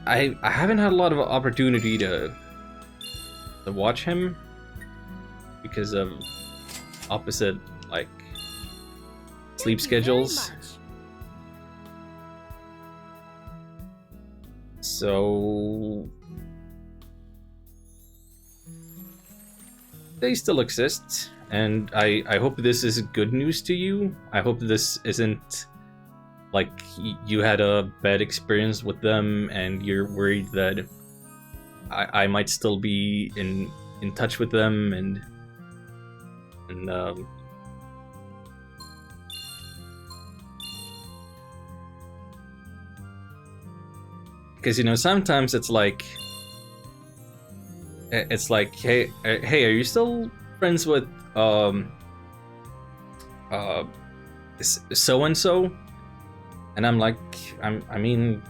I haven't had a lot of opportunity to watch him because of opposite like sleep Thank you very schedules. much. So they still exist, and I hope this is good news to you. I hope this isn't like you had a bad experience with them and you're worried that I might still be in touch with them and because you know sometimes it's like hey are you still friends with so and so, and I'm like I mean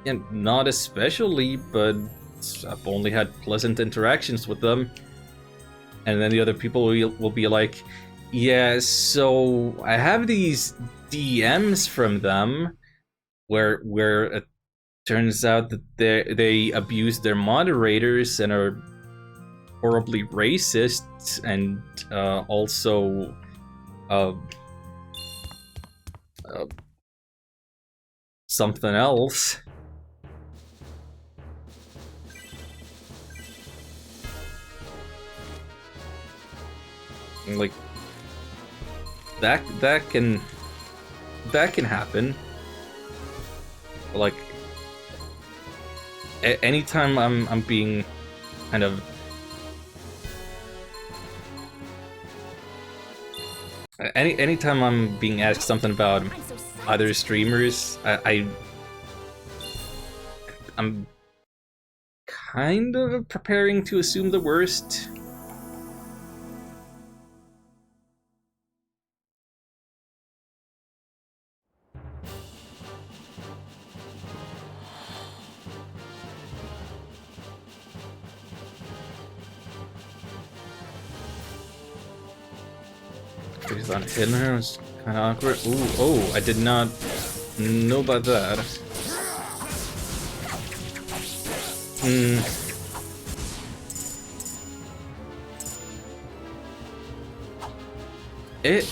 yeah, not especially, but I've only had pleasant interactions with them. And then the other people will be like, yeah, so I have these DMs from them where it turns out that they abuse their moderators and are horribly racist and also something else. Like that can happen. Like anytime I'm being kind of anytime I'm being asked something about I'm so psyched. other streamers, I'm kind of preparing to assume the worst. He's on hitting her. It's kind of awkward. Ooh, oh, I did not know about that. It.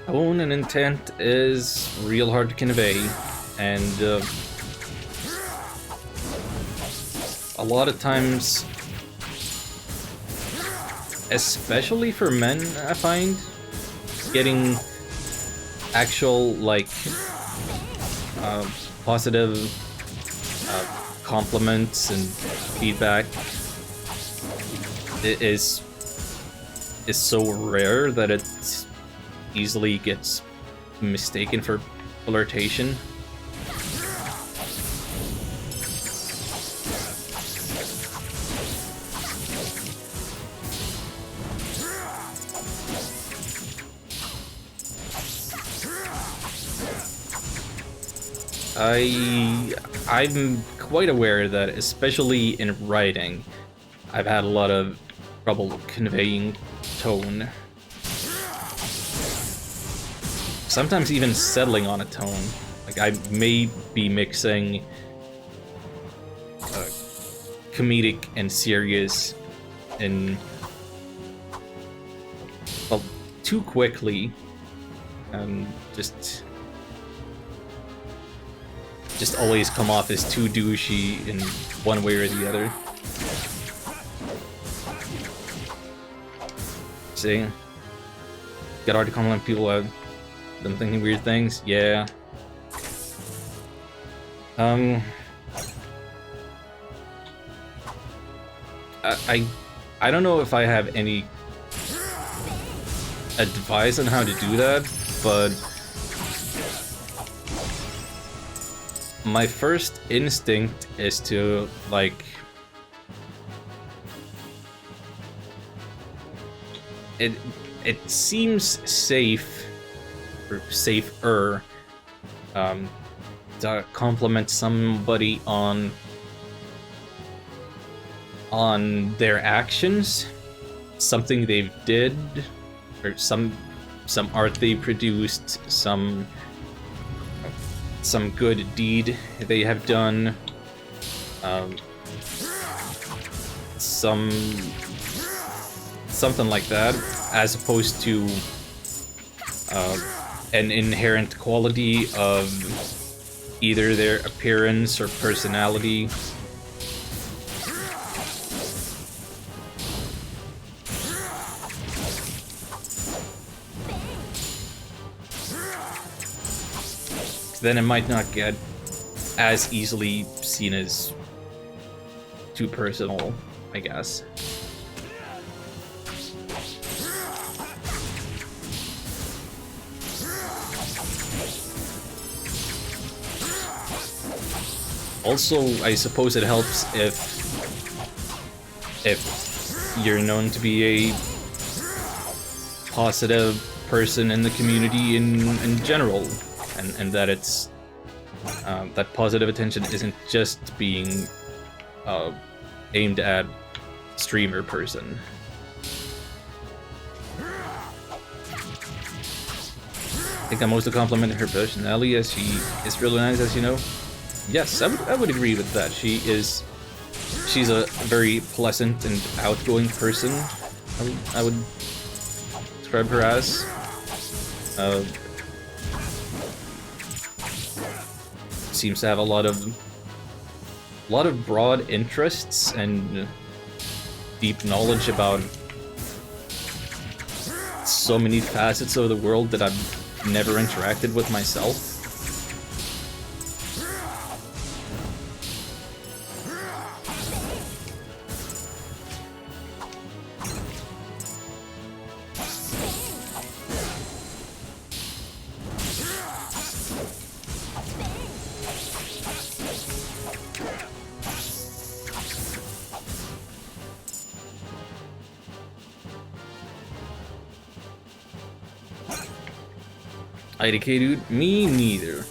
Tone and intent is real hard to convey, and a lot of times, especially for men, I find getting actual like positive compliments and feedback is so rare that it easily gets mistaken for flirtation. I'm quite aware that, especially in writing, I've had a lot of trouble conveying tone. Sometimes even settling on a tone. Like I may be mixing comedic and serious in well, too quickly, and just always come off as too douchey in one way or the other. See? Get hard to compliment people out. Them thinking weird things? Yeah. I don't know if I have any advice on how to do that, but my first instinct is to like it seems safe or safer to compliment somebody on their actions, something they've did, or some art they produced, some good deed they have done, something like that, as opposed to an inherent quality of either their appearance or personality. Then it might not get as easily seen as too personal, I guess. Also, I suppose it helps if you're known to be a positive person in the community in general, and that it's that positive attention isn't just being aimed at streamer person. I think I mostly compliment her personality, as she is really nice, as you know. Yes, I would agree with that. She's a very pleasant and outgoing person. I would describe her as. Seems to have a lot of broad interests and deep knowledge about so many facets of the world that I've never interacted with myself. IDK dude, me neither.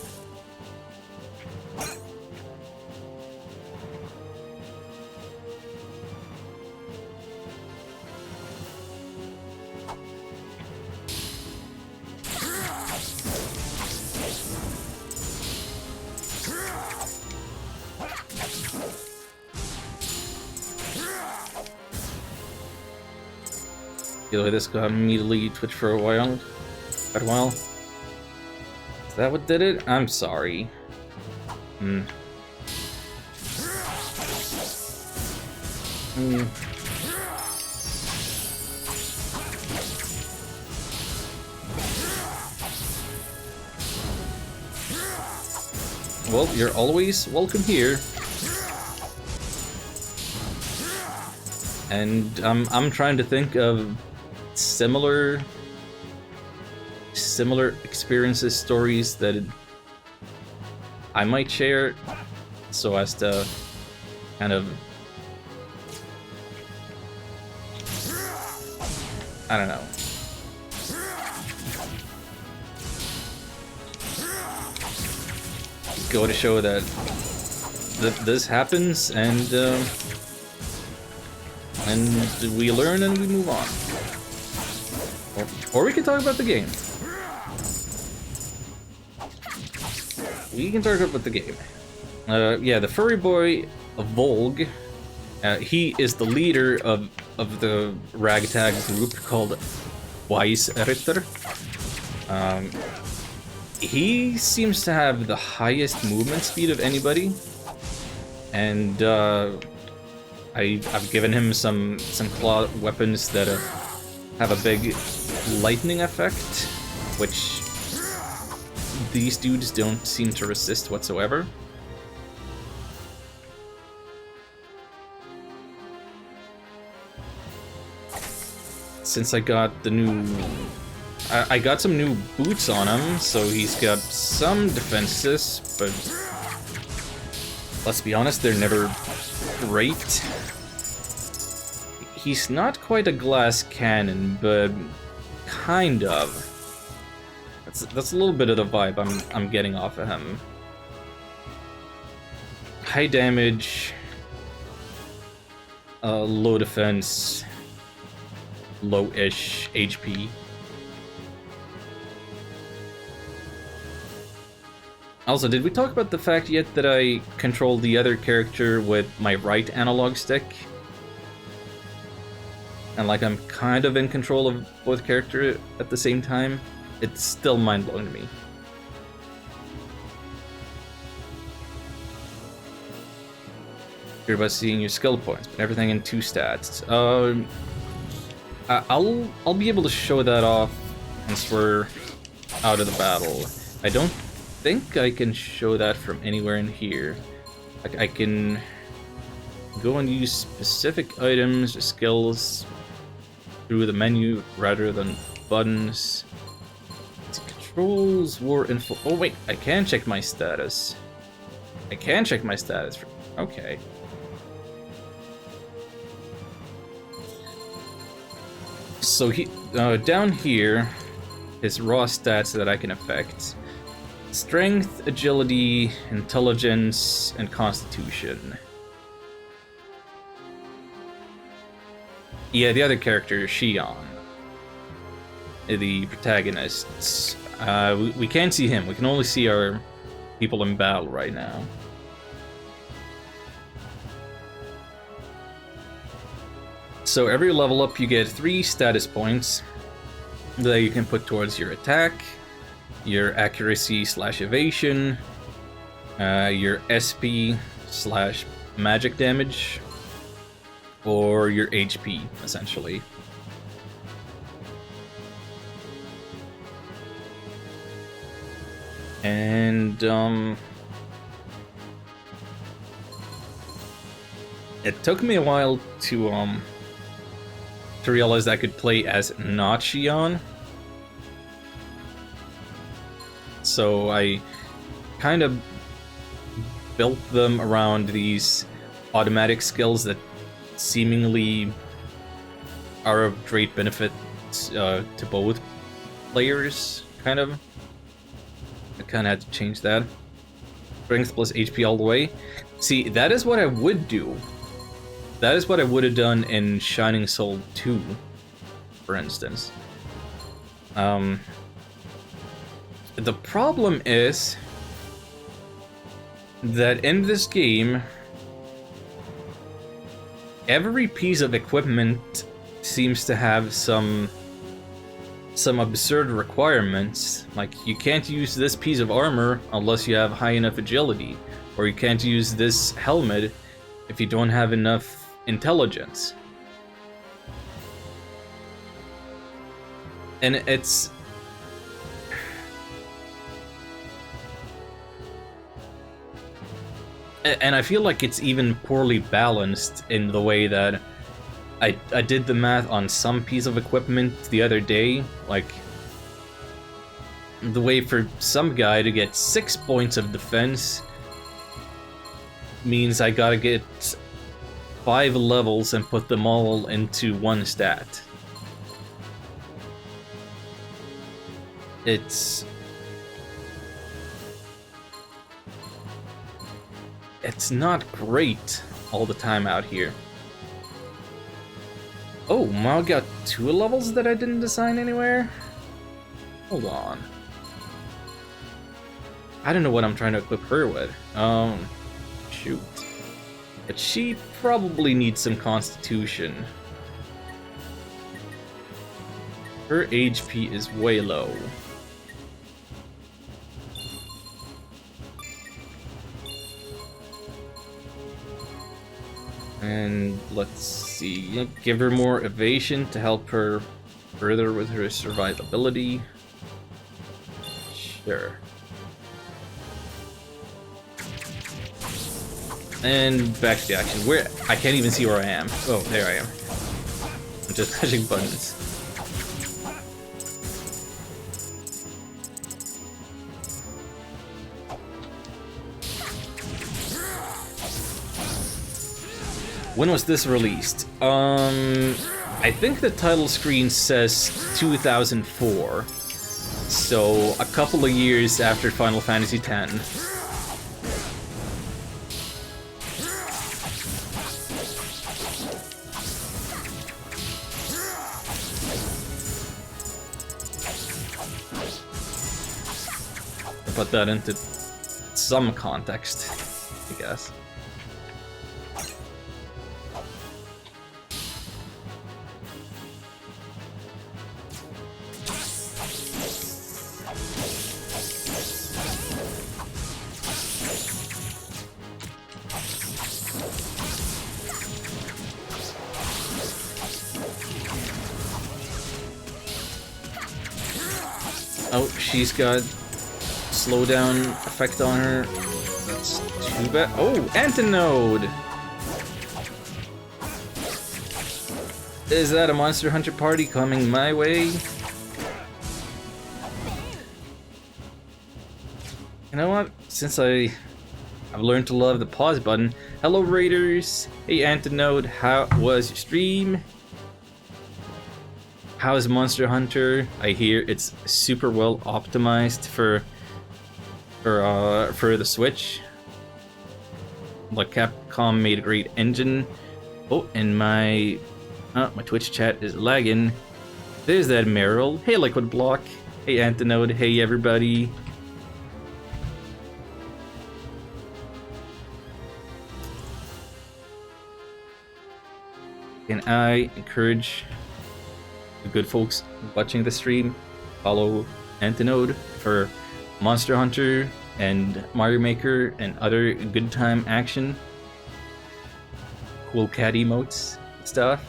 Feel like this got immediately twitch for a while. Quite a while. Is that what did it? I'm sorry. Well, you're always welcome here. And I'm trying to think of similar experiences, stories that I might share, so as to kind of, I don't know. Go to show that this happens, and we learn and we move on. Or we can talk about the game. We can talk about the game. Yeah, the furry boy, Volg, he is the leader of the ragtag group called Weisritter. He seems to have the highest movement speed of anybody, and I've given him some claw weapons that have a big lightning effect, which these dudes don't seem to resist whatsoever. Since I got the new... I got some new boots on him, so he's got some defenses, but let's be honest, they're never great. he's not quite a glass cannon, but kind of. That's a little bit of the vibe I'm getting off of him. High damage, low defense, low-ish HP. Also, did we talk about the fact yet that I control the other character with my right analog stick? And like I'm kind of in control of both characters at the same time? It's still mind-blowing to me. You're about seeing your skill points, but everything in 2 stats. I'll be able to show that off once we're out of the battle. I don't think I can show that from anywhere in here. I can go and use specific items or skills through the menu rather than buttons. Controls, war info. Oh wait, I can check my status. I can check my status. Okay. So down here is raw stats that I can affect. Strength, agility, intelligence, and constitution. Yeah, the other character, Xion. The protagonists. We can't see him. We can only see our people in battle right now. So every level up you get 3 status points that you can put towards your attack, your accuracy / evasion, your SP / magic damage, or your HP, essentially. And it took me a while to realize I could play as not Xion. So I kind of built them around these automatic skills that seemingly are of great benefit to both players, kind of. I kind of had to change that. Strength plus HP all the way. See, that is what I would do. That is what I would have done in Shining Soul 2, for instance. The problem is that in this game, every piece of equipment seems to have some absurd requirements. Like, you can't use this piece of armor unless you have high enough agility, or you can't use this helmet if you don't have enough intelligence. And it's... And I feel like it's even poorly balanced in the way that I did the math on some piece of equipment the other day. Like, the way for some guy to get 6 points of defense means I gotta get 5 levels and put them all into 1 stat. It's not great all the time out here. Oh, Mao got 2 levels that I didn't assign anywhere? Hold on. I don't know what I'm trying to equip her with. Shoot. But she probably needs some constitution. Her HP is way low. And let's see, give her more evasion to help her further with her survivability. Sure. And back to the action. Where I can't even see where I am. Oh, there I am. I'm just pushing buttons. When was this released? I think the title screen says 2004. So, a couple of years after Final Fantasy X. Put that into some context, I guess. Oh, she's got slowdown effect on her. That's too bad. Oh, Antinode! Is that a Monster Hunter party coming my way? You know what? Since I've learned to love the pause button. Hello, Raiders! Hey, Antinode, how was your stream? How's Monster Hunter? I hear it's super well optimized for the Switch. Like Capcom made a great engine. Oh, and my Twitch chat is lagging. There's that Meryl. Hey, Liquid Block. Hey, Antinode. Hey, everybody. Can I encourage the good folks watching the stream? Follow Antinode for Monster Hunter and Mario Maker and other good time action. Cool cat emotes and stuff.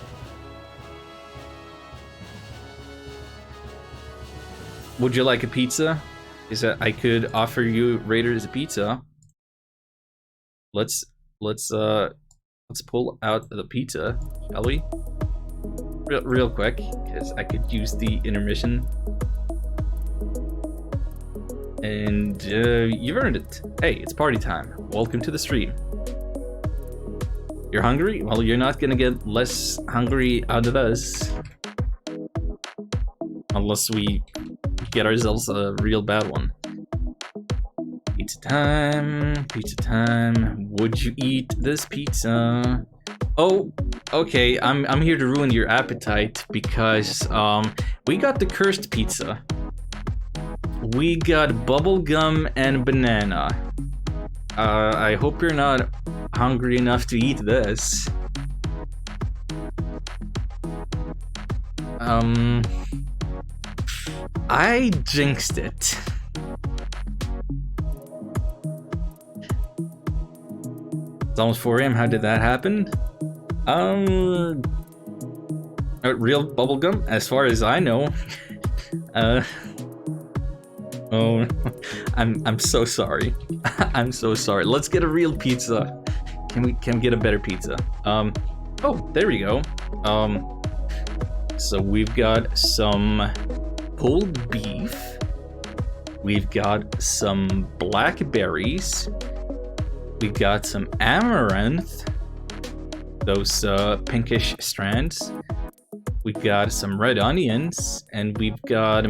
Would you like a pizza? Is that I could offer you Raiders a pizza. Let's pull out the pizza, shall we? Real quick, because I could use the intermission. And you've earned it. Hey, it's party time. Welcome to the stream. You're hungry? Well, you're not gonna get less hungry out of us. Unless we get ourselves a real bad one. Pizza time, pizza time. Would you eat this pizza? Oh, okay, I'm here to ruin your appetite because we got the cursed pizza. We got bubblegum and banana. I hope you're not hungry enough to eat this. I jinxed it. It's almost 4 AM. How did that happen? Real bubblegum, as far as I know. Oh, I'm so sorry. I'm so sorry. Let's get a real pizza. Can we get a better pizza? Oh, there we go. So we've got some pulled beef. We've got some blackberries. We've got some amaranth. Those pinkish strands. We've got some red onions, and we've got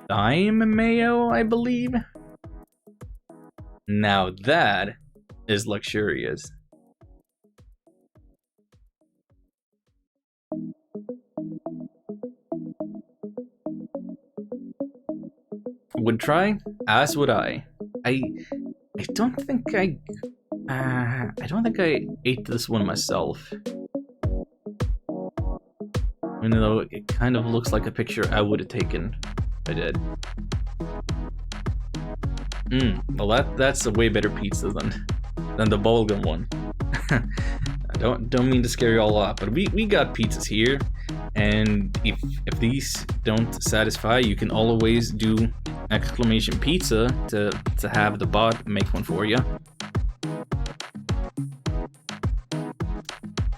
thyme mayo, I believe. Now that is luxurious. Would try, as would I. I don't think I ate this one myself. Even though it kind of looks like a picture I would have taken if I did. Well that's a way better pizza than the bubblegum one. I don't mean to scare you all off, but we got pizzas here, and if these don't satisfy, you can always do exclamation pizza to have the bot make one for you.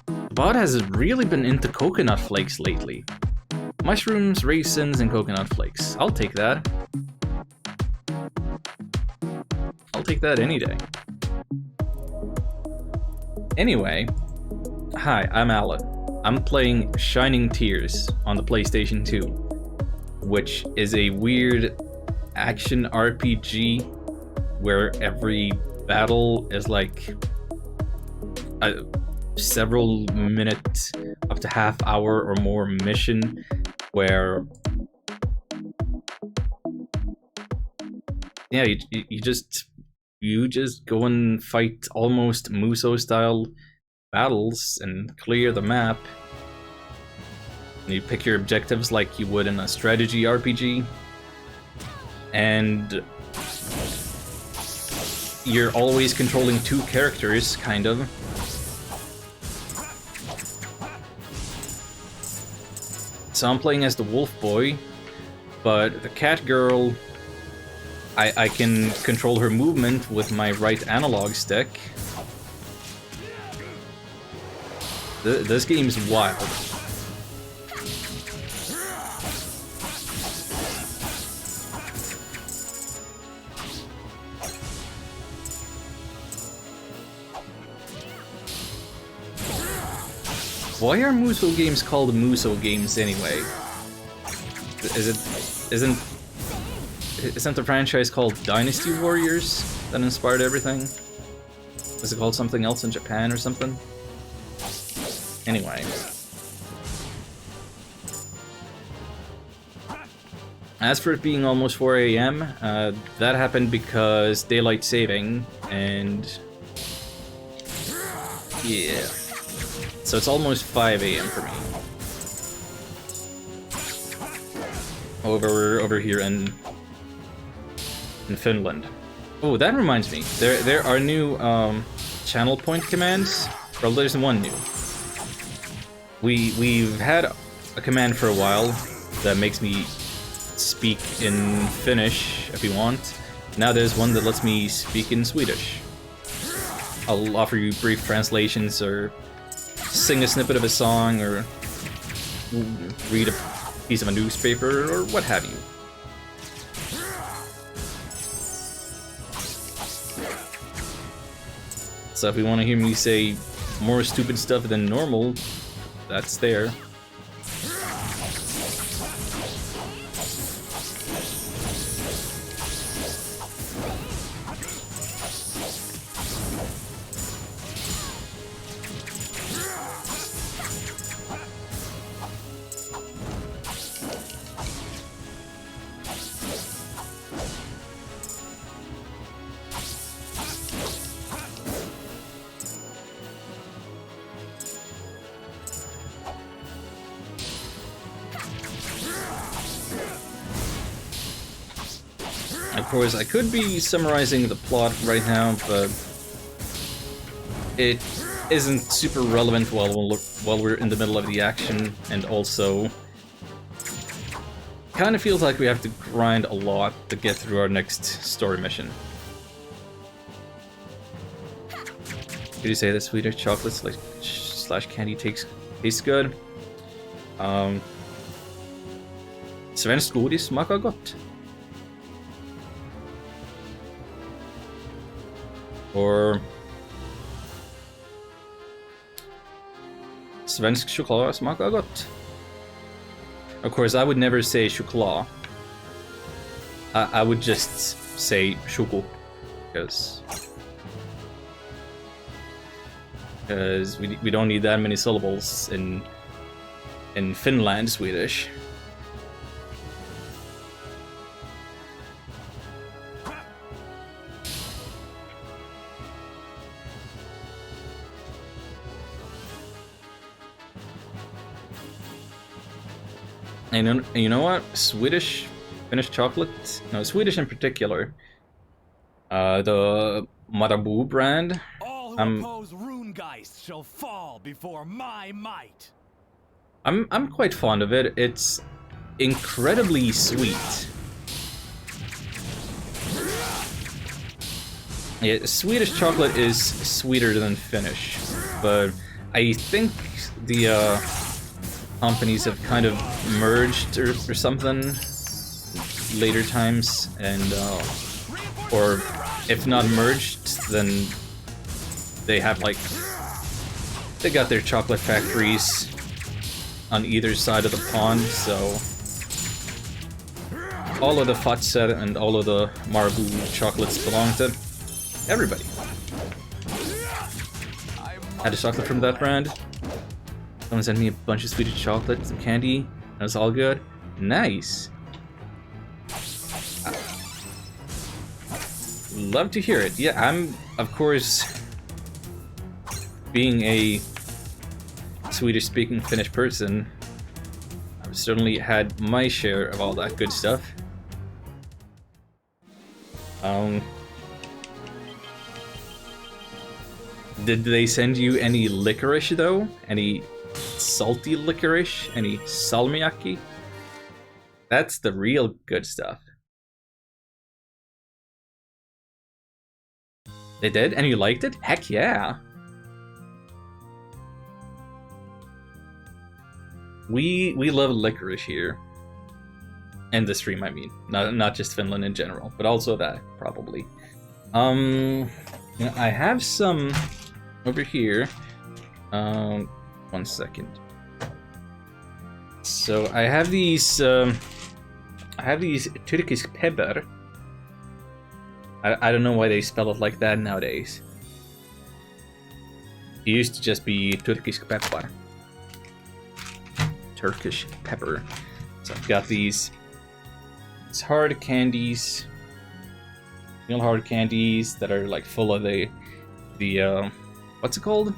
The bot has really been into coconut flakes lately. Mushrooms, raisins, and coconut flakes. I'll take that. I'll take that any day. Anyway, hi, I'm Alan. I'm playing Shining Tears on the PlayStation 2, which is a weird action RPG where every battle is like a several minute, up to half hour or more mission where yeah, you just go and fight almost Muso style battles and clear the map. And you pick your objectives like you would in a strategy RPG. And you're always controlling two characters, kind of. So I'm playing as the Wolf Boy, but the Cat Girl, I can control her movement with my right analog stick. This game's wild. Why are Muso games called Muso games anyway? Isn't the franchise called Dynasty Warriors that inspired everything? Is it called something else in Japan or something? Anyway. As for it being almost 4 AM, that happened because daylight saving, and yeah. So it's almost 5 AM for me. Over here in Finland. Oh, that reminds me. There are new channel point commands. Well, there's one new. We've had a command for a while that makes me speak in Finnish if you want. Now there's one that lets me speak in Swedish. I'll offer you brief translations or sing a snippet of a song or read a piece of a newspaper or what have you. So if you want to hear me say more stupid stuff than normal, that's there. Of course, I could be summarizing the plot right now, but it isn't super relevant while we're in the middle of the action, and also kind of feels like we have to grind a lot to get through our next story mission. Did you say that Swedish chocolate slash candy tastes good? Svenskt godis smakar gott. Or svensk choklad smakar gott. Of course, I would never say choklad. I would just say choko, because we don't need that many syllables in Finland Swedish. And you know what? Finnish chocolate? No, Swedish in particular. The Marabou brand. All who oppose Runegeist shall fall before my might. I'm quite fond of it. It's incredibly sweet. Yeah, Swedish chocolate is sweeter than Finnish, but I think the companies have kind of merged or something later times, and or if not merged, then they have like They got their chocolate factories on either side of the pond, so all of the Fatset and all of the Marabou chocolates belong to everybody. Had a chocolate from that brand. Someone sent me a bunch of Swedish chocolate, some candy. That's all good. Nice. Love to hear it. Yeah, I'm, of course, being a Swedish-speaking Finnish person, I've certainly had my share of all that good stuff. Did they send you any licorice though? Any salty licorice? Any salmiakki? That's the real good stuff. They did? And you liked it? Heck yeah! We love licorice here. And the stream, I mean. Not just Finland in general, but also that, probably. You know, I have some over here. 1 second. So I have these Turkish pepper. I don't know why they spell it like that nowadays. It used to just be Turkish pepper. Turkish pepper. So I've got these hard candies, real hard candies that are like full of the what's it called?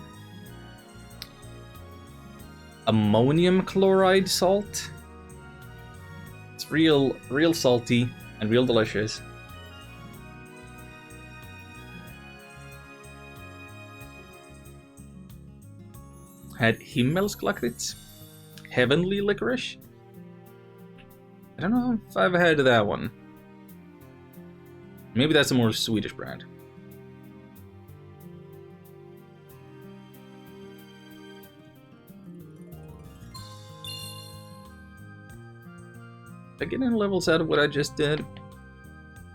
Ammonium chloride salt. It's real salty and real delicious. Had Himmelsklakrit, heavenly licorice. I don't know if I've had that one. Maybe that's a more Swedish brand. Did I get any levels out of what I just did?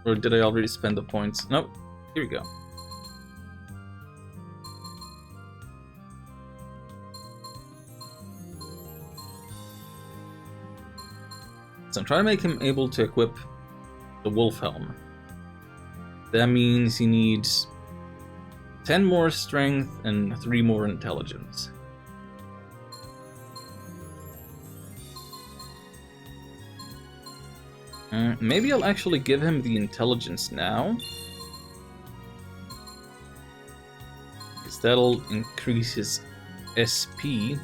Or did I already spend the points? Nope. Here we go. So I'm trying to make him able to equip the Wolf Helm. That means he needs 10 more strength and 3 more intelligence. Maybe I'll actually give him the intelligence now. Because that'll increase his SP.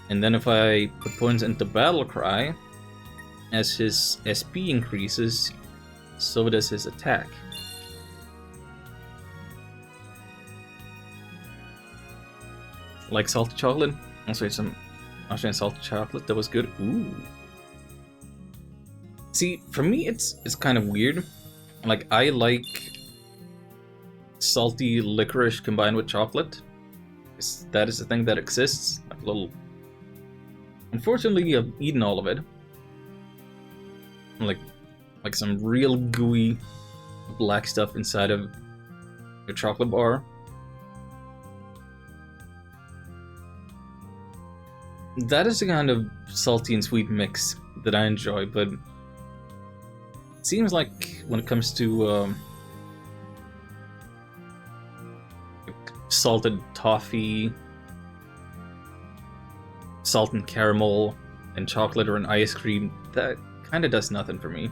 And then if I put points into Battle Cry, as his SP increases, so does his attack. Like salty chocolate? Also some Austrian salty chocolate, that was good. Ooh. See, for me it's kind of weird. Like, I like salty licorice combined with chocolate. That is a thing that exists. Like a little... Unfortunately, I've eaten all of it. Like some real gooey black stuff inside of your chocolate bar. That is the kind of salty and sweet mix that I enjoy, but it seems like when it comes to salted toffee, salt and caramel, and chocolate or an ice cream, that kind of does nothing for me.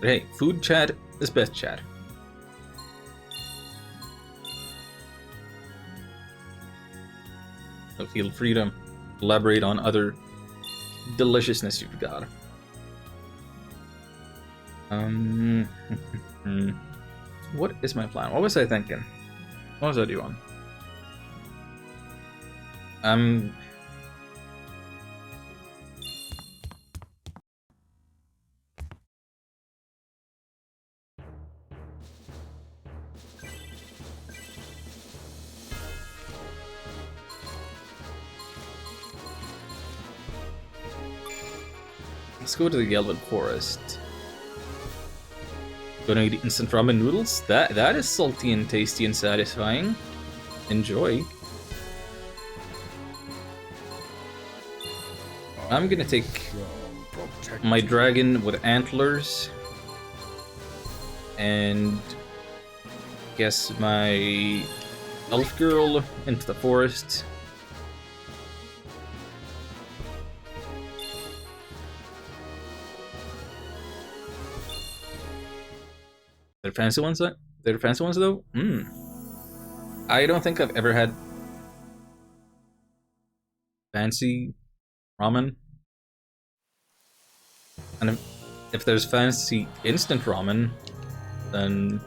But hey, food chat is best chat. So feel free to elaborate on other deliciousness you've got. What is my plan? What was I thinking? What was I doing? Let's go to the Gelvin Forest. Gonna eat instant ramen noodles? That is salty and tasty and satisfying. Enjoy. I'm gonna take my dragon with antlers and guess my elf girl into the forest. They're fancy ones, though? They're fancy ones, though? I don't think I've ever had fancy ramen. And if there's fancy instant ramen, then...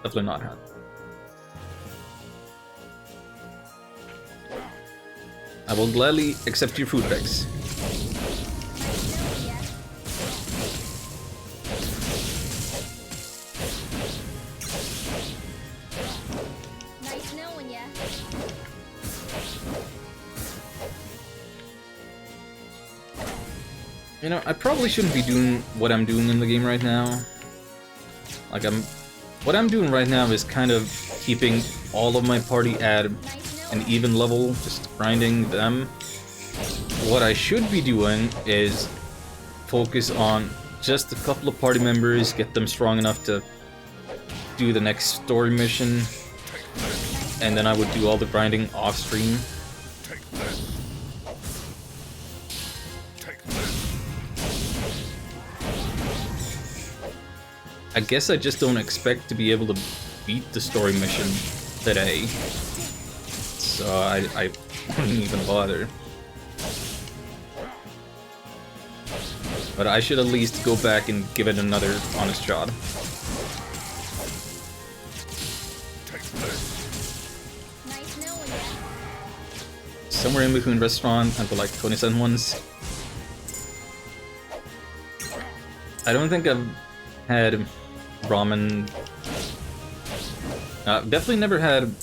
definitely not had. I will gladly accept your food bags. Nice knowing ya. You know, I probably shouldn't be doing what I'm doing in the game right now. Like, what I'm doing right now is kind of keeping all of my party at an even level, just grinding them. What I should be doing is focus on just a couple of party members, get them strong enough to do the next story mission, and then I would do all the grinding off stream. I guess I just don't expect to be able to beat the story mission today, so I wouldn't even bother. But I should at least go back and give it another honest shot. Nice knowing ya. Somewhere in between restaurant and the like 20-cent ones. I don't think I've had ramen. Definitely never had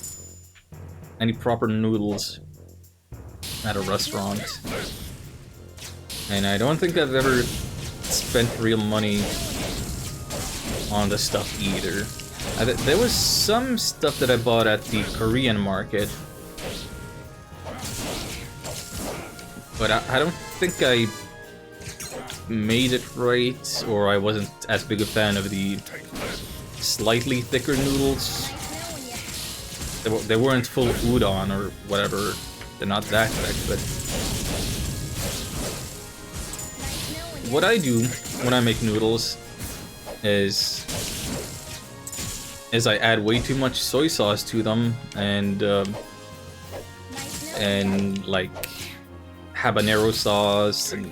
any proper noodles at a restaurant. And I don't think I've ever spent real money on the stuff either. There was some stuff that I bought at the Korean market, but I don't think I made it right, or I wasn't as big a fan of the slightly thicker noodles. They weren't full udon or whatever. They're not that thick, but what I do when I make noodles is I add way too much soy sauce to them and like habanero sauce and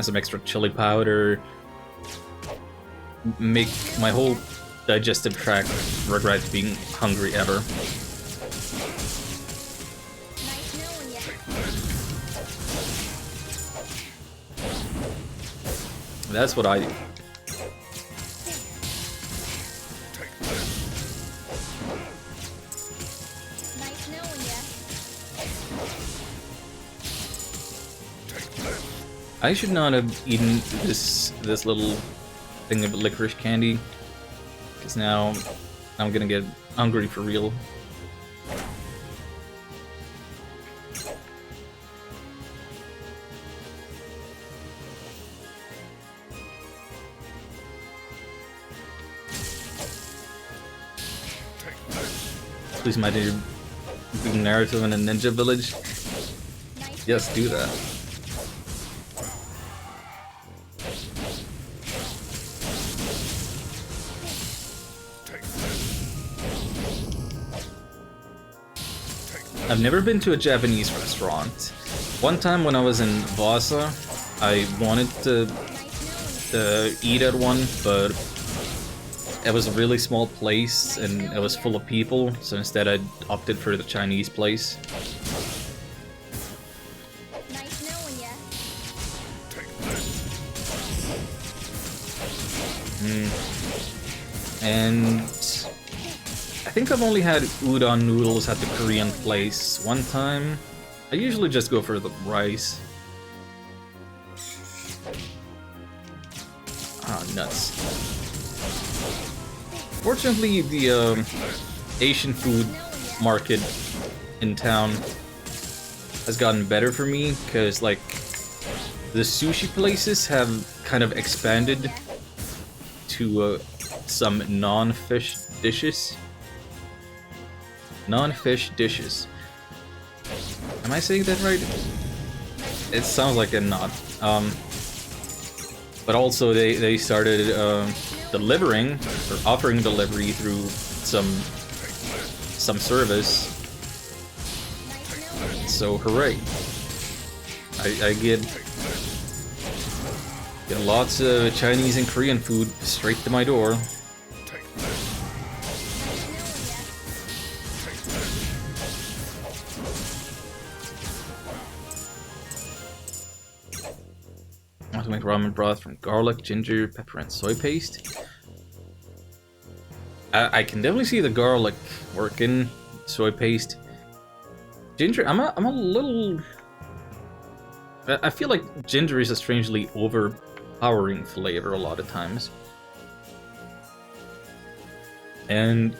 some extra chili powder. Make my whole digestive tract regret being hungry ever. Nice knowing ya. That's what I do. Nice knowing ya. I should not have eaten this little thing of licorice candy, because now I'm gonna get hungry for real. Please, my dear, do Naruto in a ninja village. Yes, do that. I've never been to a Japanese restaurant. One time when I was in Vasa, I wanted to eat at one, but it was a really small place and it was full of people, so instead I opted for the Chinese place. Nice knowing ya. And I think I've only had udon noodles at the Korean place one time. I usually just go for the rice. peanuts. Fortunately, the Asian food market in town has gotten better for me, because like the sushi places have kind of expanded to some non-fish dishes. Non-fish dishes. Am I saying that right? It sounds like I'm not. But also they started delivering or offering delivery through some service. So hooray! I get lots of Chinese and Korean food straight to my door. I want to make ramen broth from garlic, ginger, pepper, and soy paste. I can definitely see the garlic working. Soy paste, ginger. I'm a little. I feel like ginger is a strangely overpowering flavor a lot of times, and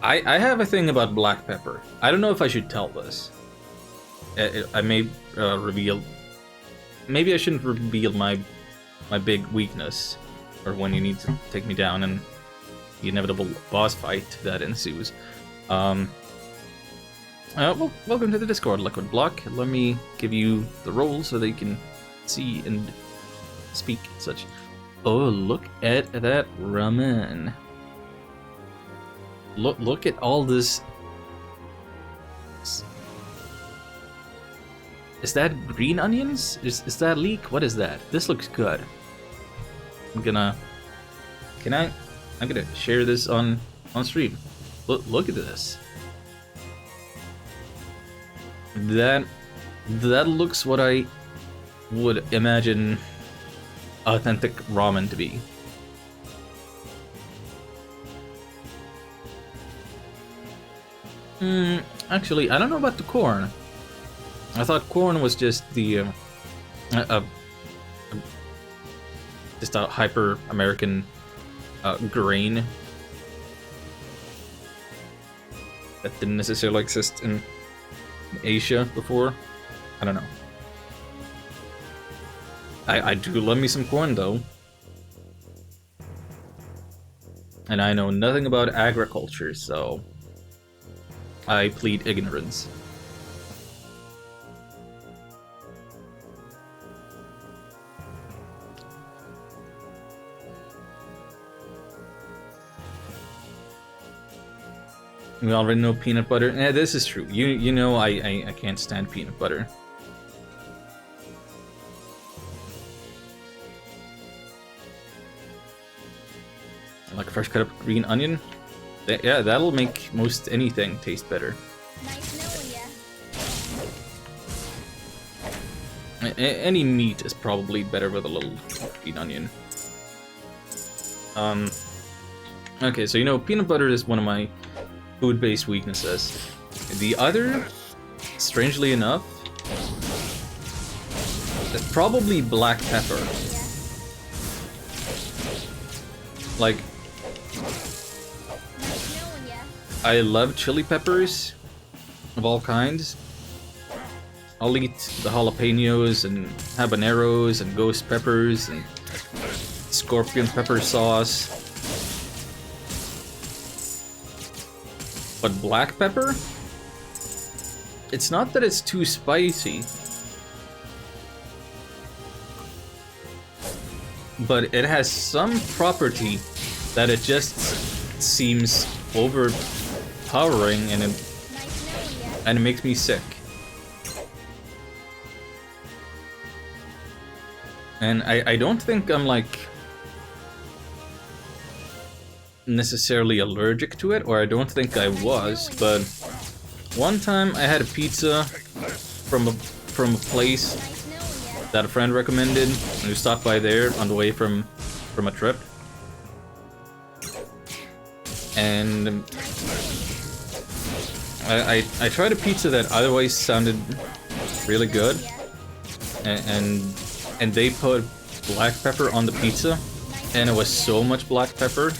I have a thing about black pepper. I don't know if I should tell this. I may reveal. Maybe I shouldn't reveal my big weakness, or when you need to take me down and the inevitable boss fight that ensues. Well, welcome to the Discord, Liquid Block. Let me give you the roll so they can see and speak and such. Oh, look at that ramen. Look at all this. Is that green onions? Is that leek? What is that? This looks good. I'm gonna share this on stream. Look at this. That looks what I would imagine authentic ramen to be. Actually, I don't know about the corn. I thought corn was just the just a hyper American grain that didn't necessarily exist in Asia before. I don't know. I do love me some corn though. And I know nothing about agriculture, so I plead ignorance. We already know peanut butter. Yeah, this is true. You know I can't stand peanut butter. Like a fresh cut up green onion. Yeah, that'll make most anything taste better. Nice knowing ya. Any meat is probably better with a little green onion. Okay, so you know peanut butter is one of my food-based weaknesses. The other, strangely enough, is probably black pepper. Like, Nice knowing ya. I love chili peppers of all kinds. I'll eat the jalapenos and habaneros and ghost peppers and scorpion pepper sauce. But black pepper? It's not that it's too spicy, but it has some property that it just seems overpowering and it makes me sick. And I don't think I'm like necessarily allergic to it, or I don't think I was, but one time I had a pizza from a place that a friend recommended, and we stopped by there on the way from a trip, and I tried a pizza that otherwise sounded really good, and they put black pepper on the pizza, and it was so much black pepper.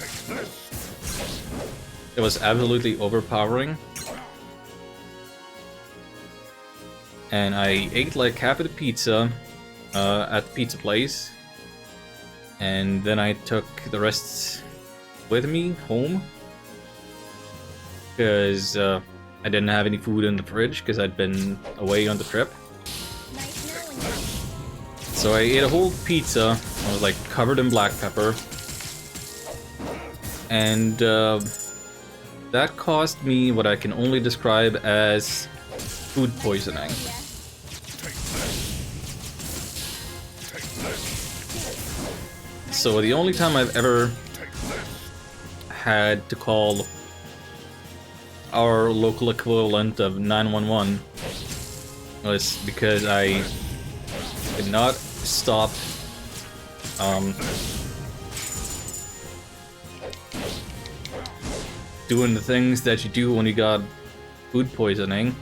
It was absolutely overpowering. And I ate like half of the pizza at the pizza place. And then I took the rest with me home. Because I didn't have any food in the fridge because I'd been away on the trip. Nice knowing ya. So I ate a whole pizza. I was like covered in black pepper. And that caused me what I can only describe as food poisoning. So the only time I've ever had to call our local equivalent of 911 was because I could not stop doing the things that you do when you got food poisoning.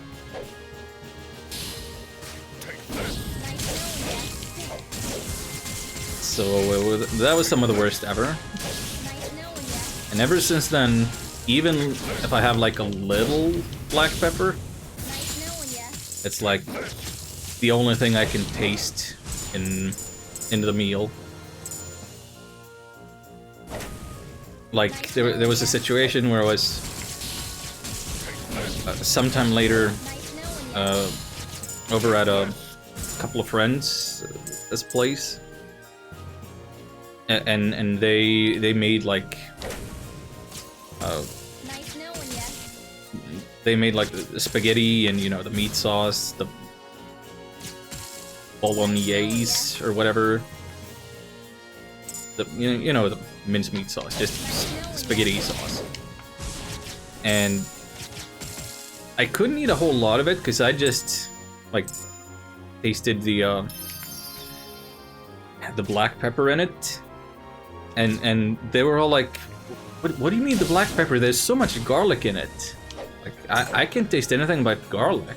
So that was some of the worst ever. Nice knowing ya. And ever since then, even if I have like a little black pepper, Nice knowing ya. it's like the only thing I can taste in the meal. Like there was a situation where I was sometime later Nice knowing ya. over at a couple of friends' this place, and they made like Nice knowing ya. they made like the spaghetti and you know the meat sauce, the bolognese or whatever. The you know the mincemeat sauce, just spaghetti sauce. And I couldn't eat a whole lot of it because I just like tasted the black pepper in it, and they were all like, "What do you mean the black pepper? There's so much garlic in it. Like I can't taste anything but garlic."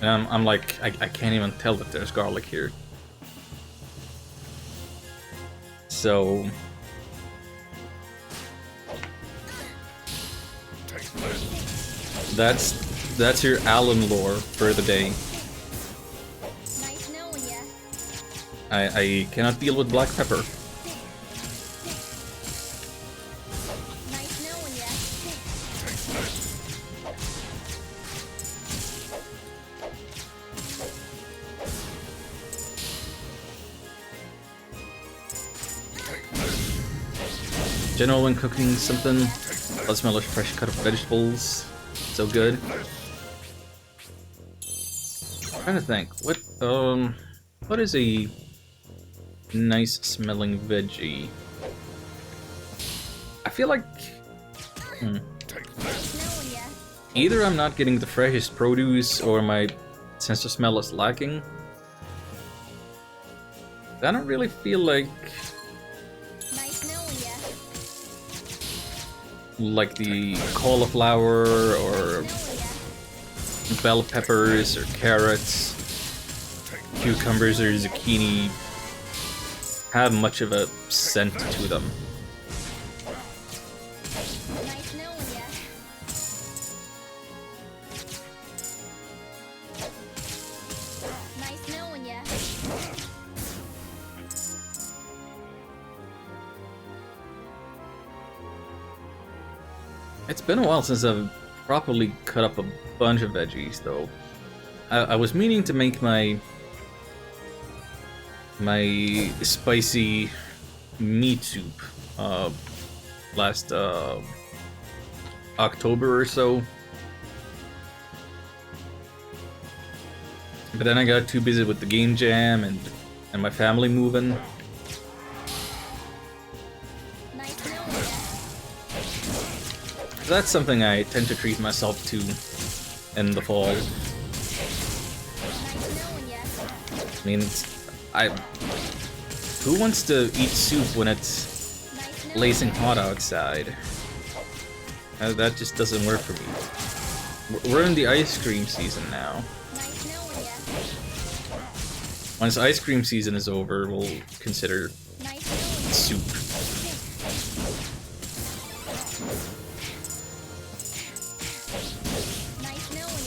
And I'm like, I can't even tell that there's garlic here. So that's your Alan lore for the day. Nice knowing ya. I cannot deal with black pepper. Nice knowing ya. General when cooking something, I'll smell like fresh cut of vegetables. So good. I'm trying to think. What is a nice smelling veggie? I feel like Nice knowing ya. either I'm not getting the freshest produce or my sense of smell is lacking. I don't really feel like the cauliflower or bell peppers or carrots, cucumbers or zucchini have much of a scent to them. Nice knowing ya. Nice knowing ya. It's been a while since I've properly cut up a bunch of veggies, though. I was meaning to make my spicy meat soup last October or so. But then I got too busy with the game jam and my family moving. Nice knowing ya. That's something I tend to treat myself to in the fall. Nice knowing ya. I mean, who wants to eat soup when it's Nice knowing blazing hot outside? That just doesn't work for me. We're in the ice cream season now. Nice knowing ya. Once ice cream season is over, we'll consider Nice soup. Nice knowing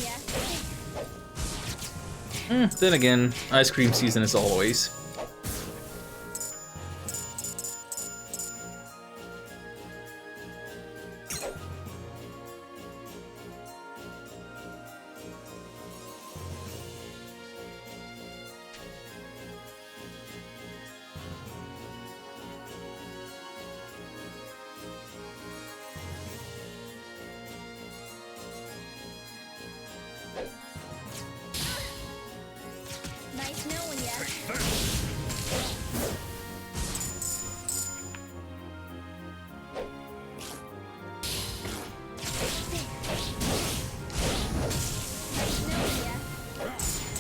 ya. Then again, ice cream season is always. Nice knowing ya. Nice knowing ya.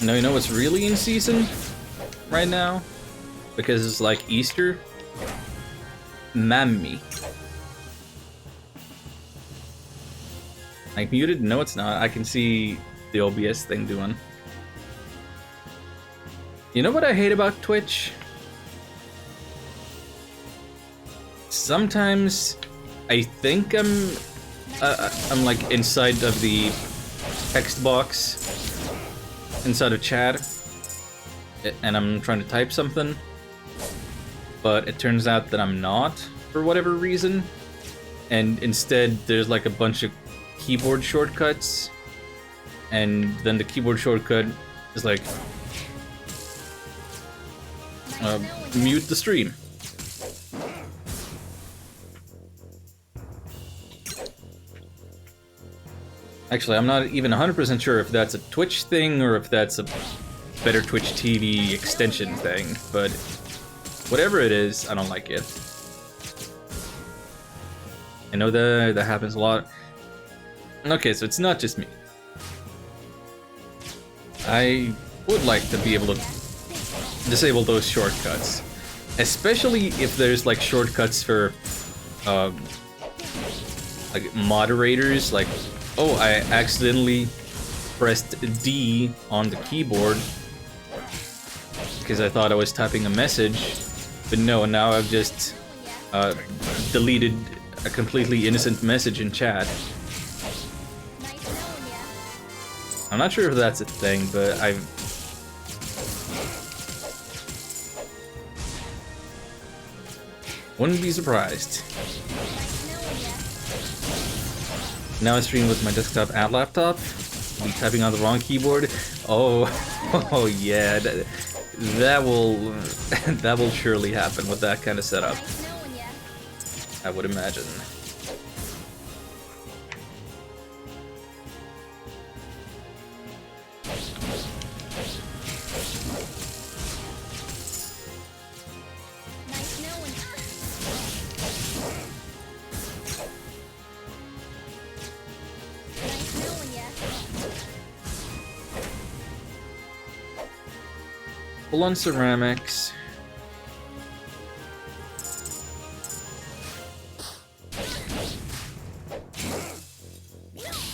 No, you know what's really in season right now? Because it's like Easter? Mammy. Like muted? No, it's not. I can see the OBS thing doing. You know what I hate about Twitch? Sometimes I think I'm like inside of the text box inside of chat, and I'm trying to type something, but it turns out that I'm not for whatever reason, and instead there's like a bunch of keyboard shortcuts, and then the keyboard shortcut is like mute the stream. Actually, I'm not even 100% sure if that's a Twitch thing or if that's a Better Twitch TV extension thing, but whatever it is, I don't like it. I know that happens a lot. Okay, so it's not just me. I would like to be able to disable those shortcuts, especially if there's like shortcuts for like moderators, like, oh, I accidentally pressed D on the keyboard because I thought I was typing a message, but no, now I've just deleted a completely innocent message in chat. Nice knowing ya. I'm not sure if that's a thing, but I've wouldn't be surprised. Nice knowing ya. Now I stream with my desktop and laptop. Be typing on the wrong keyboard. Oh, oh yeah, that will that will surely happen with that kind of setup, Nice knowing ya. I would imagine. Nice knowing ya. Nice knowing ya. Full on ceramics.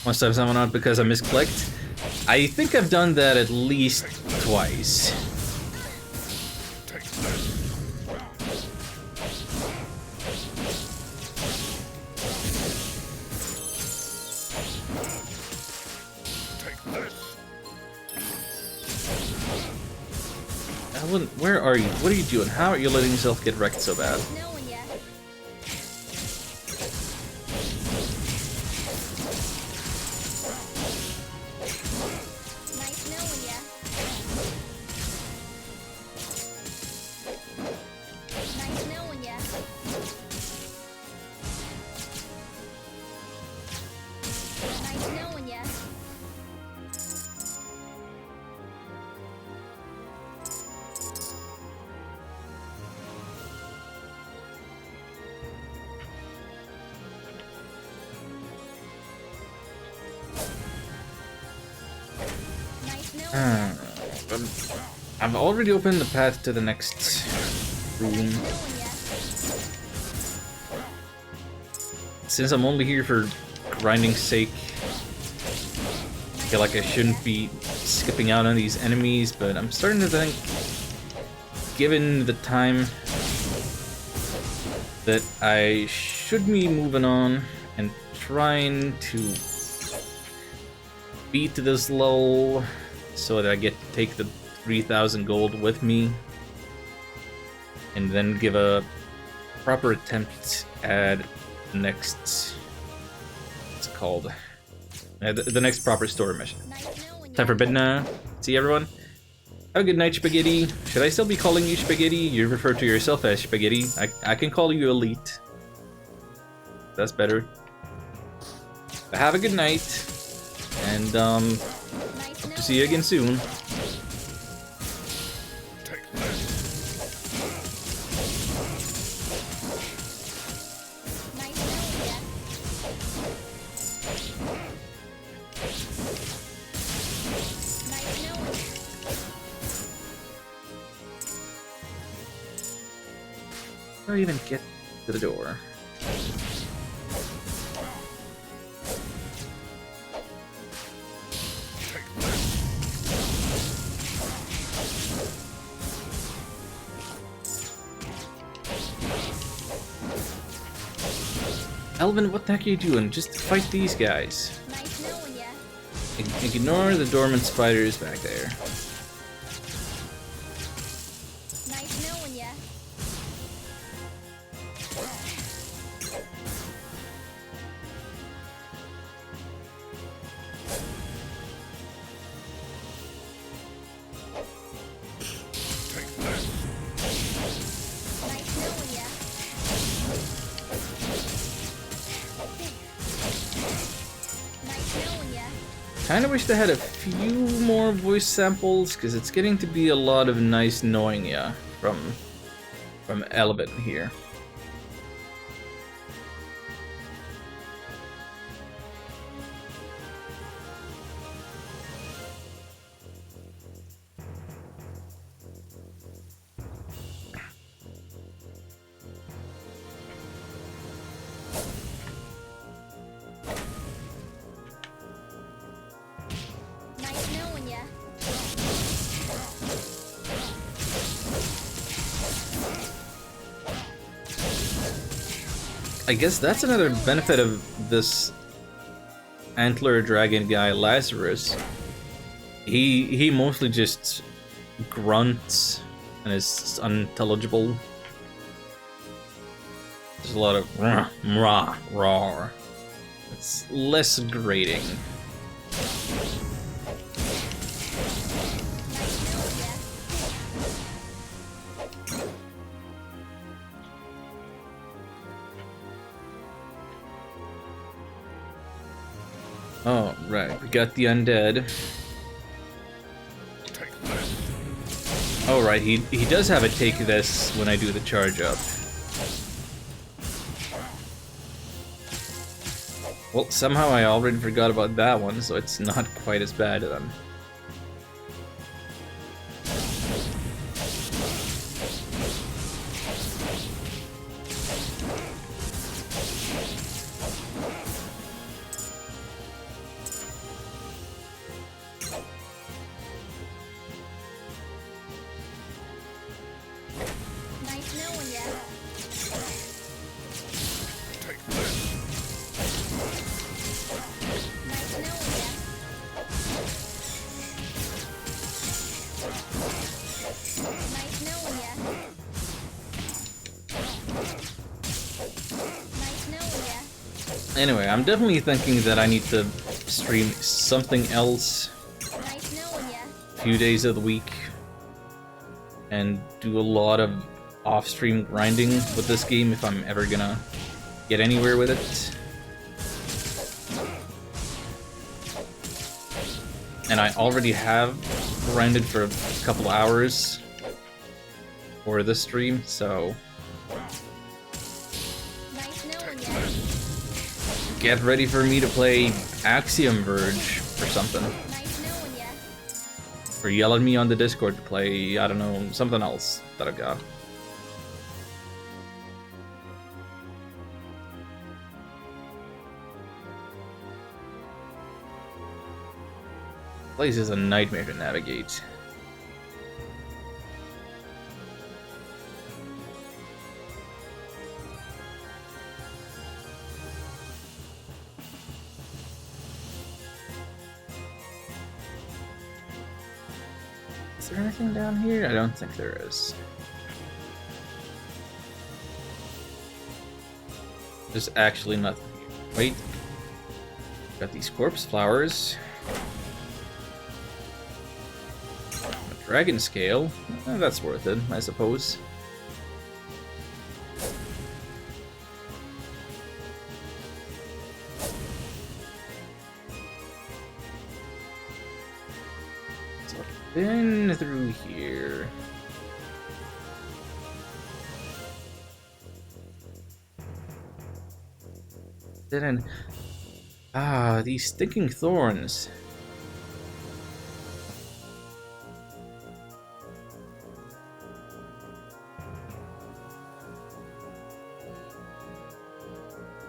Must have someone out because I misclicked. I think I've done that at least twice. Where are you? What are you doing? How are you letting yourself get wrecked so bad? Nice knowing ya. Nice knowing ya. Nice knowing ya. Nice knowing ya. Nice knowing ya. I've already opened the path to the next room. Knowing ya. Since I'm only here for grinding's sake, I feel like I shouldn't be skipping out on these enemies, but I'm starting to think, given the time that I should be moving on and trying to beat this lull so that I get to take the 3,000 gold with me and then give a proper attempt at the next, what's it called? The next proper story mission. Nice knowing Time ya. for bed now. See everyone? Have a good night, Spaghetti. Should I still be calling you Spaghetti? You refer to yourself as Spaghetti. I can call you Elite. That's better. But have a good night. And, Nice hope to knowing see you again soon. Nice knowing ya. Nice knowing ya. How do I even get to the door? Elvin, what the heck are you doing? Just fight these guys. Nice knowing ya. Ignore the dormant spiders back there. Nice knowing ya. Nice knowing ya. Nice knowing ya. Kinda wish they had a few more voice samples, because it's getting to be a lot of nice knowing ya from Elvin here. Nice knowing ya. I guess that's another benefit of this antler dragon guy, Lazarus. He mostly just grunts and is unintelligible. There's a lot of rah, rah, roar. It's less grating. Nice knowing ya. Oh, right. We got the undead. Oh, right. He does have a take this when I do the charge up. Well, somehow I already forgot about that one, so it's not quite as bad then. Nice knowing ya. Nice knowing ya. Nice knowing ya. Nice knowing ya. Anyway, I'm definitely thinking that I need to stream something else Nice knowing ya. a few days of the week and do a lot of off-stream grinding with this game if I'm ever gonna get anywhere with it. And I already have grinded for a couple hours for this stream, so Nice knowing ya. get ready for me to play Axiom Verge or something. Nice knowing ya. Or yell at me on the Discord to play, I don't know, something else that I've got. Place is a nightmare to navigate. Is there anything down here? I don't think there is. There's actually nothing here. Wait. Got these corpse flowers. A dragon scale. That's worth it, I suppose. So I've been through here. Didn't. Ah, these stinking thorns.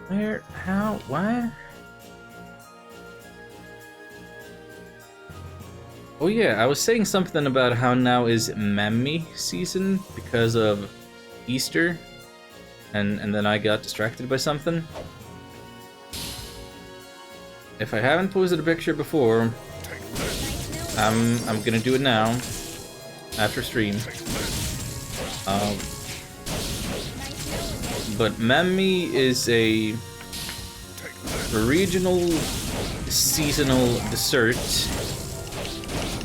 Where? How? What? Oh yeah, I was saying something about how now is Mammy season because of Easter, and then I got distracted by something. If I haven't posted a picture before, I'm gonna do it now after stream. But Mammy is a regional seasonal dessert.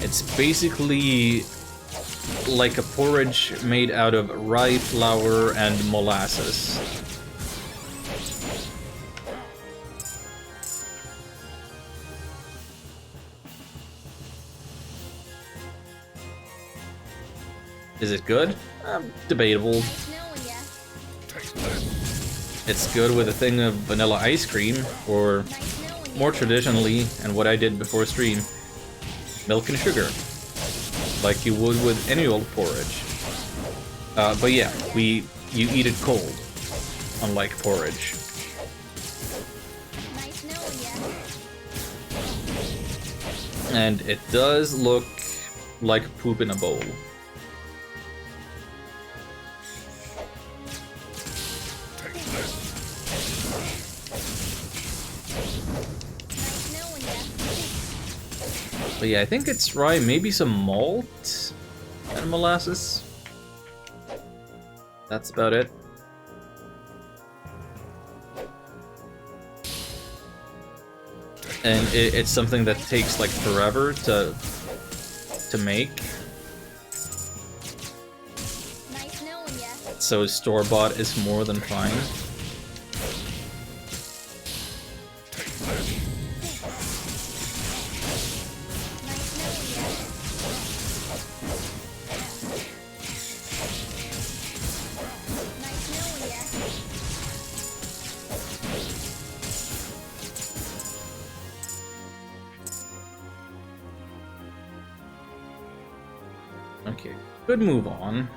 It's basically like a porridge made out of rye flour and molasses. Is it good? Debatable. It's good with a thing of vanilla ice cream, or more traditionally, and what I did before stream, milk and sugar, like you would with any old porridge. But yeah, you eat it cold, unlike porridge. And it does look like poop in a bowl. But yeah, I think it's rye, maybe some malt and molasses. That's about it. And it's something that takes like forever to make. So store-bought is more than fine. Okay, good move on.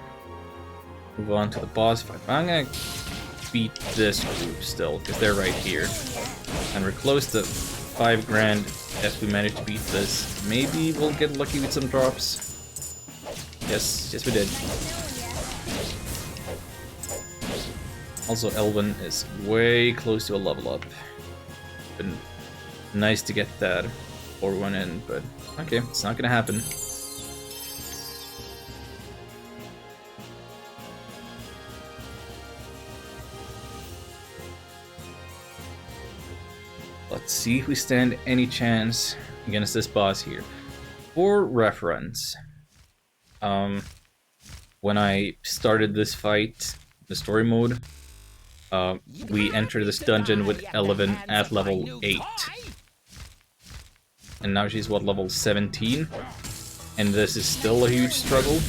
Move on to the boss fight. I'm gonna beat this group still, because they're right here. And we're close to 5 grand if we manage to beat this. Maybe we'll get lucky with some drops. Yes, we did. Also, Elven is way close to a level up. Been nice to get that 4-1 in, but okay, it's not gonna happen. Let's see if we stand any chance against this boss here. For reference, when I started this fight, the story mode, we entered this dungeon with Eleven at level 8. And now she's, what, level 17? And this is still a huge struggle.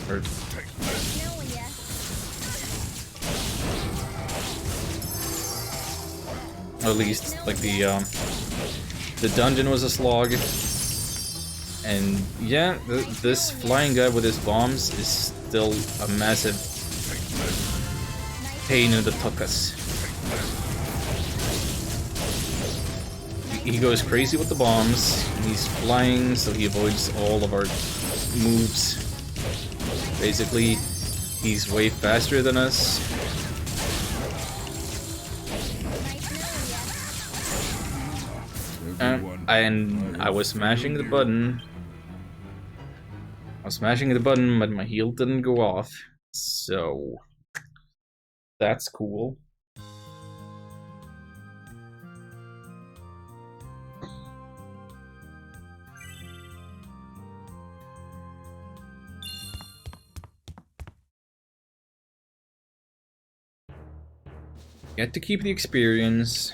Or at least, like, the dungeon was a slog. And yeah, this flying guy with his bombs is still a massive pain in the tuchus. He goes crazy with the bombs, and he's flying, so he avoids all of our moves. Basically, he's way faster than us. And I was smashing the button. I was smashing the button, but my heal didn't go off. So that's cool. Get to keep the experience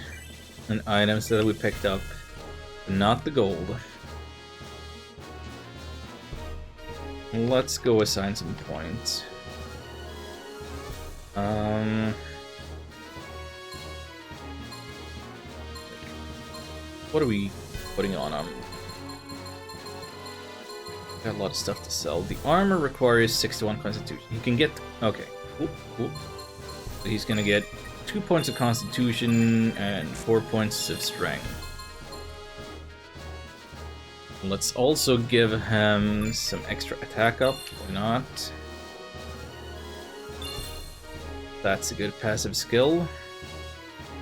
and items that we picked up, but not the gold. Let's go assign some points. What are we putting on him? Got a lot of stuff to sell. The armor requires 61 constitution. He can get... Okay, cool, cool. So he's gonna get 2 points of constitution and 4 points of strength. Let's also give him some extra attack up, why not? That's a good passive skill.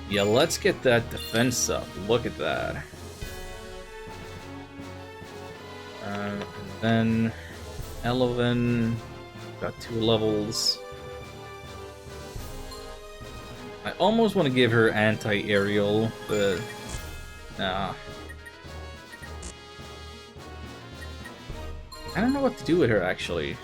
Yeah, let's get that defense up. Look at that. And then Elven got 2 levels. I almost want to give her anti-aerial, but nah. I don't know what to do with her actually.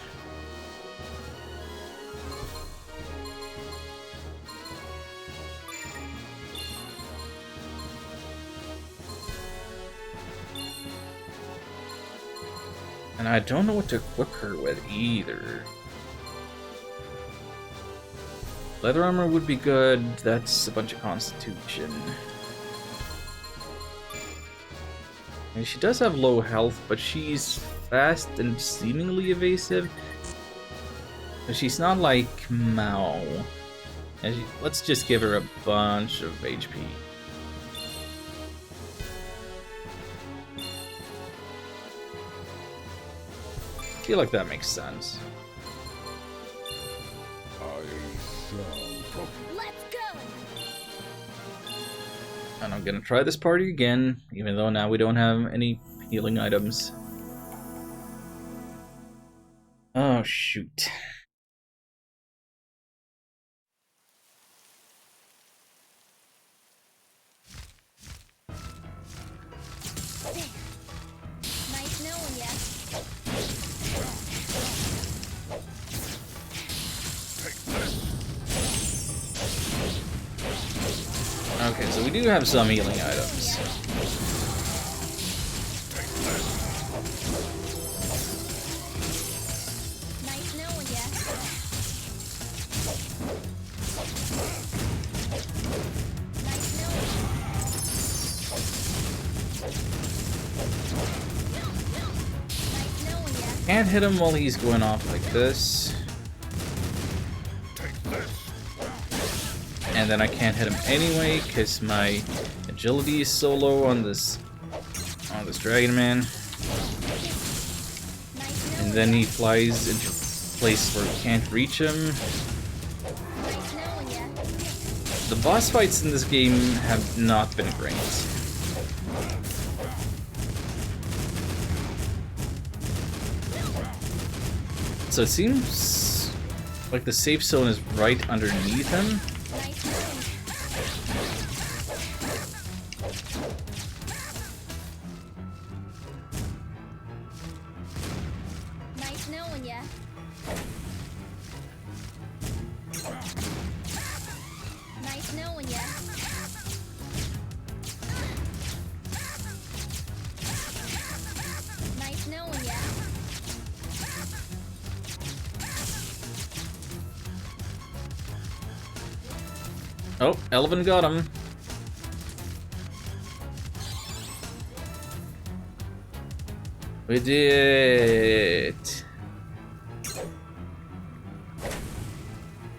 And I don't know what to equip her with either. Leather armor would be good. That's a bunch of constitution. And she does have low health, but she's fast and seemingly evasive. But she's not like Mao. Let's just give her a bunch of HP. I feel like that makes sense. Let's go! And I'm gonna try this party again, even though now we don't have any healing items. Oh, shoot. Nice knowing ya. Okay, so we do have some healing items. Nice knowing ya. Nice knowing ya. Nice knowing ya. Can't hit him while he's going off like this. And then I can't hit him anyway because my agility is so low on this dragon man. Nice And knowing then he flies into a place where we can't reach him. Nice knowing ya. The boss fights in this game have not been great. So it seems like the safe zone is right underneath him. Nice knowing ya. Nice knowing ya. Nice knowing ya. Nice knowing ya. Oh, Elven got him. We did it.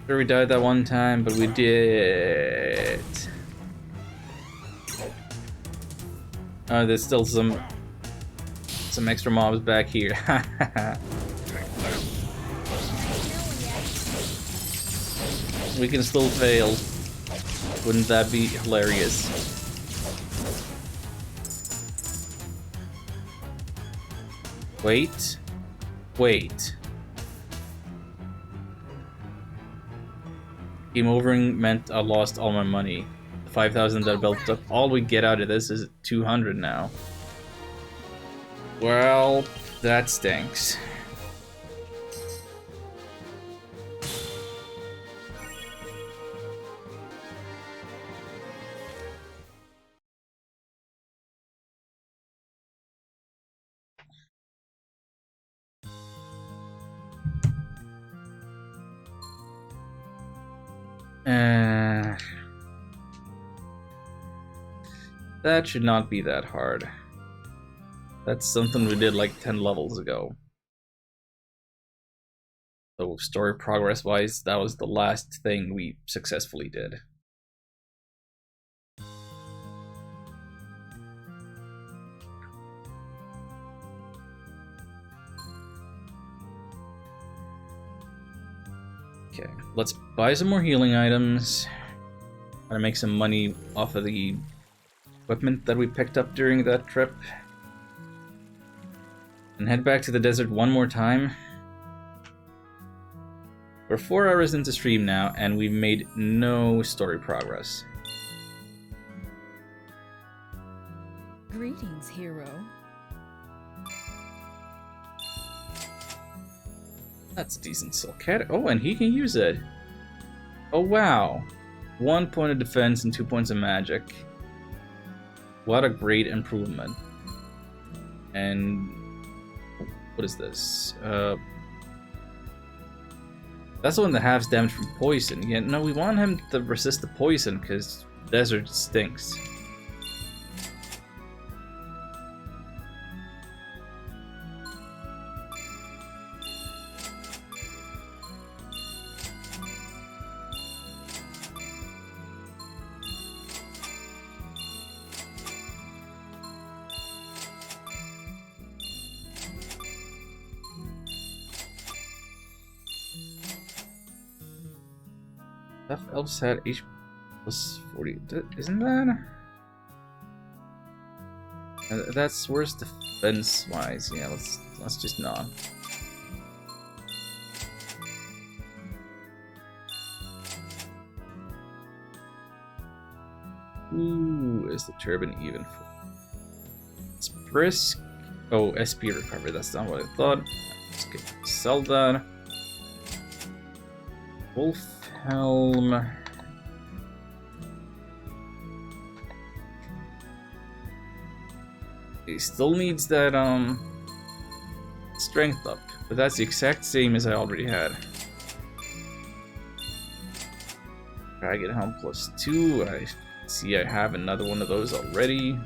Sure, we died that one time, but we did. Oh, there's still some extra mobs back here. We can still fail. Wouldn't that be hilarious? Wait. Wait. Game overing meant I lost all my money. 5,000 that I built up. All we get out of this is 200 now. Well, that stinks. That should not be that hard. That's something we did like 10 levels ago. So story progress wise, that was the last thing we successfully did. Okay, let's buy some more healing items. Try to make some money off of the equipment that we picked up during that trip. And head back to the desert one more time. We're 4 hours into stream now, and we've made no story progress. Greetings, hero. That's a decent silk hat. Oh, and he can use it. Oh, wow. 1 point of defense and 2 points of magic. What a great improvement. And what is this? That's the one that halves damage from poison. Yeah, no, we want him to resist the poison because desert stinks. Elves had HP plus 40. Isn't that? That's worse defense wise. Yeah, let's just not. Ooh, is the turban even for? It's brisk. Oh, SP recovery. That's not what I thought. Let's sell that. Wolf Helm. He still needs that strength up, but that's the exact same as I already had. Dragon Helm plus 2. I see I have another one of those already.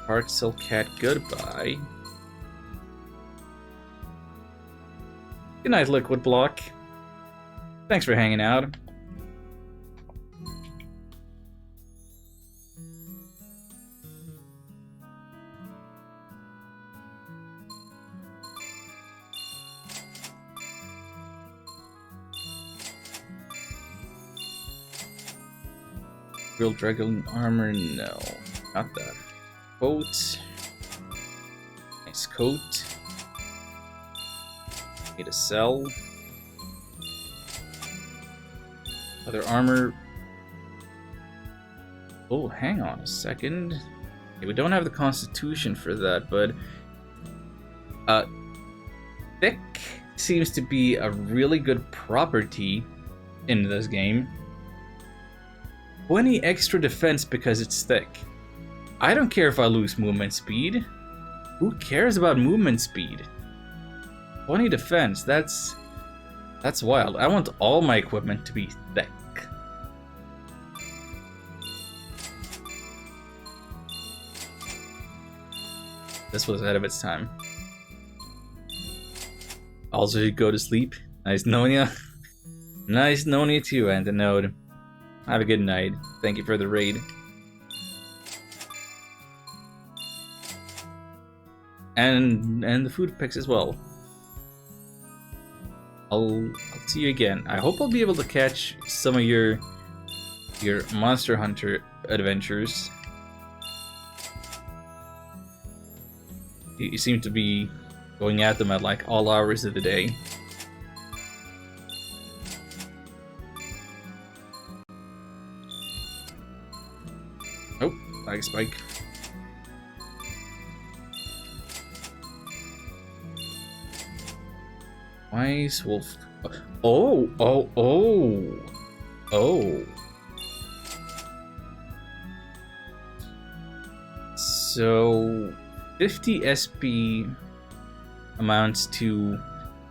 Heart Silk Cat, goodbye. Good night, Liquid Block. Thanks for hanging out. Real Dragon Armor? No, not that. Coat. Nice coat. Need to sell. Other armor. Oh, hang on a second. Okay, we don't have the constitution for that, but thick seems to be a really good property in this game. 20 extra defense because it's thick. I don't care if I lose movement speed. Who cares about movement speed? 20 defense, that's wild. I want all my equipment to be thick. This was ahead of its time. Also, you go to sleep. Nice knowing ya. Nice knowing you too, Antinode. Have a good night. Thank you for the raid. And the food picks as well. I'll see you again. I hope I'll be able to catch some of your Monster Hunter adventures. You seem to be going at them at like all hours of the day. Oh, lag spike. Wise wolf. Oh, oh, oh, oh. So 50 SP amounts to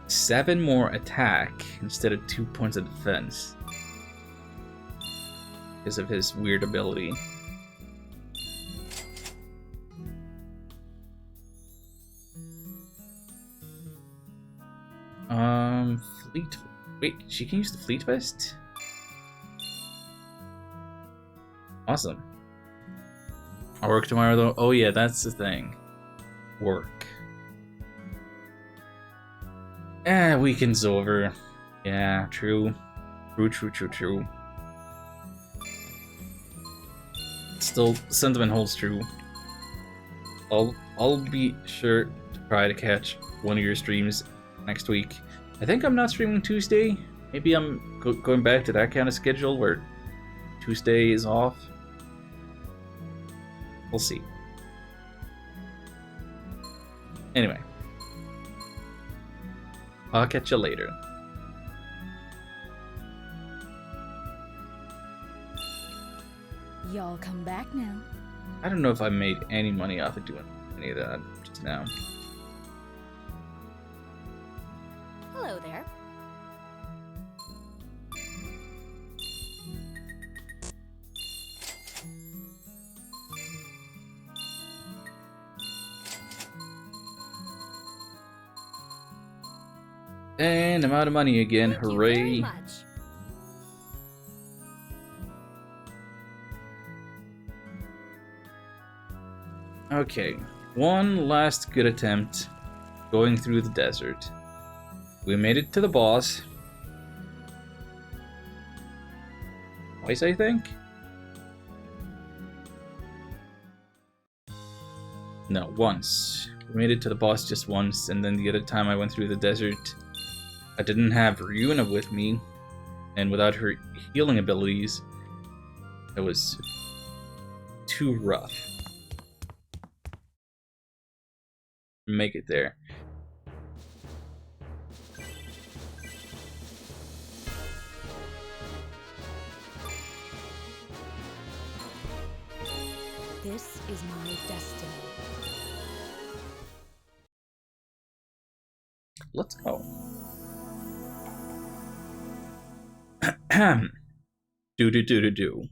7 more attack instead of 2 points of defense because of his weird ability. Fleet. Wait, she can use the fleet vest? Awesome. I'll work tomorrow though. Oh yeah, that's the thing. Work. Weekend's over. Yeah, true. True. Still, sentiment holds true. I'll be sure to try to catch one of your streams next week. I think I'm not streaming Tuesday. Maybe I'm going back to that kind of schedule where Tuesday is off. We'll see. Anyway. I'll catch you later. Y'all come back now. I don't know if I made any money off of doing any of that just now. Hello there. And I'm out of money again. Thank you very Hooray. much. Okay, one last good attempt going through the desert. We made it to the boss. Twice, I think? No, once. We made it to the boss just once, and then the other time I went through the desert, I didn't have Ryuna with me, and without her healing abilities, it was too rough. Make it there. This is my destiny. Let's go. Do.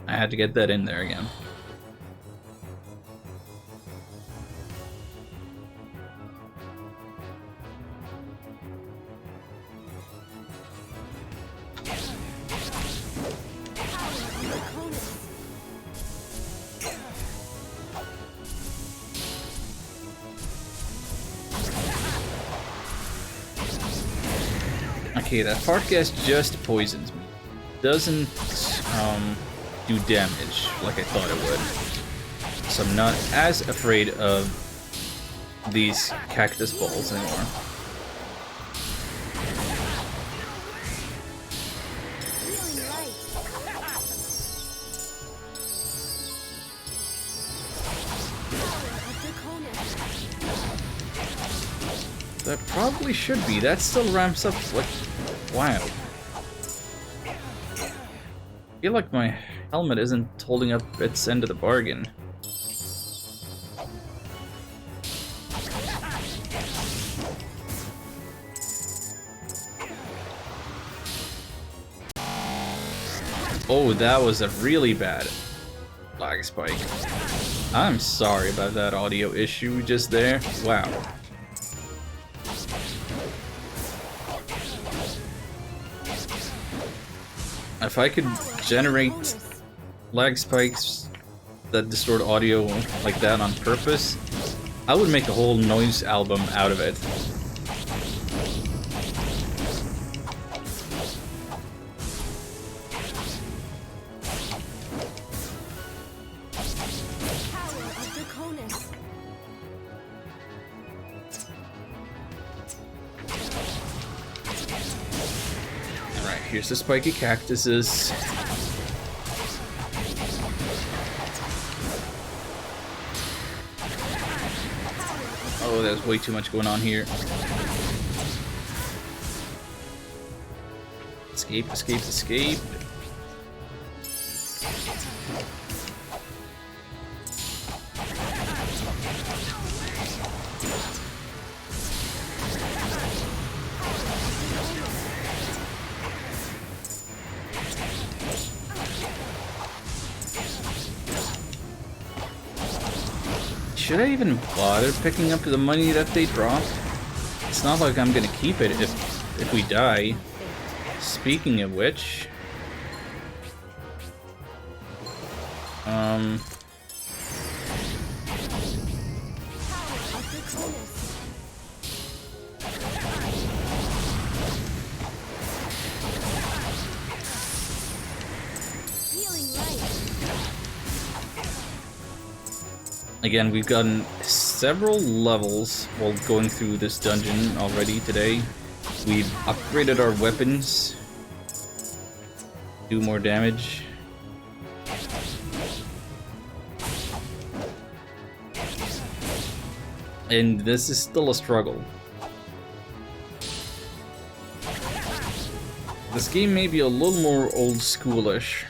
I had to get that in there again. Okay, that fart gas just poisons me. Doesn't do damage like I thought it would. So I'm not as afraid of these cactus balls anymore. Feeling light. That probably should be. That still ramps up like wow. I feel like my helmet isn't holding up its end of the bargain. Oh, that was a really bad lag spike. I'm sorry about that audio issue just there. Wow. If I could generate lag spikes that distort audio like that on purpose, I would make a whole noise album out of it. here's the spiky cactuses. Oh, there's way too much going on here. Escape, escape, escape. Should I even bother picking up the money that they dropped? It's not like I'm gonna keep it if we die. Speaking of which, again, we've gotten several levels while going through this dungeon already today. We've upgraded our weapons, do more damage. And this is still a struggle. This game may be a little more old schoolish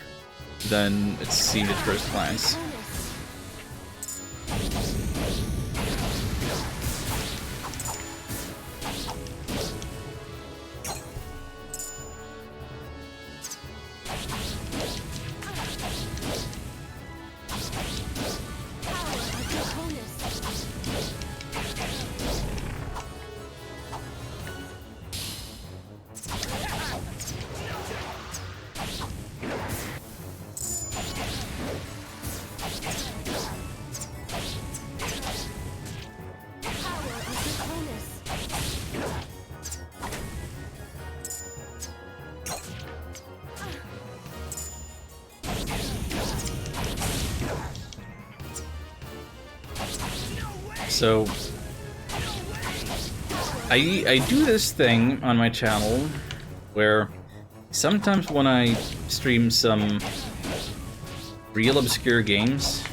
than it seemed at first glance. So I do this thing on my channel where sometimes when I stream some real obscure games,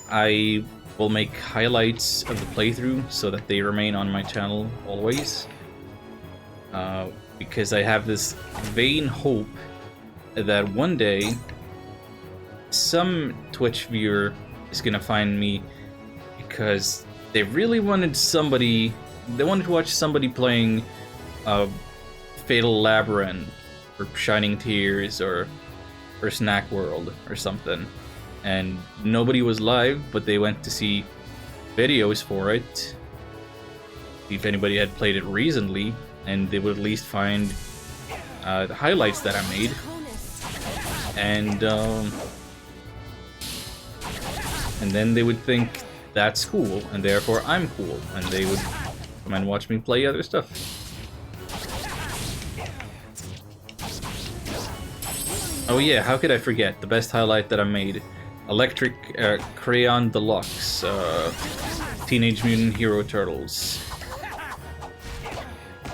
I will make highlights of the playthrough so that they remain on my channel always. Because I have this vain hope that one day some Twitch viewer is gonna find me because they really wanted somebody, they wanted to watch somebody playing Fatal Labyrinth or Shining Tears or Snack World or something, and nobody was live, but they went to see videos for it, if anybody had played it recently, and they would at least find the highlights that I made, and then they would think that's cool, and therefore I'm cool, and they would come and watch me play other stuff. Oh yeah, how could I forget the best highlight that I made? Electric Crayon Deluxe, Teenage Mutant Hero Turtles.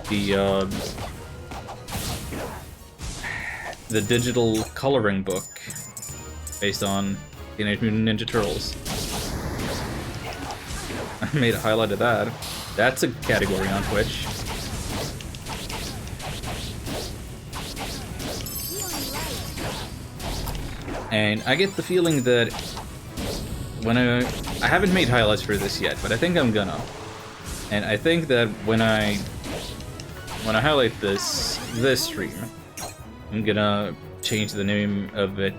The digital coloring book based on Teenage Mutant Ninja Turtles. I made a highlight of that. That's a category on Twitch. And I get the feeling that when I haven't made highlights for this yet, but I think I'm gonna. And I think that when I highlight this stream, I'm gonna change the name of it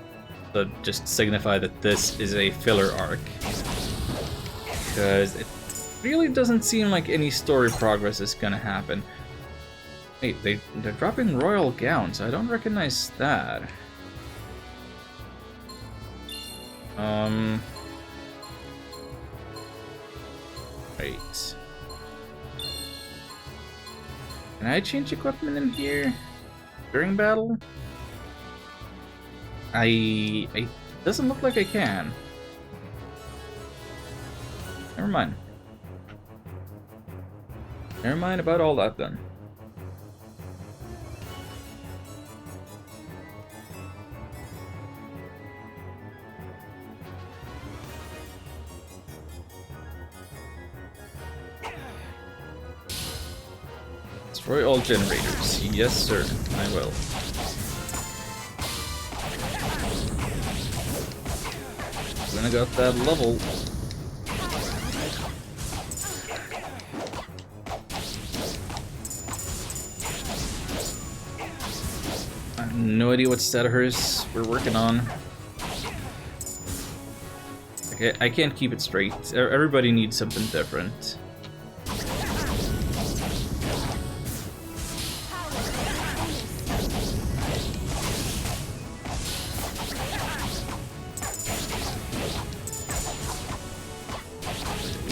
to just signify that this is a filler arc. Because it really doesn't seem like any story progress is gonna happen. Wait, they're dropping royal gowns. I don't recognize that. Wait. Can I change equipment in here during battle? It doesn't look like I can. Never mind. Never mind about all that then. Destroy all generators. Yes, sir. I will. When I got that level. I have no idea what stat of hers we're working on. Okay, I can't keep it straight. Everybody needs something different.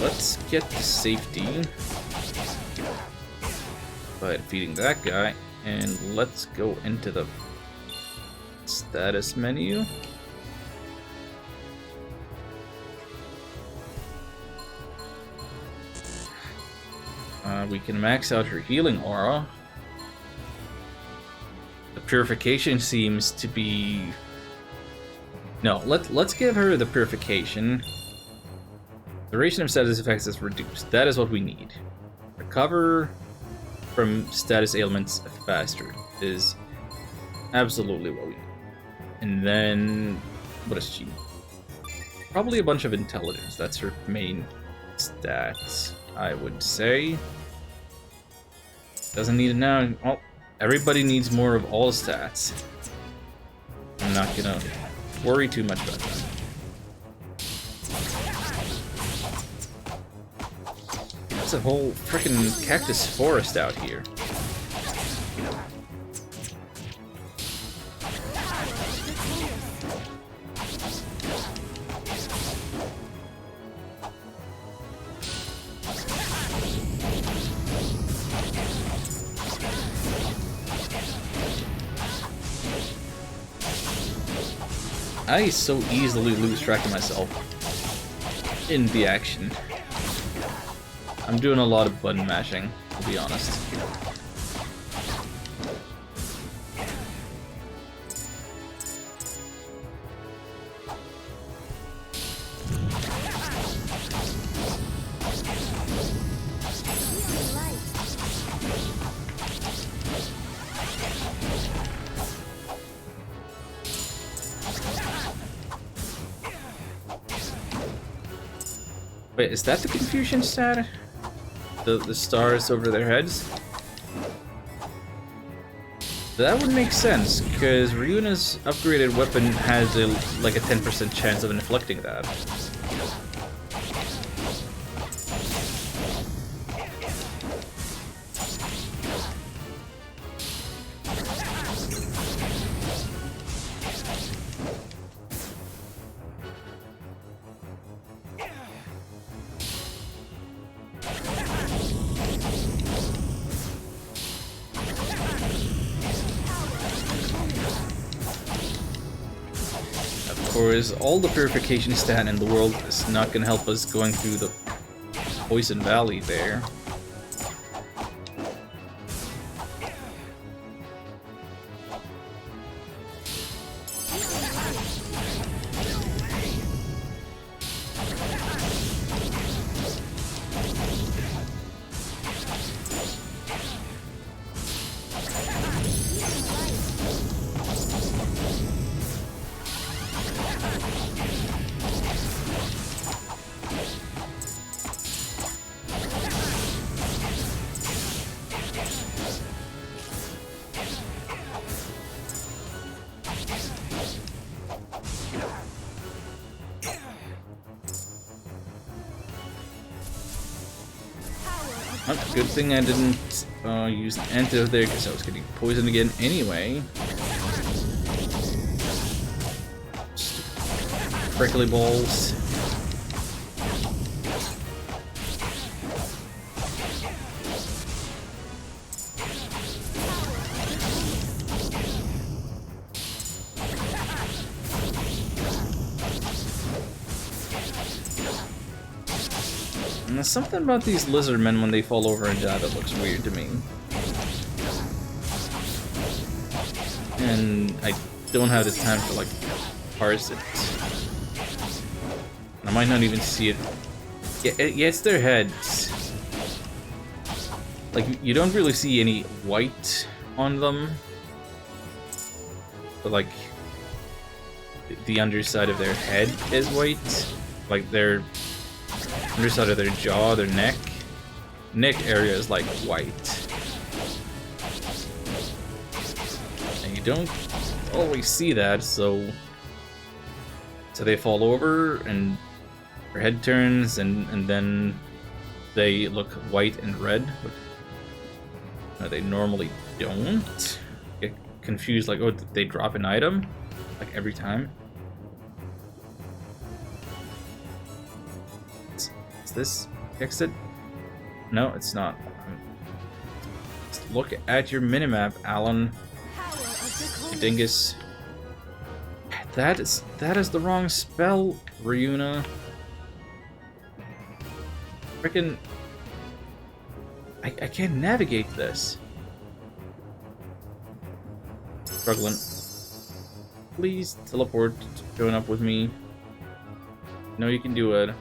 Let's get to safety by defeating that guy, and let's go into the status menu. We can max out her healing aura. The purification seems to be... No, let's give her the purification. Duration of status effects is reduced. That is what we need. Recover from status ailments faster is absolutely what we need. And then, what is she? Probably a bunch of intelligence. That's her main stats, I would say. Doesn't need it now. Well, everybody needs more of all stats. I'm not gonna worry too much about that. It's a whole freaking cactus forest out here. I so easily lose track of myself in the action. I'm doing a lot of button mashing, to be honest. Wait, is that the confusion stat? The stars over their heads? That would make sense, because Ryuna's upgraded weapon has like a 10% chance of inflicting that. Whereas all the purification stat in the world is not going to help us going through the Poison Valley there. Oh, good thing I didn't use the antidote there because I was getting poisoned again anyway. Prickly balls. And there's something about these lizard men when they fall over and die that looks weird to me. And I don't have the time to like parse it. I might not even see it. Yeah, it's their heads. Like, you don't really see any white on them. But, like, the underside of their head is white. Like, their underside of their jaw, their neck area is, like, white. And you don't always see that, so they fall over, and their head turns, and then they look white and red, but they normally don't. Get confused, like, oh, did they drop an item? Like, every time. Is this exit? No, it's not. Just look at your minimap, Alan. You dingus. That is the wrong spell, Ryuna. Frickin'... I can't navigate this. Struggling. Please teleport, join up with me. No, you can do it.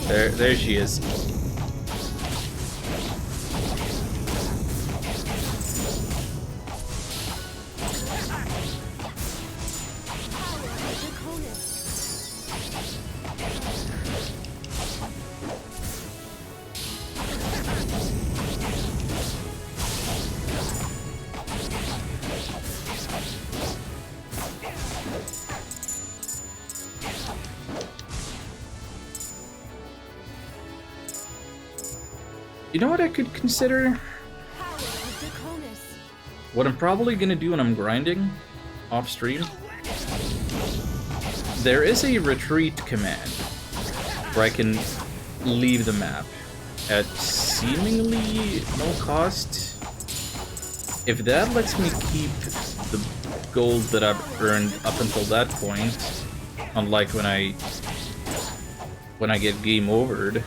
There she is. You know what I could consider? What I'm probably gonna do when I'm grinding off stream. There is a retreat command where I can leave the map at seemingly no cost. If that lets me keep the gold that I've earned up until that point, unlike when I get game overed,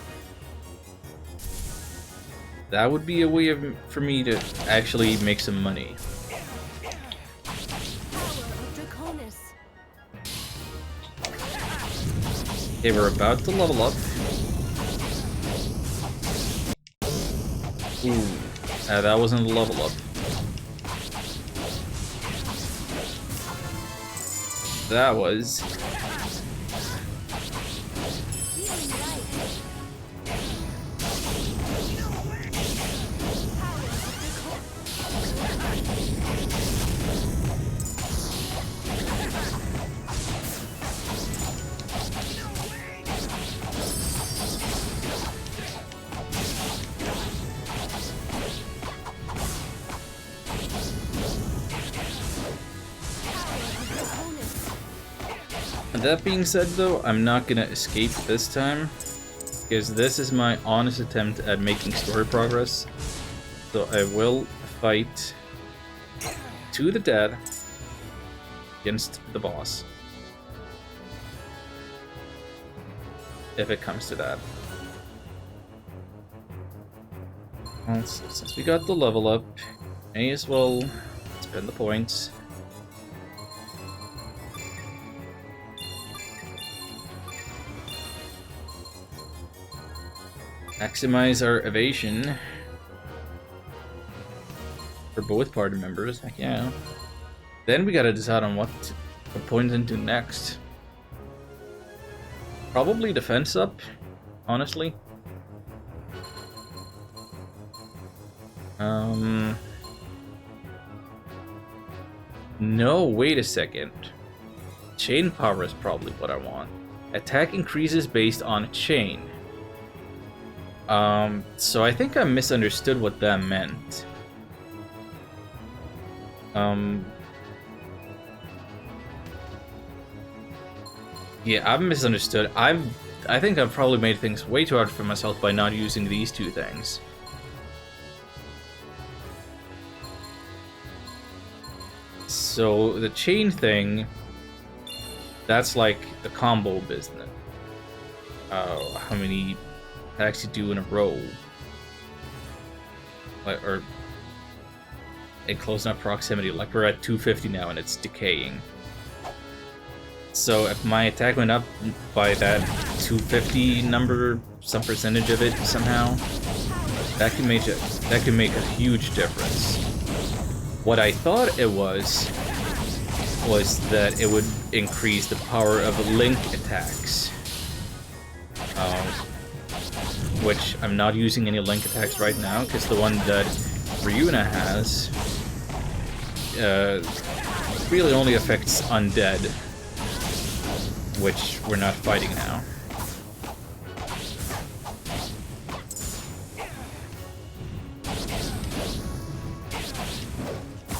that would be a way for me to actually make some money. Okay, we're about to level up. Ooh, that wasn't a level up. That was... That being said, though, I'm not gonna escape this time, because this is my honest attempt at making story progress. So I will fight to the death against the boss, if it comes to that. Well, since we got the level up, may as well spend the points. Maximize our evasion for both party members. Heck yeah. Then we gotta decide on what point into next. Probably defense up, honestly. No, wait a second. Chain power is probably what I want. Attack increases based on chain. So I think I misunderstood what that meant. Yeah, I've misunderstood. I think I've probably made things way too hard for myself by not using these two things. So the chain thing, that's like the combo business. How many attacks you do in a row, or in close enough proximity. Like we're at 250 now and it's decaying. So if my attack went up by that 250 number some percentage of it somehow, that can make a huge difference. What I thought it was that it would increase the power of link attacks, which I'm not using any link attacks right now because the one that Ryuna has really only affects undead, which we're not fighting now.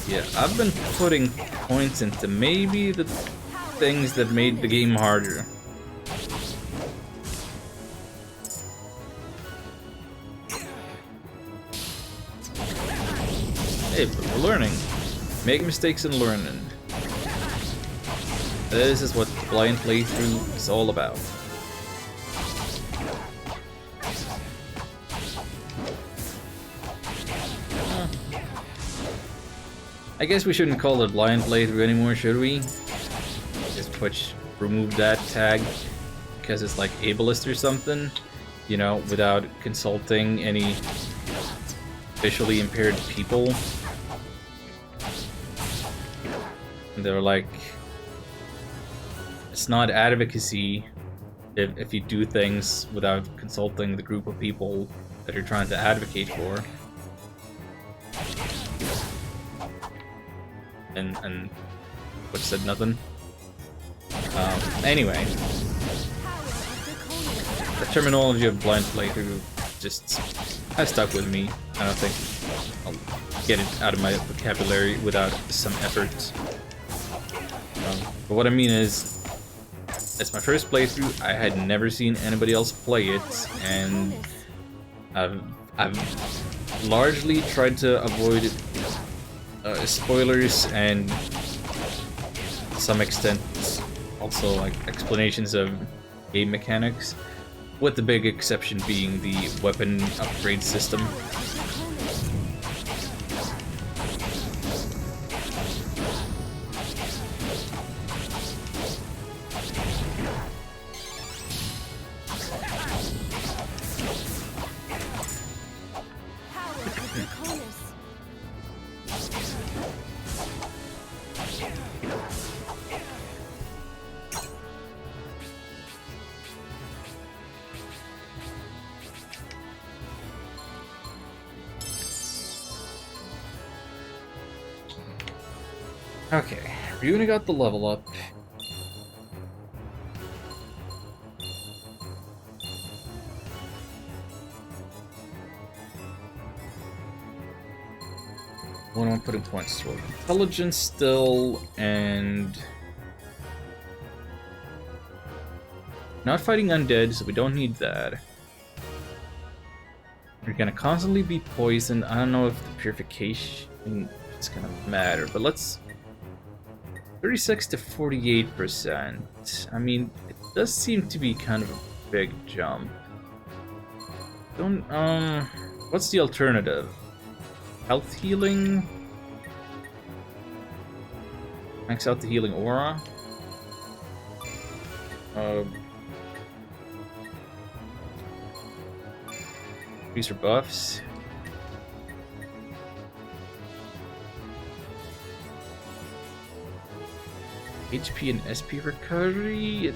Yeah, I've been putting points into maybe the things that made the game harder. Hey, but we're learning. Make mistakes and learning. This is what the blind playthrough is all about. I guess we shouldn't call it blind playthrough anymore, should we? Just remove that tag because it's like ableist or something, you know, without consulting any visually impaired people. And they're like, it's not advocacy if you do things without consulting the group of people that you're trying to advocate for. And which said nothing. Anyway, the terminology of blind playthrough just has stuck with me. I don't think I'll get it out of my vocabulary without some effort. But what I mean is, it's my first playthrough. I had never seen anybody else play it, and I've largely tried to avoid spoilers and to some extent also like explanations of game mechanics, with the big exception being the weapon upgrade system. Okay, Ryuna got the level up. What am I putting points toward? Intelligence still, and not fighting undead, so we don't need that. We're gonna constantly be poisoned. I don't know if the purification is gonna matter, but let's 36 to 48%. I mean, it does seem to be kind of a big jump. What's the alternative? Health healing? Max out the healing aura? Increase her buffs. HP and SP recovery,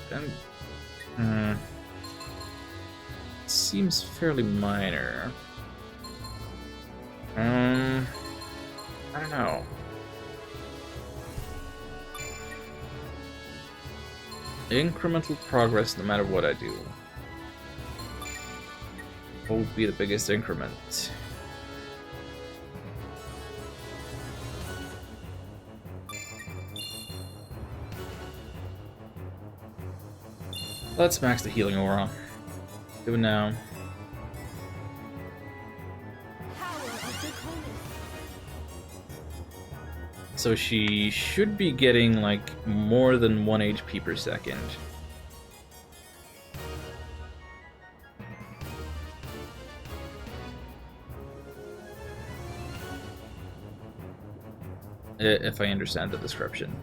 seems fairly minor. I don't know. Incremental progress no matter what I do. What would be the biggest increment? Let's max the healing aura. Do it now. So she should be getting like more than 1 HP per second. If I understand the description.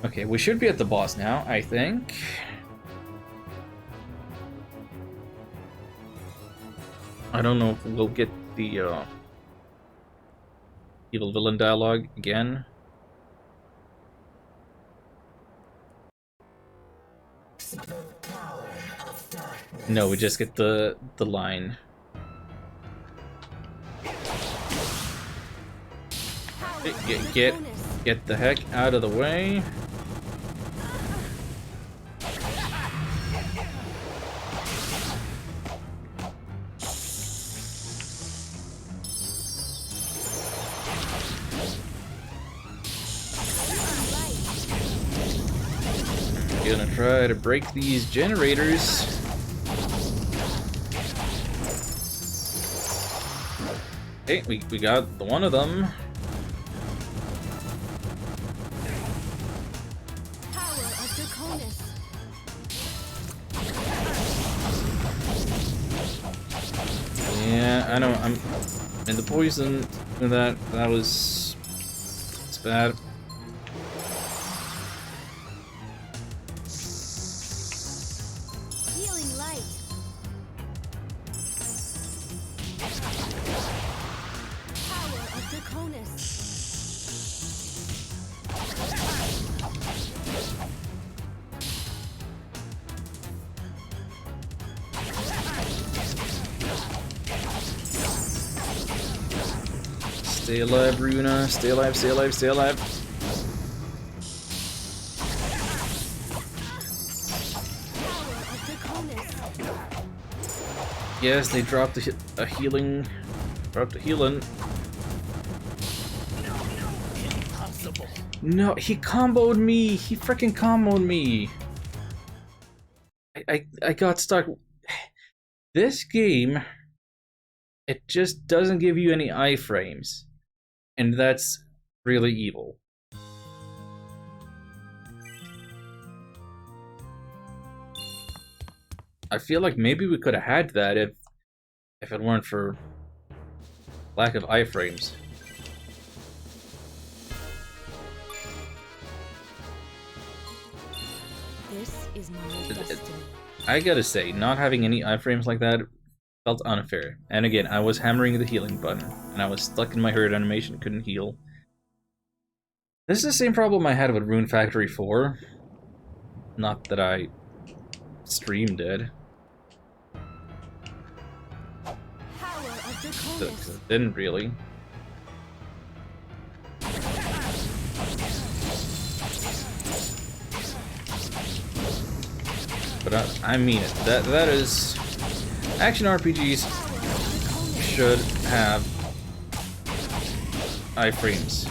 Okay, we should be at the boss now, I think. I don't know if we'll get the evil villain dialogue again. No, we just get the line. Get the heck out of the way. Gonna try to break these generators. Okay, we got the one of them. Power of Draconis. Yeah, I know. I'm in the poison. That was it's bad. Healing light. Power of Draconis. Stay alive, Runa. Stay alive, stay alive, stay alive. Power of Draconis. Yes, they dropped a healing. Dropped a healing. Impossible. No, he comboed me. He freaking comboed me. I got stuck. This game, it just doesn't give you any iframes, and that's really evil. I feel like maybe we could have had that if it weren't for lack of iframes. This is my destiny. I gotta say, not having any iframes like that felt unfair. And again, I was hammering the healing button, and I was stuck in my herd animation, couldn't heal. This is the same problem I had with Rune Factory 4. Not that I streamed it. Power of Because Draconis. it didn't really. But I mean it. That is... Action RPGs should have iframes.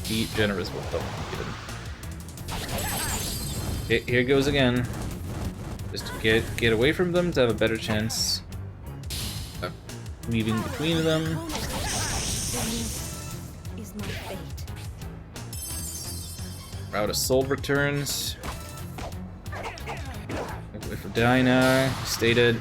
Be generous with them, even. Okay, here goes again. Just to get away from them to have a better chance of weaving between them. This is my fate. Route of Soul returns. Wait for Dinah. Stated.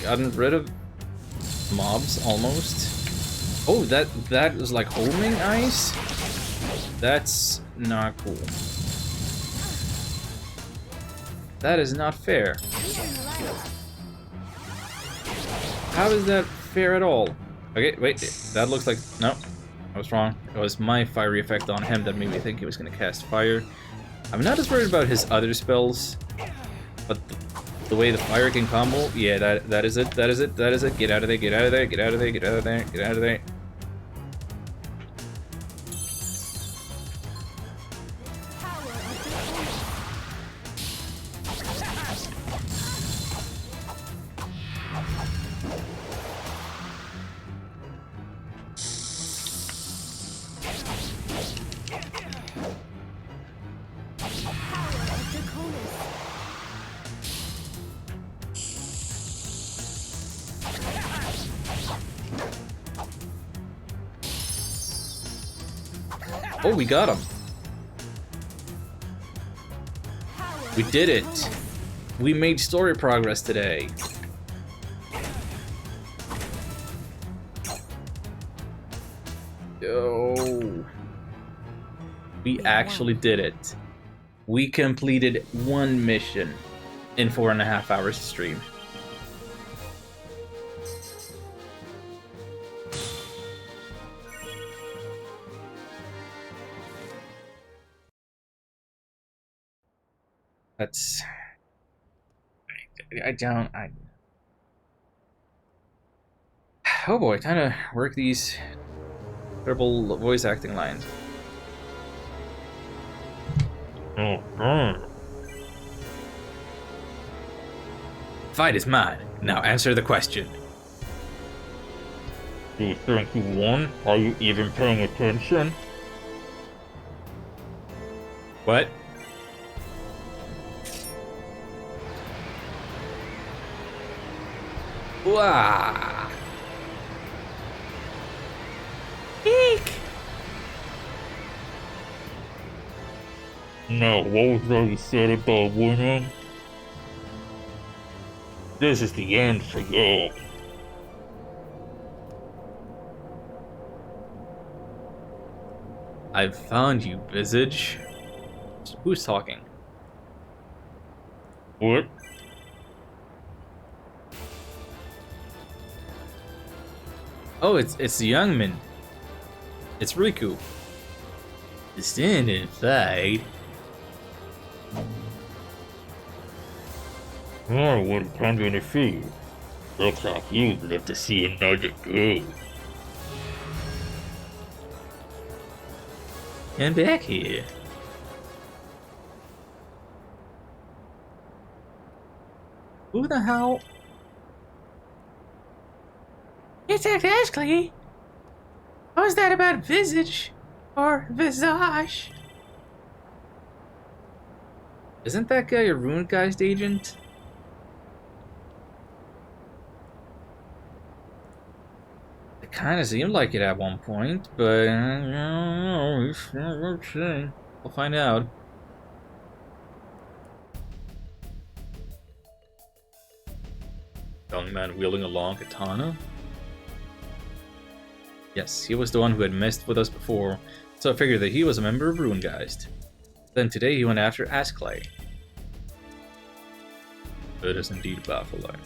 Gotten rid of mobs almost. Oh, that is like homing ice? That's not cool. That is not fair. Healing light. How is that fair at all? Okay, wait, that looks like... No, I was wrong. It was my fiery effect on him that made me think he was going to cast fire. I'm not as worried about his other spells, but the way the fire can combo, yeah, that is it, that is it, that is it. Get out of there, get out of there, get out of there, get out of there, get out of there. Power of Draconis. Power of Draconis. Oh, we got him. Power We of did it. Draconis. We made story progress today. Oh. We actually did it. We completed one mission in 4.5 hours of stream. That's... Oh boy, time to work these terrible voice acting lines. Fight is mine. Now answer the question. Do you think you won? Are you even paying attention? What? Wah! Eek! No, what was that you said about winning? This is the end for you. I've found you, Visage. Who's talking? What? Oh, it's the Youngman. It's Riku. Stand and fight. I wouldn't come to defeat. Looks like you'd live to see another day. Come back here. Who the hell? It's Ashley. What was that about Visage? Or Visage? Isn't that guy a Runegeist agent? It kind of seemed like it at one point, but I don't know. We'll find out. Young man wielding a long katana? Yes, he was the one who had messed with us before, so I figured that he was a member of Runegeist. Then today he went after Askley. It is indeed baffling.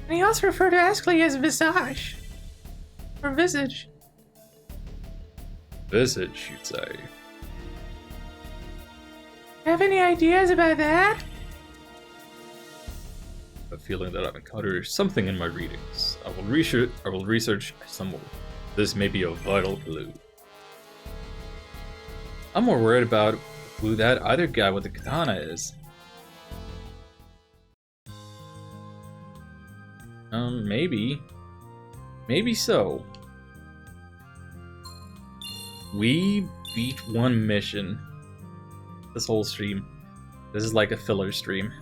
And he also referred to Ashley as Visage. Or Visage. Visage, you'd say. Have any ideas about that? A feeling that I've encountered something in my readings. I will research some more. This may be a vital clue. I'm more worried about who that other guy with the katana is. Maybe. Maybe so. We beat one mission. This whole stream. This is like a filler stream.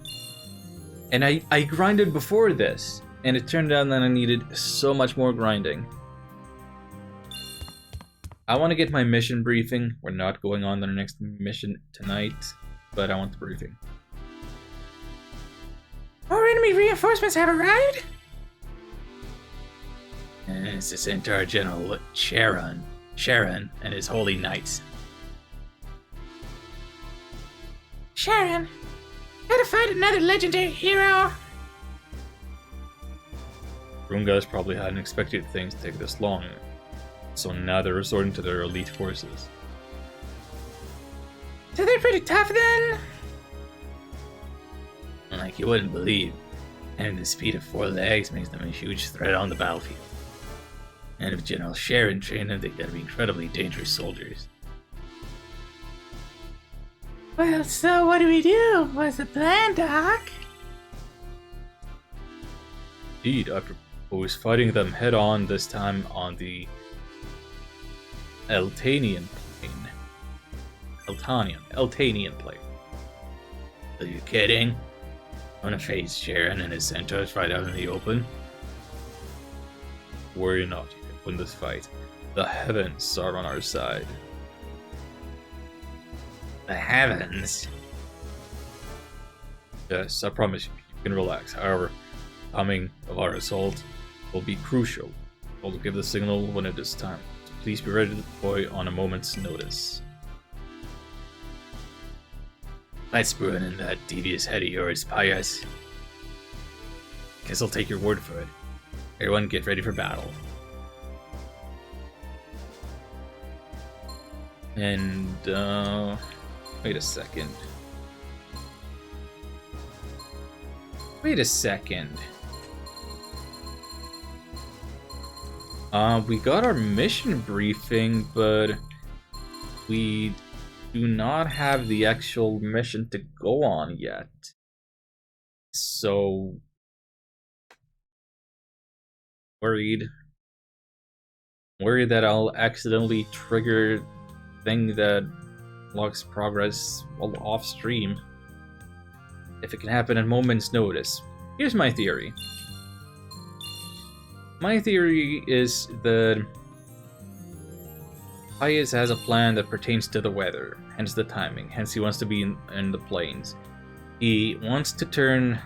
And I grinded before this, and it turned out that I needed so much more grinding. I want to get my mission briefing. We're not going on to the next mission tonight, but I want the briefing. More enemy reinforcements have arrived? And it's to send our General Sharon and his holy knights. Sharon, gotta find another legendary hero. Rungas probably hadn't expected things to take this long, so now they're resorting to their elite forces. So they're pretty tough then? Like you wouldn't believe, and the speed of 4 legs makes them a huge threat on the battlefield. And if General Sharon trained them, they gotta be incredibly dangerous soldiers. Well, so what do we do? What's the plan, Doc? Indeed, I propose fighting them head on, this time on the Eltanian plane. Eltanian plane. Are you kidding? I'm gonna face Sharon and his centaurs right out in the open? Worry not, you can win this fight. The heavens are on our side. The heavens? Yes, I promise you, you can relax. However, timing of our assault will be crucial. I'll give the signal when it is time. Please be ready to deploy on a moment's notice. Nice burn in that devious head of yours, Pius. Guess I'll take your word for it. Everyone get ready for battle. And, wait a second. Wait a second. We got our mission briefing, but we do not have the actual mission to go on yet. So, worried that I'll accidentally trigger thing that locks progress while off stream. If it can happen at moment's notice. Here's my theory. My theory is that Pius has a plan that pertains to the weather, hence the timing, hence he wants to be in the plains. He wants to turn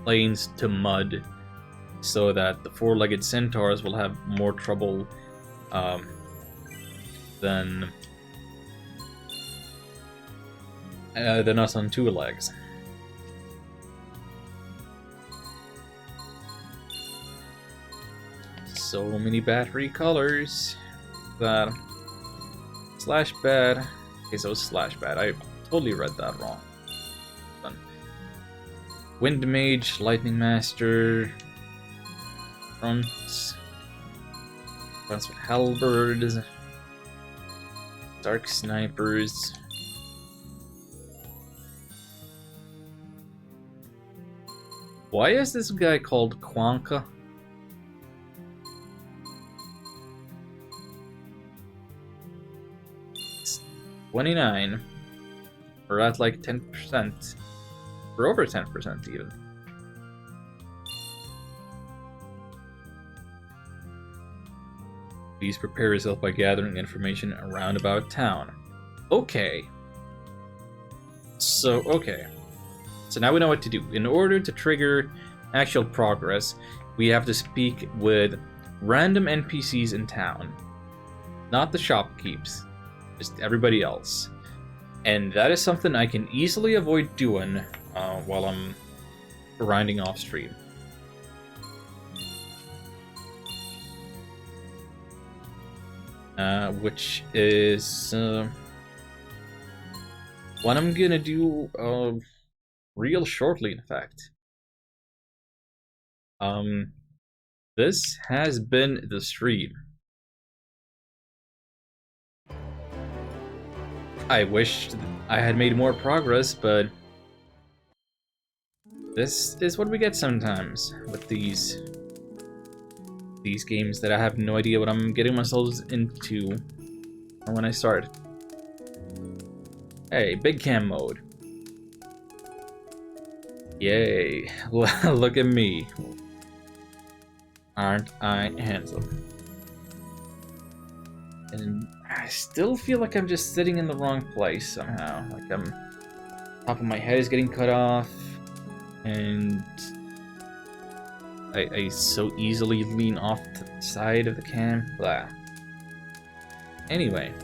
plains to mud so that the four-legged centaurs will have more trouble than us on two legs. So many battery colors that slash bad. Okay, so slash bad. I totally read that wrong. Done. Wind Mage, Lightning Master, fronts with halberds, dark snipers. Why is this guy called Quanka? 29. We're at like 10%. We're over 10% even. Please prepare yourself by gathering information around about town. Okay. So now we know what to do. In order to trigger actual progress, we have to speak with random NPCs in town. Not the shopkeepers. Just everybody else. And that is something I can easily avoid doing while I'm grinding off stream. Which is what I'm gonna do real shortly, in fact. This has been the stream. I wish I had made more progress, but this is what we get sometimes with these games that I have no idea what I'm getting myself into when I start. Hey, big cam mode. Yay, look at me. Aren't I handsome? And I still feel like I'm just sitting in the wrong place somehow. Like top of my head is getting cut off, and I so easily lean off to the side of the cam. Blah. Anyway,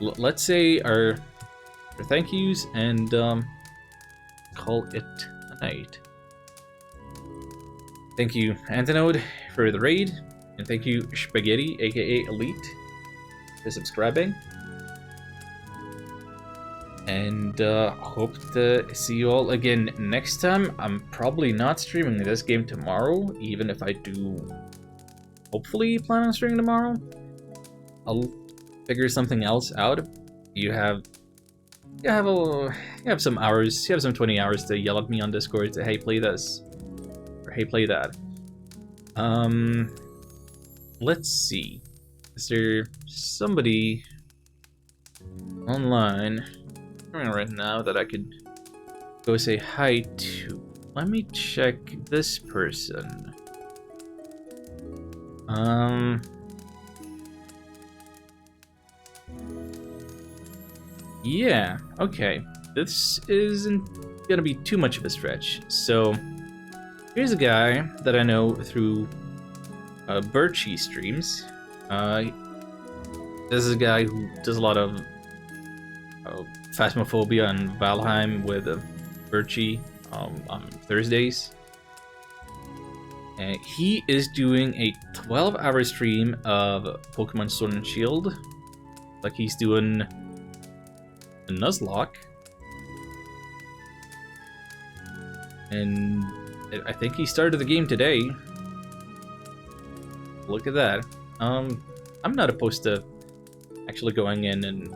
let's say our thank yous and call it a night. Thank you, Antinode, for the raid. And thank you, Spaghetti, aka Elite, for subscribing. And hope to see you all again next time. I'm probably not streaming this game tomorrow, even if I do hopefully plan on streaming tomorrow. I'll figure something else out. You have some hours, you have some 20 hours to yell at me on Discord to hey play this or hey play that. Let's see. Is there somebody online right now that I could go say hi to? Let me check this person. Yeah, okay. This isn't gonna be too much of a stretch. So Here's a guy that I know through Birchie streams. This is a guy who does a lot of Phasmophobia and Valheim with Birchie on Thursdays. And he is doing a 12-hour stream of Pokemon Sword and Shield. Like he's doing a Nuzlocke. And I think he started the game today. Look at that. I'm not opposed to actually going in and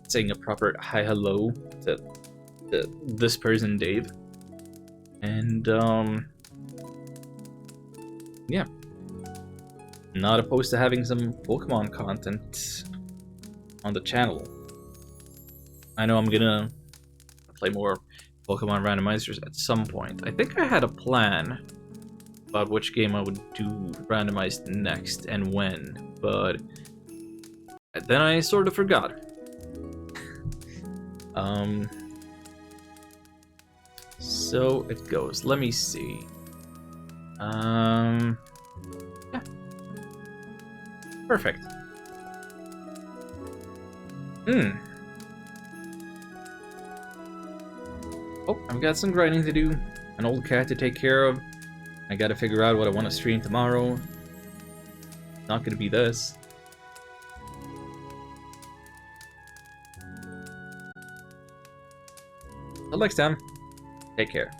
saying a proper hi hello to this person, Dave. And yeah. Not opposed to having some Pokemon content on the channel. I know I'm gonna play more Pokemon randomizers at some point. I think I had a plan about which game I would do randomized next and when, but then I sort of forgot. So it goes. Let me see. Yeah. Perfect. Oh, I've got some grinding to do. An old cat to take care of. I gotta figure out what I want to stream tomorrow. Not gonna be this. Until next time, take care.